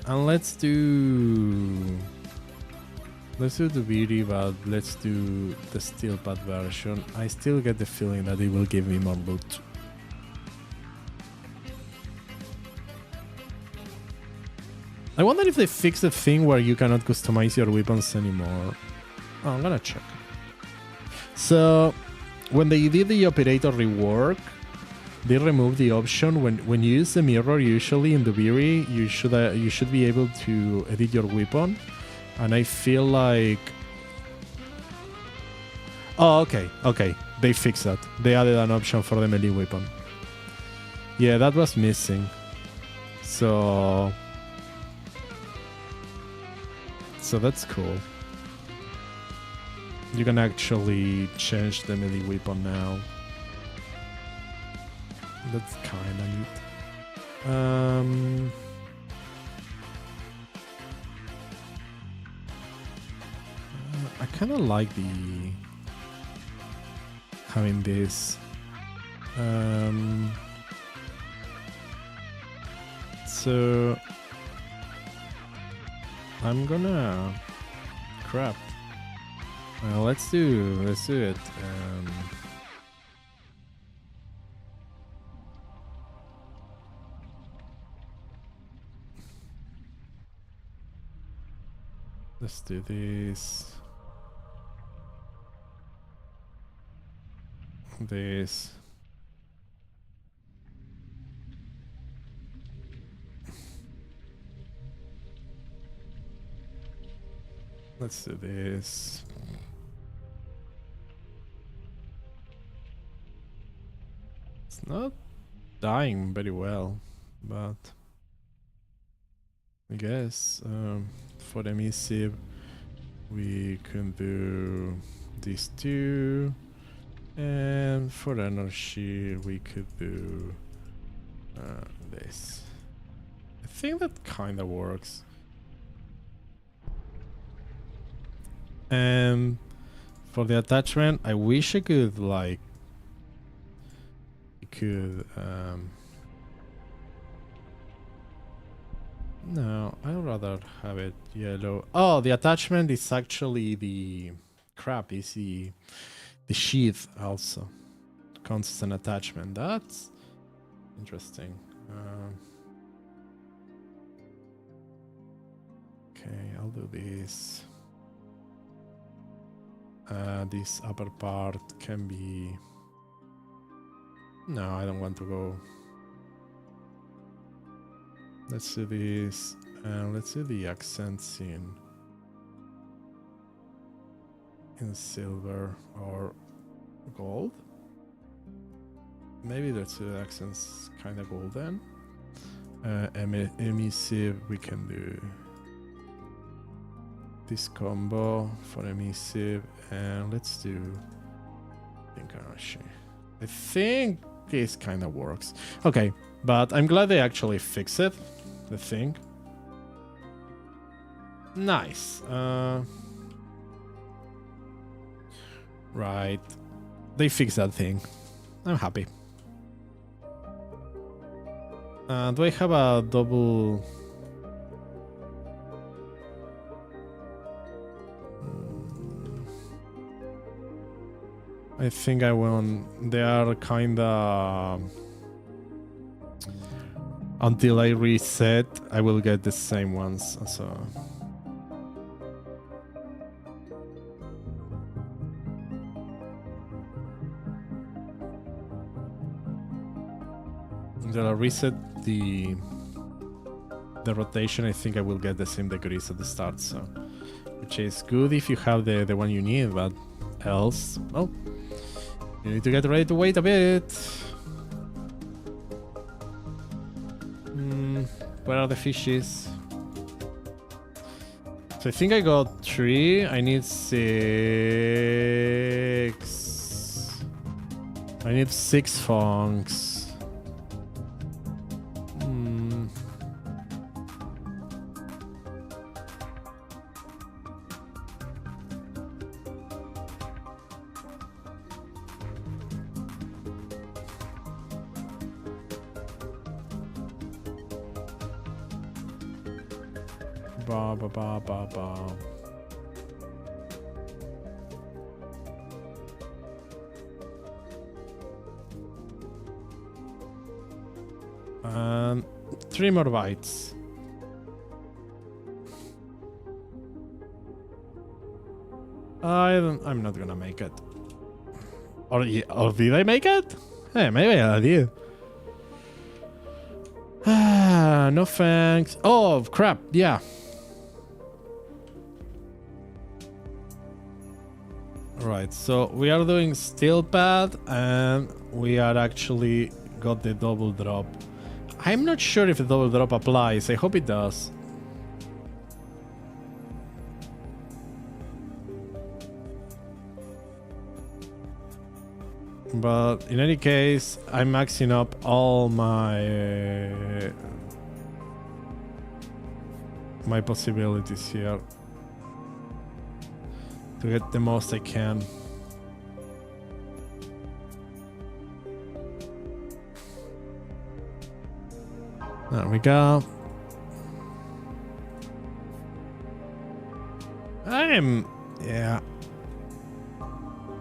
And let's do the beauty, but let's do the steel pad version. I still get the feeling that it will give me more loot. I wonder if they fixed the thing where you cannot customize your weapons anymore. Oh, I'm gonna check. So, when they did the operator rework, they removed the option when you use the mirror. Usually in the Viri, you should be able to edit your weapon, and I feel like. Oh, okay, they fixed that. They added an option for the melee weapon. Yeah, that was missing. So that's cool. You can actually change the melee weapon now. That's kinda neat. I kinda like having this. So I'm gonna crap. Let's do it. Let's do this. This. Let's do this. It's not dying very well, but I guess for emissive we can do these two, and for energy we could do this. I think that kind of works. And for the attachment, I wish I could like no, I'd rather have it yellow. Oh, the attachment is actually the crap, is the sheath also. Constant attachment. That's interesting. Okay, I'll do this. This upper part can be... No, I don't want to go. Let's do this, and let's do the accents in silver or gold. Maybe let's do the accents kind of golden. Emissive, we can do this combo for emissive, and let's do Incarnation. I think this kind of works. Okay, but I'm glad they actually fixed it, the thing. Nice. Right. They fixed that thing. I'm happy. Do I have a double... I think I won. They are kinda... Until I reset, I will get the same ones, so... Until I reset the rotation, I think I will get the same degrees at the start, so... Which is good if you have the one you need, but else... Well... You need to get ready to wait a bit. Where are the fishes? So I think I got 3. I need 6. I need 6 funks. Ba ba ba ba ba. And 3 more bites. I'm not gonna make it. Or did I make it? Hey, maybe I did. No thanks. Oh crap! Yeah. Right, so we are doing steel pad, and we are actually got the double drop. I'm not sure if the double drop applies. I hope it does. But in any case, I'm maxing up all my possibilities here to get the most I can. There we go.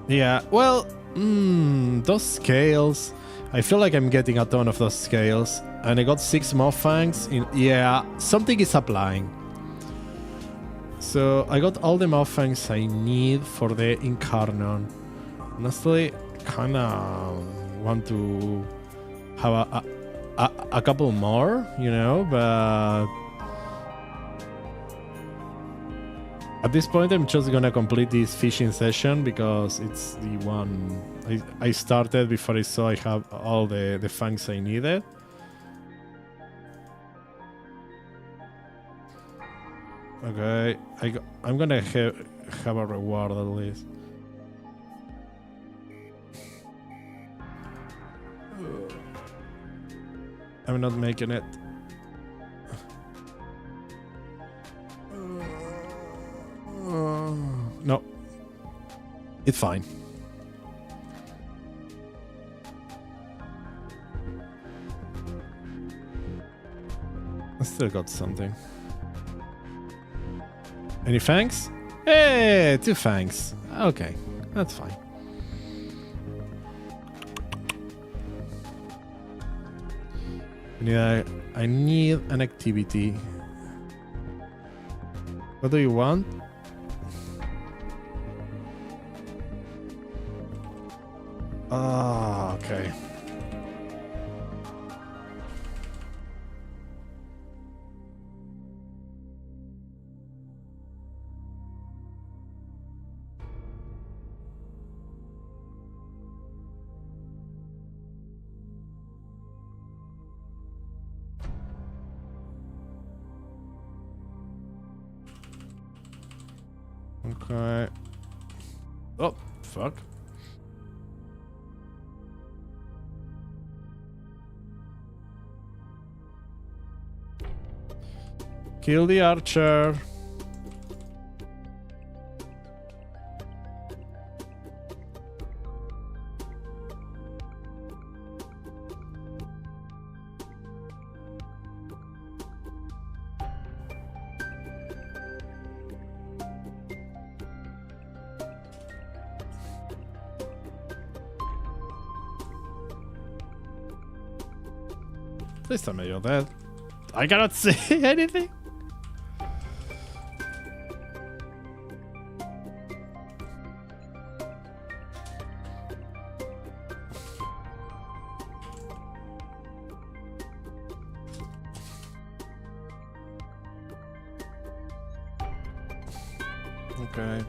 Yeah, well, those scales, I feel like I'm getting a ton of those scales, and I got 6 more fangs in. Yeah, something is applying. So I got all the Moffangs I need for the Incarnon. Honestly, kinda want to have a couple more, you know, but At this point, I'm just gonna complete this fishing session because it's the one I started before I saw I have all the fangs I needed. Okay, I'm gonna have a reward at least. I'm not making it. No. It's fine. I still got something. Any fangs? Hey, 2 fangs. Okay, that's fine. I need an activity. What do you want? Ah, okay. Okay. Oh, fuck. Kill the archer. Please tell me you're dead. I cannot see anything. Okay.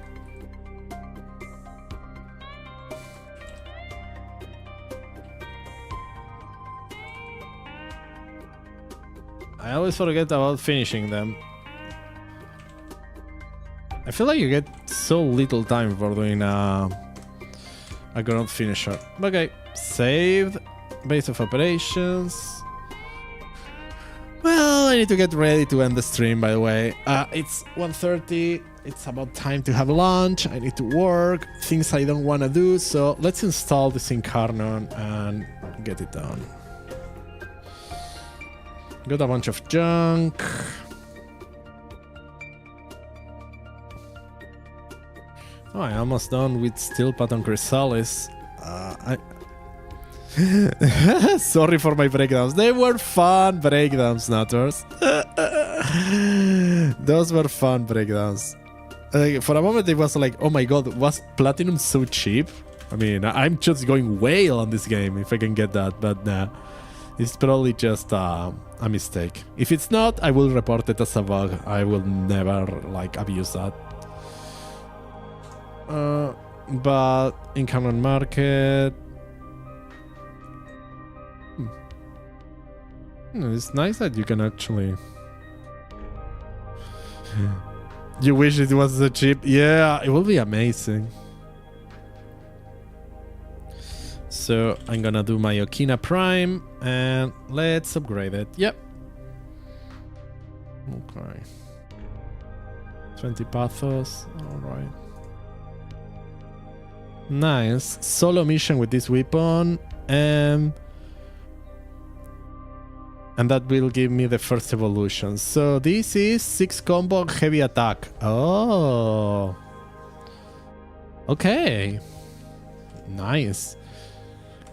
I always forget about finishing them. I feel like you get so little time for doing a ground finisher. Okay, saved. Base of operations. Well, I need to get ready to end the stream, by the way. It's 1:30. It's about time to have lunch. I need to work. Things I don't want to do. So let's install this Incarnon and get it done. Got a bunch of junk. Oh, I'm almost done with Steel Pattern Chrysalis. Sorry for my breakdowns. They were fun breakdowns, Nutters. Those were fun breakdowns. For a moment, it was like, oh my god, was Platinum so cheap? I mean, I'm just going whale on this game if I can get that, but nah. It's probably just a mistake. If it's not, I will report it as a bug. I will never, like, abuse that. But in common market... It's nice that you can actually... You wish it was so cheap? Yeah, it will be amazing. So I'm gonna do my Okina Prime and let's upgrade it. Yep. Okay. 20 pathos. Alright. Nice. Solo mission with this weapon. And that will give me the first evolution. So this is 6 combo heavy attack. Oh. Okay. Nice.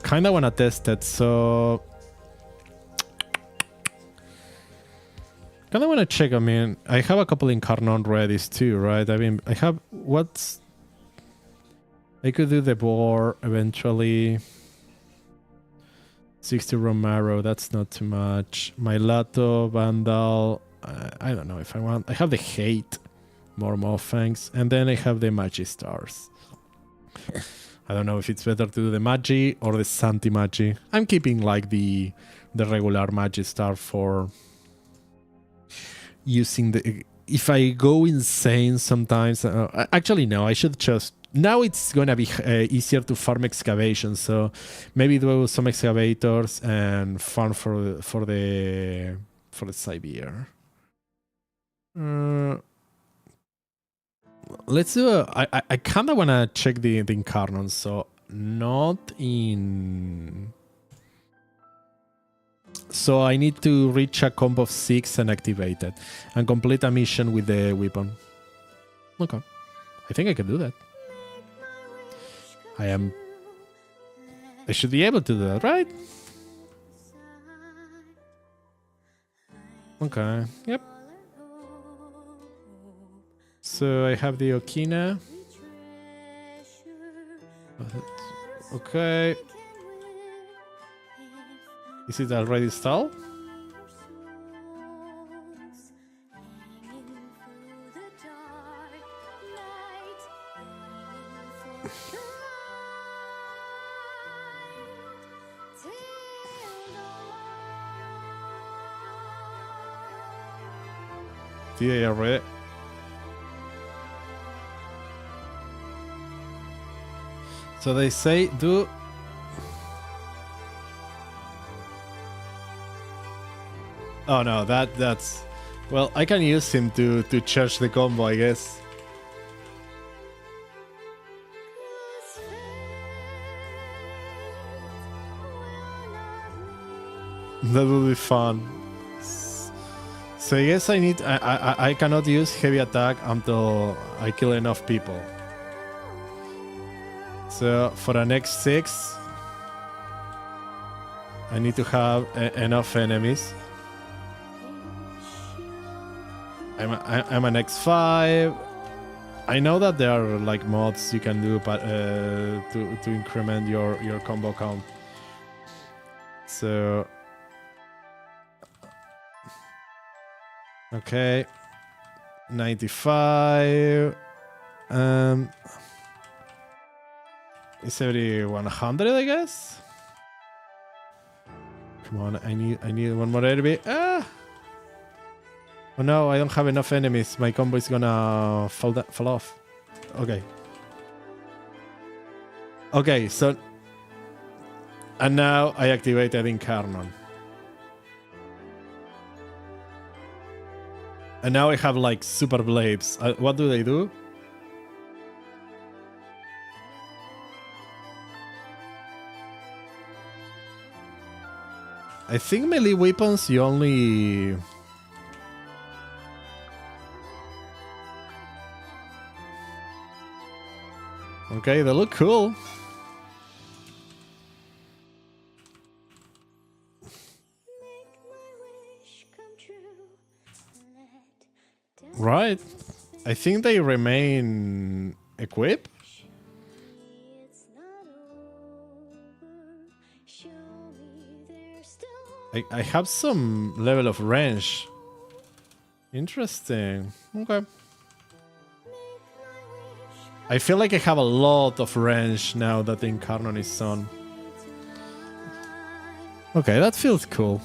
Kinda wanna test it, so... Kinda wanna check, I mean, I have a couple Incarnon readies too, right? I mean, I have... What's... I could do the boar eventually. 60 Romero, that's not too much. My Lato, Vandal... I don't know if I want... I have the hate. more Mofangs, and then I have the Magi Stars. I don't know if it's better to do the Magi or the Santi Magi. I'm keeping like the regular Magi Star for using the... If I go insane sometimes... actually, no, I should just... Now it's gonna be easier to farm excavations, so maybe do some excavators and farm for the Sibir. Let's do I kinda wanna check the Incarnon, so not in... So I need to reach a combo of 6 and activate it and complete a mission with the weapon. Okay, I think I can do that. I should be able to do that, right? Okay, yep. So I have the Okina. Okay. Is it already installed? Yeah, already. So they say do... Oh no, that's... Well, I can use him to charge the combo, I guess. That would be fun. So I guess I cannot use heavy attack until I kill enough people. So for the next 6, I need to have enough enemies. I'm an X5. I know that there are like mods you can do, but to increment your combo count. So okay, 95. It's every 100, I guess. Come on, I need one more enemy. Ah! Oh no, I don't have enough enemies. My combo is gonna fall off. Okay. Okay, so... And now I activated Incarnon. And now I have like super blades. What do they do? I think melee weapons you only... Okay, they look cool. Right. I think they remain equipped. I have some level of range. Interesting. Okay. I feel like I have a lot of range now that the Incarnon is on. Okay, that feels cool.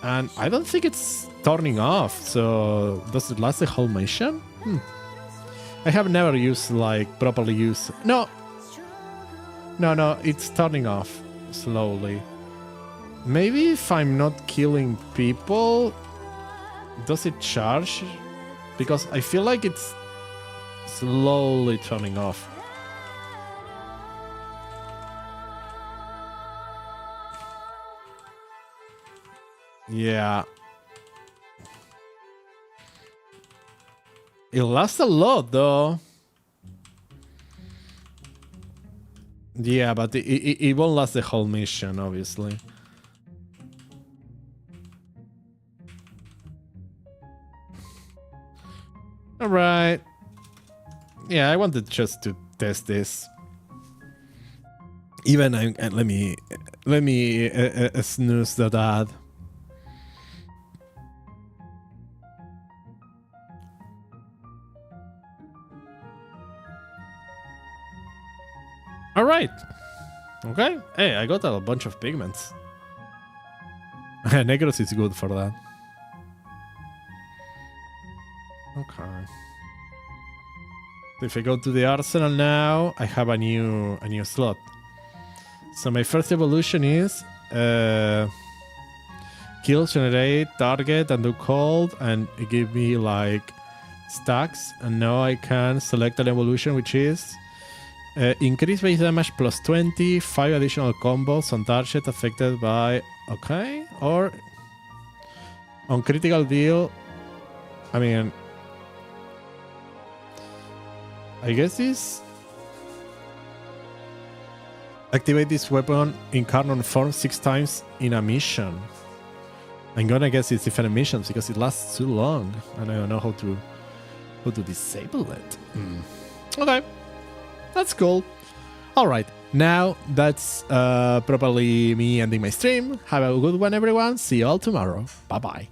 And I don't think it's turning off, so does it last the whole mission? I have never used, like, properly used... No, it's turning off slowly. Maybe if I'm not killing people, does it charge? Because I feel like it's slowly turning off. Yeah. It lasts a lot, though. Yeah, but it won't last the whole mission, obviously. Alright. Yeah, I wanted just to test this. Even let me snooze that ad. All right. Okay. Hey, I got a bunch of pigments. Negros is good for that. Okay. If I go to the arsenal now, I have a new slot. So my first evolution is kill, generate, target, and do cold, and it give me like stacks. And now I can select an evolution, which is increase base damage plus 20, 5 additional combos on target affected by, okay, or on critical deal. I mean, I guess this activate this weapon in Carnon form 6 times in a mission. I'm gonna guess it's different missions because it lasts too long and I don't know how to disable it. Okay, that's cool. All right, now that's probably me ending my stream. Have a good one, everyone. See you all tomorrow. Bye bye.